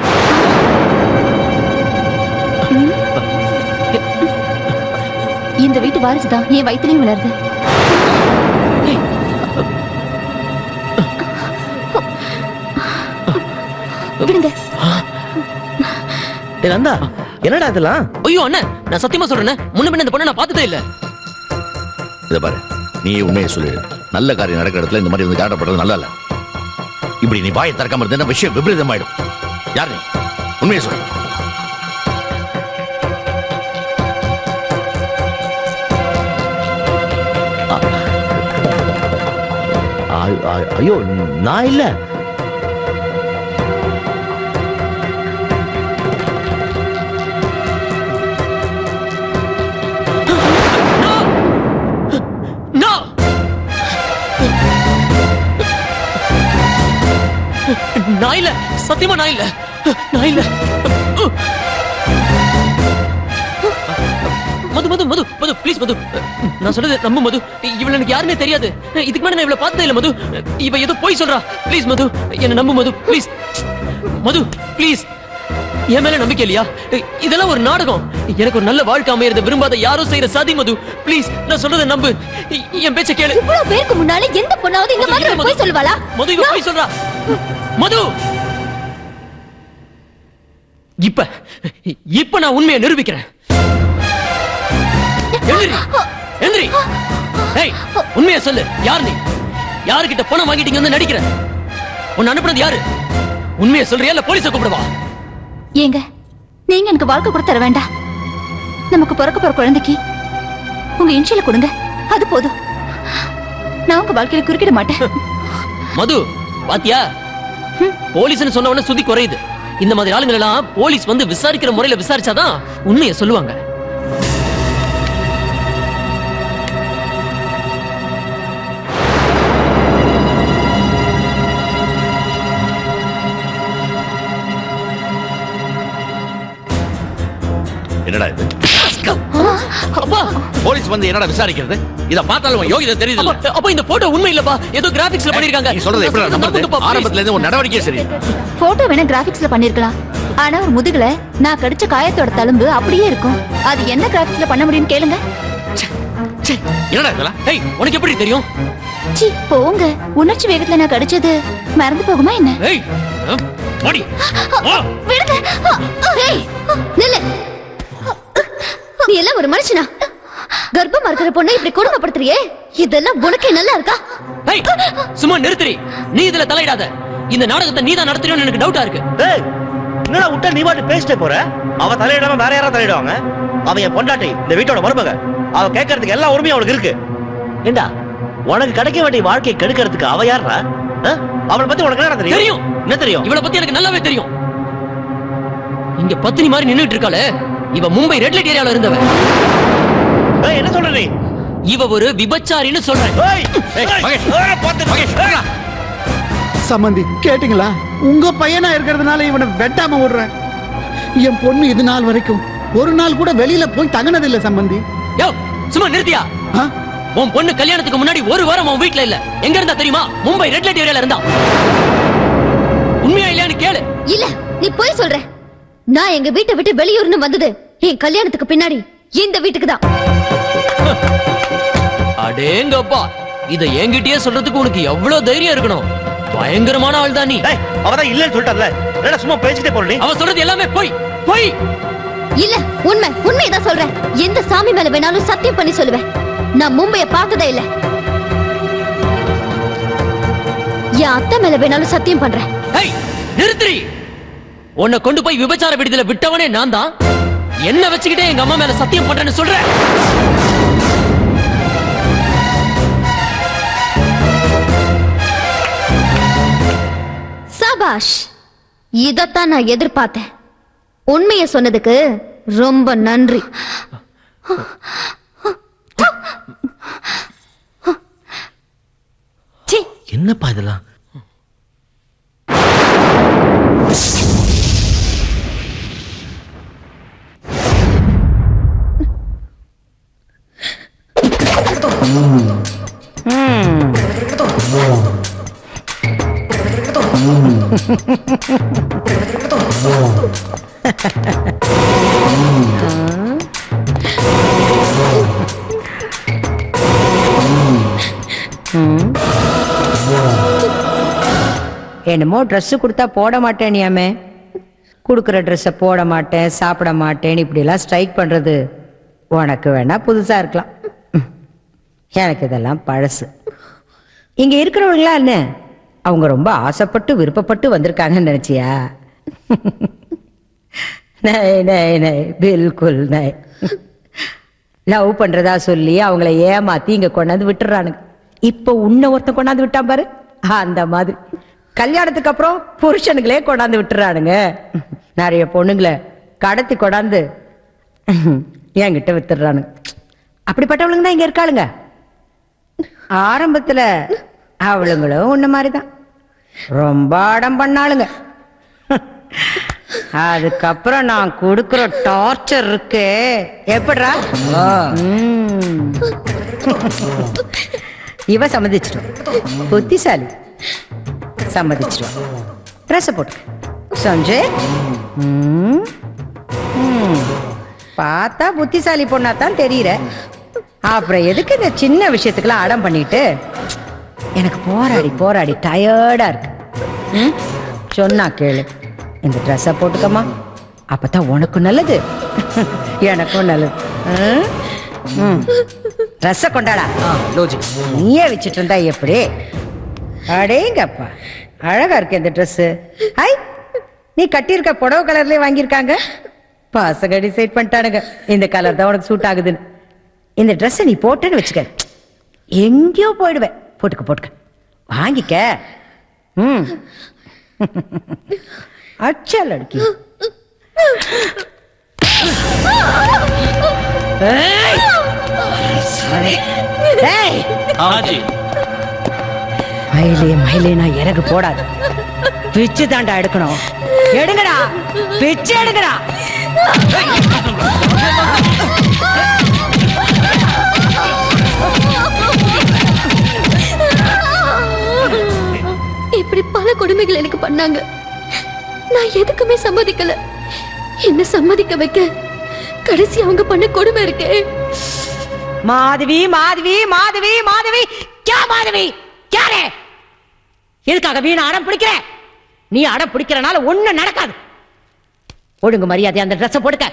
இந்த வீட்டு வாரிசு தான் என் வயிற்றுலயும் வளருது. விடுங்க. நந்தா, என்னடா இதெல்லாம்? ஐயோ அண்ணன், நான் சத்தியமா சொல்றேன், முன்ன பின்ன இந்த பொண்ணை நான் பார்த்ததே இல்ல. இத பாரு, நீ உண்மையை சொல்லிடு. நல்ல காரியம் நடக்கிற இடத்துல இந்த மாதிரி வந்து காட்டப்படுறது நல்லா இல்ல. இப்படி நீ வாயை திறக்காம இருந்தா விஷயம் விபரீதமாயிடும். யார் நீ? உண்மையை சொல்லு. ஐயோ, நான் இல்ல. நான் இல்ல, சத்தியமா நான் இல்ல, நான் இல்ல. மது மது மது மது ப்ளீஸ் மது, நான் சொல்றது நம்பு மது. இவள எனக்கு யாருன்னே தெரியாது. இதுக்கு மேல நான் இவள பார்த்ததே இல்ல மது. இவ ஏதோ போய் சொல்றா. ப்ளீஸ் மது, என்ன நம்பு மது ப்ளீஸ். மது ப்ளீஸ், என் மேல நம்பிக்கை இல்லையா? இதெல்லாம் ஒரு நாடகம். எனக்கு ஒரு நல்ல வாழ்க்கை அமையறத விரும்பாத யாரோ செய்யற சதி மது. ப்ளீஸ், நான் சொல்றத நம்பு, என் பேச்ச கேளு. இவ்வளவு பேருக்கு முன்னால எந்த பொண்ணாவது இந்த மாதிரி போய் சொல்வாளா? மது இவ போய் சொல்றா. மது, இப்ப நான் உண்மையை நிரூபிக்கிறேன். எந்திரி, எந்திரி. ஏய், உண்மையை சொல்லு, யார் நீ? யாருக்கிட்ட பணம் வாங்கிட்டீங்க வந்து நடிக்கிற? உன்னை அனுப்புனது யாரு? உண்மையை சொல்றியா இல்ல போலீஸை கூப்பிடுவா? ஏங்க நீங்க எனக்கு வாழ்க்கை கூட தர வேண்டாம். நமக்கு பிறக்க போற குழந்தைக்கு உங்க இன்ஷியல கொடுங்க, அது போதும். நான் உங்க வாழ்க்கையில குறுக்கிட மாட்டேன். மது பாத்தியா, போலீஸ்னு சொன்ன உடனே சுதி குறையுது. இந்த மாதிரி ஆளுங்க எல்லாம் போலீஸ் வந்து விசாரிக்கிற முறையில விசாரிச்சாதான் உண்மையை சொல்லுவாங்க. என்னடா இது? அப்பா போலீஸ் வந்து என்னடா விசாரிக்கிறது? இத பார்த்தாலும் யோகிதை தெரியுது. அப்ப இந்த போட்டோ உண்மை இல்லப்பா, ஏதோ கிராபிக்ஸ்ல பண்ணிருக்காங்க. நீ சொல்றது எப்படி நம்புறது? ஆரம்பத்துல இருந்து ஒரு நடவடிக்கை சரி. போட்டோ வேணா கிராபிக்ஸ்ல பண்ணிருக்கலாம், ஆனா ஒரு முதுகுல நான் கடிச்ச காயத்தோட தழும்பு அப்படியே இருக்கும். அது என்ன கிராபிக்ஸ்ல பண்ண முடியும்னு கேளுங்க. என்னடா இதெல்லாம்? ஏய் உனக்கு எப்படி தெரியும்? சி போங்க, உணர்ச்சி வேகத்துல நான் கடிச்சது மறந்து போகுமா என்ன? ஏய் ஓடி விடுங்க. ஏய் நில்லு. நீ எல்லாம் ஒரு மனுஷனா? கர்ப்பமா இருக்கிற பொண்ணை இப்படி கொடுமைப்படுத்துறியே, இதெல்லாம் உனக்கே நல்லா இருக்கா? ஏய் சும்மா நிறுத்துறி. நீ இதுல தலையிடாத. இந்த நாடகத்தை நீ தான் நடத்துறியோன்னு எனக்கு டவுட்டா இருக்கு. ஏய் என்னடா விட்டா நீ பாட்டு பேசிட்டே போற? அவ தலையிடாம வேற யாரா தலையிடுவாங்க? அவன் என் பொண்டாட்டி, இந்த வீட்டோட மருமக. அவ கேட்கறதுக்கு எல்லா உரிமையும் அவளுக்கு இருக்கு. ஏண்டா உனக்கு கிடைக்க வேண்டிய வாழ்க்கையை கெடுக்கிறதுக்கு அவ யாரா? அவளை பத்தி உனக்கு என்ன தெரியும்? தெரியும். என்ன தெரியும்? இவளை பத்தி எனக்கு நல்லாவே தெரியும். இங்க பத்தினி மாதிரி நின்னுட்டு இருக்காளே, இவ மும்பை ரெட் லைட் ஏரியால இருந்தவ. ஏய் என்ன சொல்ற நீ? இவ ஒரு விபச்சாரின்னு சொல்றேன். ஏய் சம்பந்தி கேட்டீங்களா? உங்க பையனா இருக்கிறதுனால இவனை வெட்டாம விடுறேன். என் பொண்ணு இது நாள் வரைக்கும் ஒரு நாள் கூட வெளியில போய் தங்கினதில்லை சம்பந்தி. யோ சும்மா நிறுத்தியா? உன் பொண்ணு கல்யாணத்துக்கு முன்னாடி ஒரு வாரம் உன் வீட்ல இல்ல. எங்க இருந்தா தெரியுமா? மும்பை ரெட் லைட் ஏரியால இருந்தா. உண்மையா இல்லையான்னு கேளு. இல்ல நீ போய் சொல்ற. நான் எங்க வீட்டை விட்டு வெளியூர்னு வந்தது என் கல்யாணத்துக்கு பின்னாடி இந்த வீட்டுக்கு தான். அடேங்கப்பா, இத என்கிட்டயே சொல்றதுக்கு உனக்கு எவ்வளவு தைரியம் இருக்கணும். பயங்கரமான ஆள் தான் நீ. அவதான் இல்லன்னு சொல்லிட்டால, என்னடா சும்மா பேசிட்டே போற நீ? அவ சொல்றது எல்லாமே போய் போய். இல்ல உண்மையதான் சொல்றேன். எந்த சாமி மேல வேணாலும் சத்தியம் பண்ணி சொல்லுவேன். நான் மும்பைய பார்த்ததே இல்ல. என் அத்தை மேல வேணாலும் சத்தியம் பண்றேன். ஏய் நிறுத்துறி. உன்னை கொண்டு போய் விபச்சார விடுதல விட்டவனே நான் தான். என்ன வச்சுக்கிட்டே எங்க அம்மா மேல சத்தியம் பண்றேன்னு சொல்றேன். சபாஷ், இதத்தான் நான் எதிர்பார்த்தேன். உண்மையை சொன்னதுக்கு ரொம்ப நன்றி. என்னப்பா இதெல்லாம்? என்னமோ ட்ரெஸ் கொடுத்தா போட மாட்டேனியாமே. கொடுக்குற ட்ரெஸ்ஸை போட மாட்டேன், சாப்பிட மாட்டேன்னு இப்படிலாம் ஸ்ட்ரைக் பண்றது உனக்கு வேணா புதுசா இருக்கலாம். எனக்கு இதெல்லாம் பழசு. இங்க இருக்கிறவங்களா என்ன, அவங்க ரொம்ப ஆசைப்பட்டு விருப்பப்பட்டு வந்திருக்காங்கன்னு நினைச்சியா? பில்குல் நை. லவ் பண்றதா சொல்லி அவங்கள ஏமாத்தி இங்க கொண்டாந்து விட்டுறானுங்க. இப்ப உன்னை ஒருத்தன் கொண்டாந்து விட்டான் பாரு, அந்த மாதிரி கல்யாணத்துக்கு அப்புறம் புருஷனுங்களே கொண்டாந்து விட்டுறானுங்க. நிறைய பொண்ணுங்களை கடத்தி கொண்டாந்து என்கிட்ட வித்துடுறானுங்க. அப்படிப்பட்டவளுங்க தான் இங்க இருக்காளுங்க. ஆரம்பத்துல அவளுங்களும் உன்ன மாதிரிதான் ரொம்ப அடம் பண்ணாளுங்க. அதுக்கப்புறம் நான் கொடுக்கிற டார்ச்சர் இருக்கு எப்படிரா? இவ சம்மதிச்சிடும், புத்திசாலி, சம்மதிச்சிடும். ட்ரெஸ் போட்டு சஞ்சய் பார்த்தா புத்திசாலி பொண்ணாத்தான் தெரியற. அப்புறம் எதுக்கு இந்த சின்ன விஷயத்துக்கெல்லாம் அடம் பண்ணிட்டு? எனக்கு போராடி போராடி டயர்டா இருக்கு. சொன்னா கேளு, இந்த ட்ரெஸ்ஸை போட்டுக்கமா, அப்பதான் உனக்கும் நல்லது எனக்கும் நல்லது. ட்ரெஸ்ஸை கொண்டாடா. நீயே வச்சுட்டு இருந்தா எப்படி? அடேங்கப்பா, அழகா இருக்கு இந்த ட்ரெஸ். ஹை, நீ கட்டியிருக்க புடவை கலர்லயே வாங்கியிருக்காங்க. பசங்க டிசைட் பண்ணிட்டானுங்க இந்த கலர் தான் உனக்கு சூட் ஆகுதுன்னு. இந்த ட்ரெஸ் நீ போட்டுன்னு வச்சுக்க, எங்கேயோ போயிடுவேன். போட்டுக்க போட்டுக்க, வாங்கிக்க. अच्छा लड़की. மயிலே மயிலே நான் இறகு போடாது, பிச்சு தாண்டா எடுக்கணும். எடுங்கடா, பிச்சு எடுங்கடா. இப்படி பல கொடுமைகள் எனக்கு பண்ணாங்க. நான் எதுக்குமே சம்மதிக்கல. என்ன சம்மதிக்க வைக்க கடைசி அவங்க பண்ண கொடுமை இருக்கே. மாதவி மாதவி மாதவி மாதவி, क्या மாதவி क्या रे? எதுக்காக வீணா அடம் பிடிக்கிற? நீ அடம் பிடிக்கிறனால ஒண்ணு நடக்காது. ஒழுங்கு மரியாதை அந்த ட்ரெஸ் போட்டுக்க,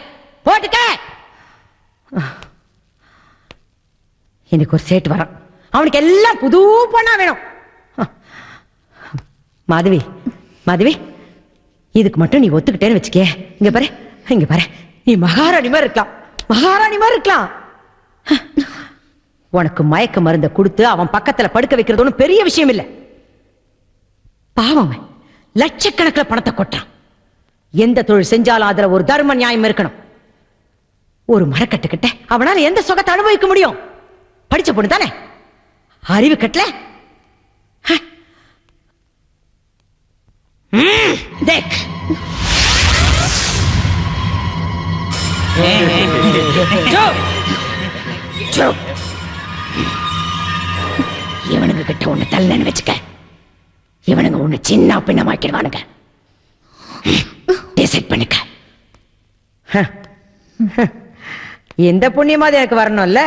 போட்டுக்க. எனக்கு ஒரு சேட்டு வரான், அவனுக்கு எல்லாம் புது பொண்ணா வேணும். மாதவி மாதவி, இதுக்கு மட்டும் நீ ஒத்துக்கிட்டேன்னு வச்சுக்கே. இங்க பாரு, இங்க பாரு, நீ மகாராணி மாதிரி இருக்கலாம், மகாராணி மாதிரி இருக்கலாம். உனக்கு மயக்க மருந்த கொடுத்து அவன் பக்கத்துல படுக்க வைக்கிறது ஒன்றும் பெரிய விஷயம் இல்ல. பாவம், லட்சக்கணக்கில் பணத்தை கொட்டான். எந்த தொழில் செஞ்சாலும் அதுல ஒரு தர்ம நியாயம் இருக்கணும். ஒரு மரக்கட்டுக்கிட்ட அவனால எந்த சுகத்தை அனுபவிக்க முடியும்? படிச்ச பொண்ணு தானே, அறிவு கட்டல. देख இவனுங்க கிட்ட ஒண்ணு தள்ளன்னு வச்சுக்க, இவனுங்க ஒண்ணு சின்ன பின்னமாக்கிடுவானுங்க. டிசைட் பண்ணிக்க. எந்த புண்ணியமாவது எனக்கு வரணும்ல.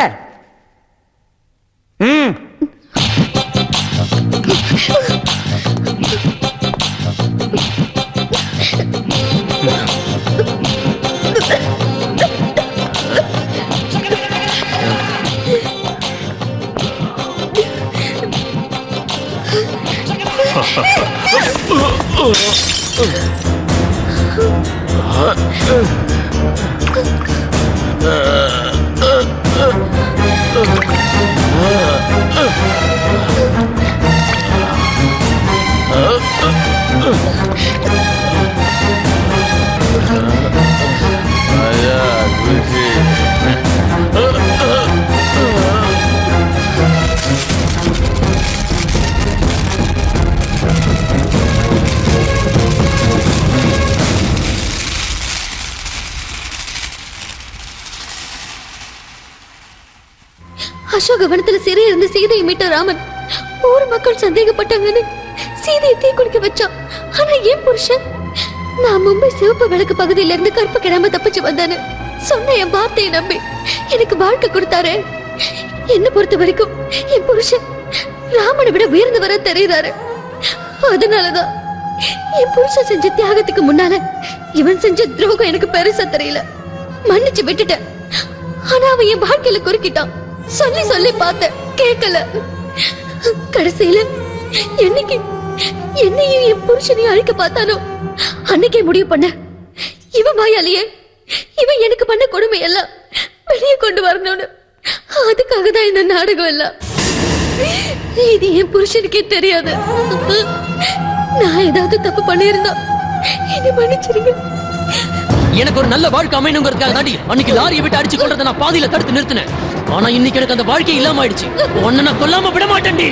அசோகவனத்துல சிறை இருந்து சீதையை மீட்ட ராமன் ஊர் மக்கள் சந்தேகப்பட்டாங்கன்னு சீதையை தீ குடிக்க வச்சான். ஆனா ஏன் புருஷன் நான் மும்பை சிவப்பு விளக்கு பகுதியில இருந்து கருப்பு கிடாம தப்பிச்சு வந்தானு சொன்ன என் வார்த்தையை நம்பி எனக்கு வாழ்க்கை கொடுத்தாரு. என்ன பொறுத்த வரைக்கும் என் புருஷன் ராமனை விட உயர்ந்து வர தெரியுறாரு. அதனாலதான் என் புருஷன் செஞ்ச தியாகத்துக்கு முன்னால இவன் செஞ்ச துரோகம் எனக்கு பெருசா தெரியல. மன்னிச்சு விட்டுட்டேன். ஆனா அவன் என் வாழ்க்கையில குறுக்கிட்டான். சொல்லி சொல்லி பார்த்த கேட்கல. கடைசியில என்னைக்கு என்னையும் என் புருஷனையும் அழிக்க பார்த்தானோ அன்னைக்கே முடிவு பண்ண இவன் வாயாலேயே இவன் எனக்கு பண்ண கொடுமை எல்லாம் வெளியே கொண்டு வரணும்னு. அதுக்காக தான் இந்த நாடகம் எல்லாம். இது என் புருஷனுக்கே தெரியாது. நான் ஏதாவது தப்பு பண்ணியிருந்தா என்ன மன்னிச்சிருங்க. எனக்கு ஒரு நல்ல வாழ்க்கை அமையணுங்கிறதுக்காக தாண்டி அன்னைக்கு லாரியை விட்டு அடிச்சு கொள்றதை நான் பாதியில தடுத்து நிறுத்தினேன். ஆனா இன்னைக்கு எனக்கு அந்த வாழ்க்கை இல்லாம ஆயிடுச்சு. உன்னை நான் கொல்லாம விட மாட்டேன்டி.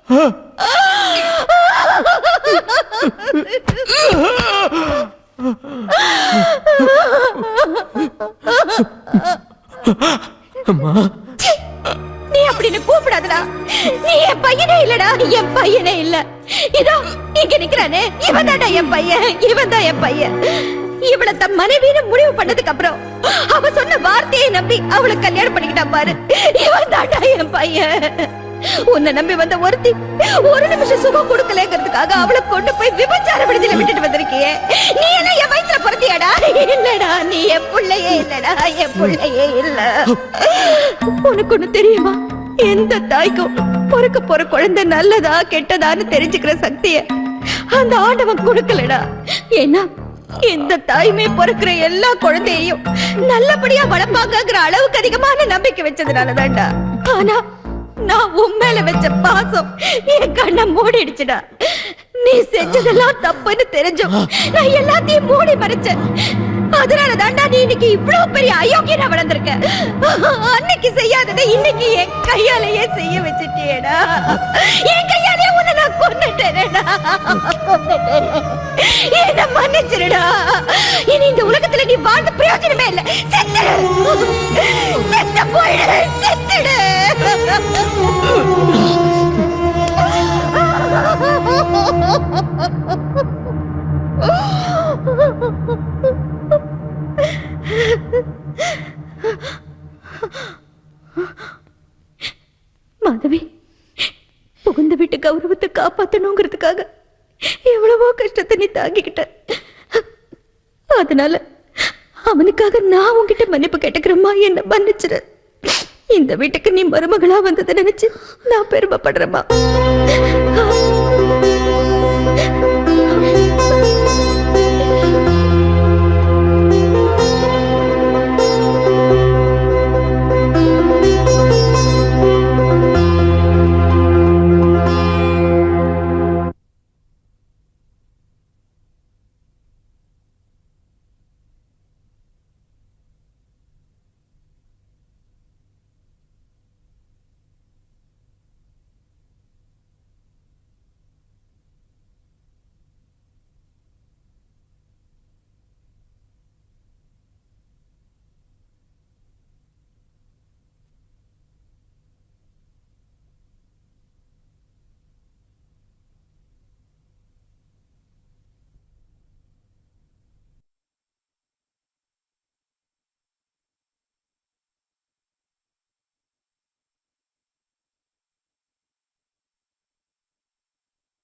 அம்மா நீ அப்படின்னு கூப்பிடாதடா. நீ என் பையனே இல்லடா, என் பையனே இல்ல. இதோ இங்க நிக்கிறானே, இவன் தான்டா என் பையன், இவன் தான் என் பையன். இவள தன் மனைவின்னு முடிவு பண்ணதுக்கு அப்புறம் அவ சொன்ன வார்த்தையை நம்பி அவளை கல்யாணம் பண்ணிக்கிட்டான் பாரு, இவன் தான்டா என் பையன். உன்னை நம்பி வந்த ஒருத்தி ஒரு நிமிஷம் சுகம் கொடுக்கலங்கிறதுக்காக அவளை கொண்டு போய் விபச்சார விடுதலை விட்டுட்டு வந்திருக்கியே. நீ என்ன என் வயித்துல பிறந்தியாடா? இல்லடா, நீ என் பிள்ளையே இல்லடா, என் பிள்ளையே இல்ல. உனக்கு ஒண்ணு தெரியுமா? எந்த தாய்க்கும் பிறக்க போற குழந்தை நல்லதா கெட்டதான்னு தெரிஞ்சுக்கிற சக்திய அந்த ஆண்டவன் கொடுக்கலடா. ஏன்னா எந்த தாயுமே பிறக்கிற எல்லா குழந்தையையும் நல்லபடியா வளர்ப்பாங்கிற அளவுக்கு அதிகமான நம்பிக்கை வச்சதுனாலதான்டா. ஆனா நான் உன் மேல வச்ச பாசம் என் கண்ணை மூடிடுச்சுடா. நீ செஞ்சதெல்லாம் தப்புன்னு தெரிஞ்சும் நான் எல்லாத்தையும் மூடி மறைச்சேன். அதனால தாண்டா நீ இன்னைக்கு இவ்வளவு பெரிய அயோக்கியனா வளர்ந்திருக்க. அன்னைக்கு செய்யாததை இன்னைக்கு என் கையாலேயே செய்ய வச்சுட்டியேடா. என் கையாலேயே உன்னை நான் கொன்னுட்டேனேடா. என்ன மன்னிச்சிருடா. இனி இந்த உலகத்துல நீ வாழ்ந்த பிரயோஜனமே இல்ல. செத்துடு, செத்து போயிடு, செத்துடு. மாதவி, புகுந்த வீட்டு கௌரவத்தை காப்பாத்தணுங்கிறதுக்காக எவ்வளவோ கஷ்டத்தை நீ தாங்கிக்கிட்ட. அதனால அவனுக்காக நான் உன்கிட்ட மன்னிப்பு கேட்டுக்கிறேம்மா, என்ன மன்னிச்சிரு. இந்த வீட்டுக்கு நீ மருமகளா வந்ததை நினைச்சு நான் பெருமைப்படுறேம்மா.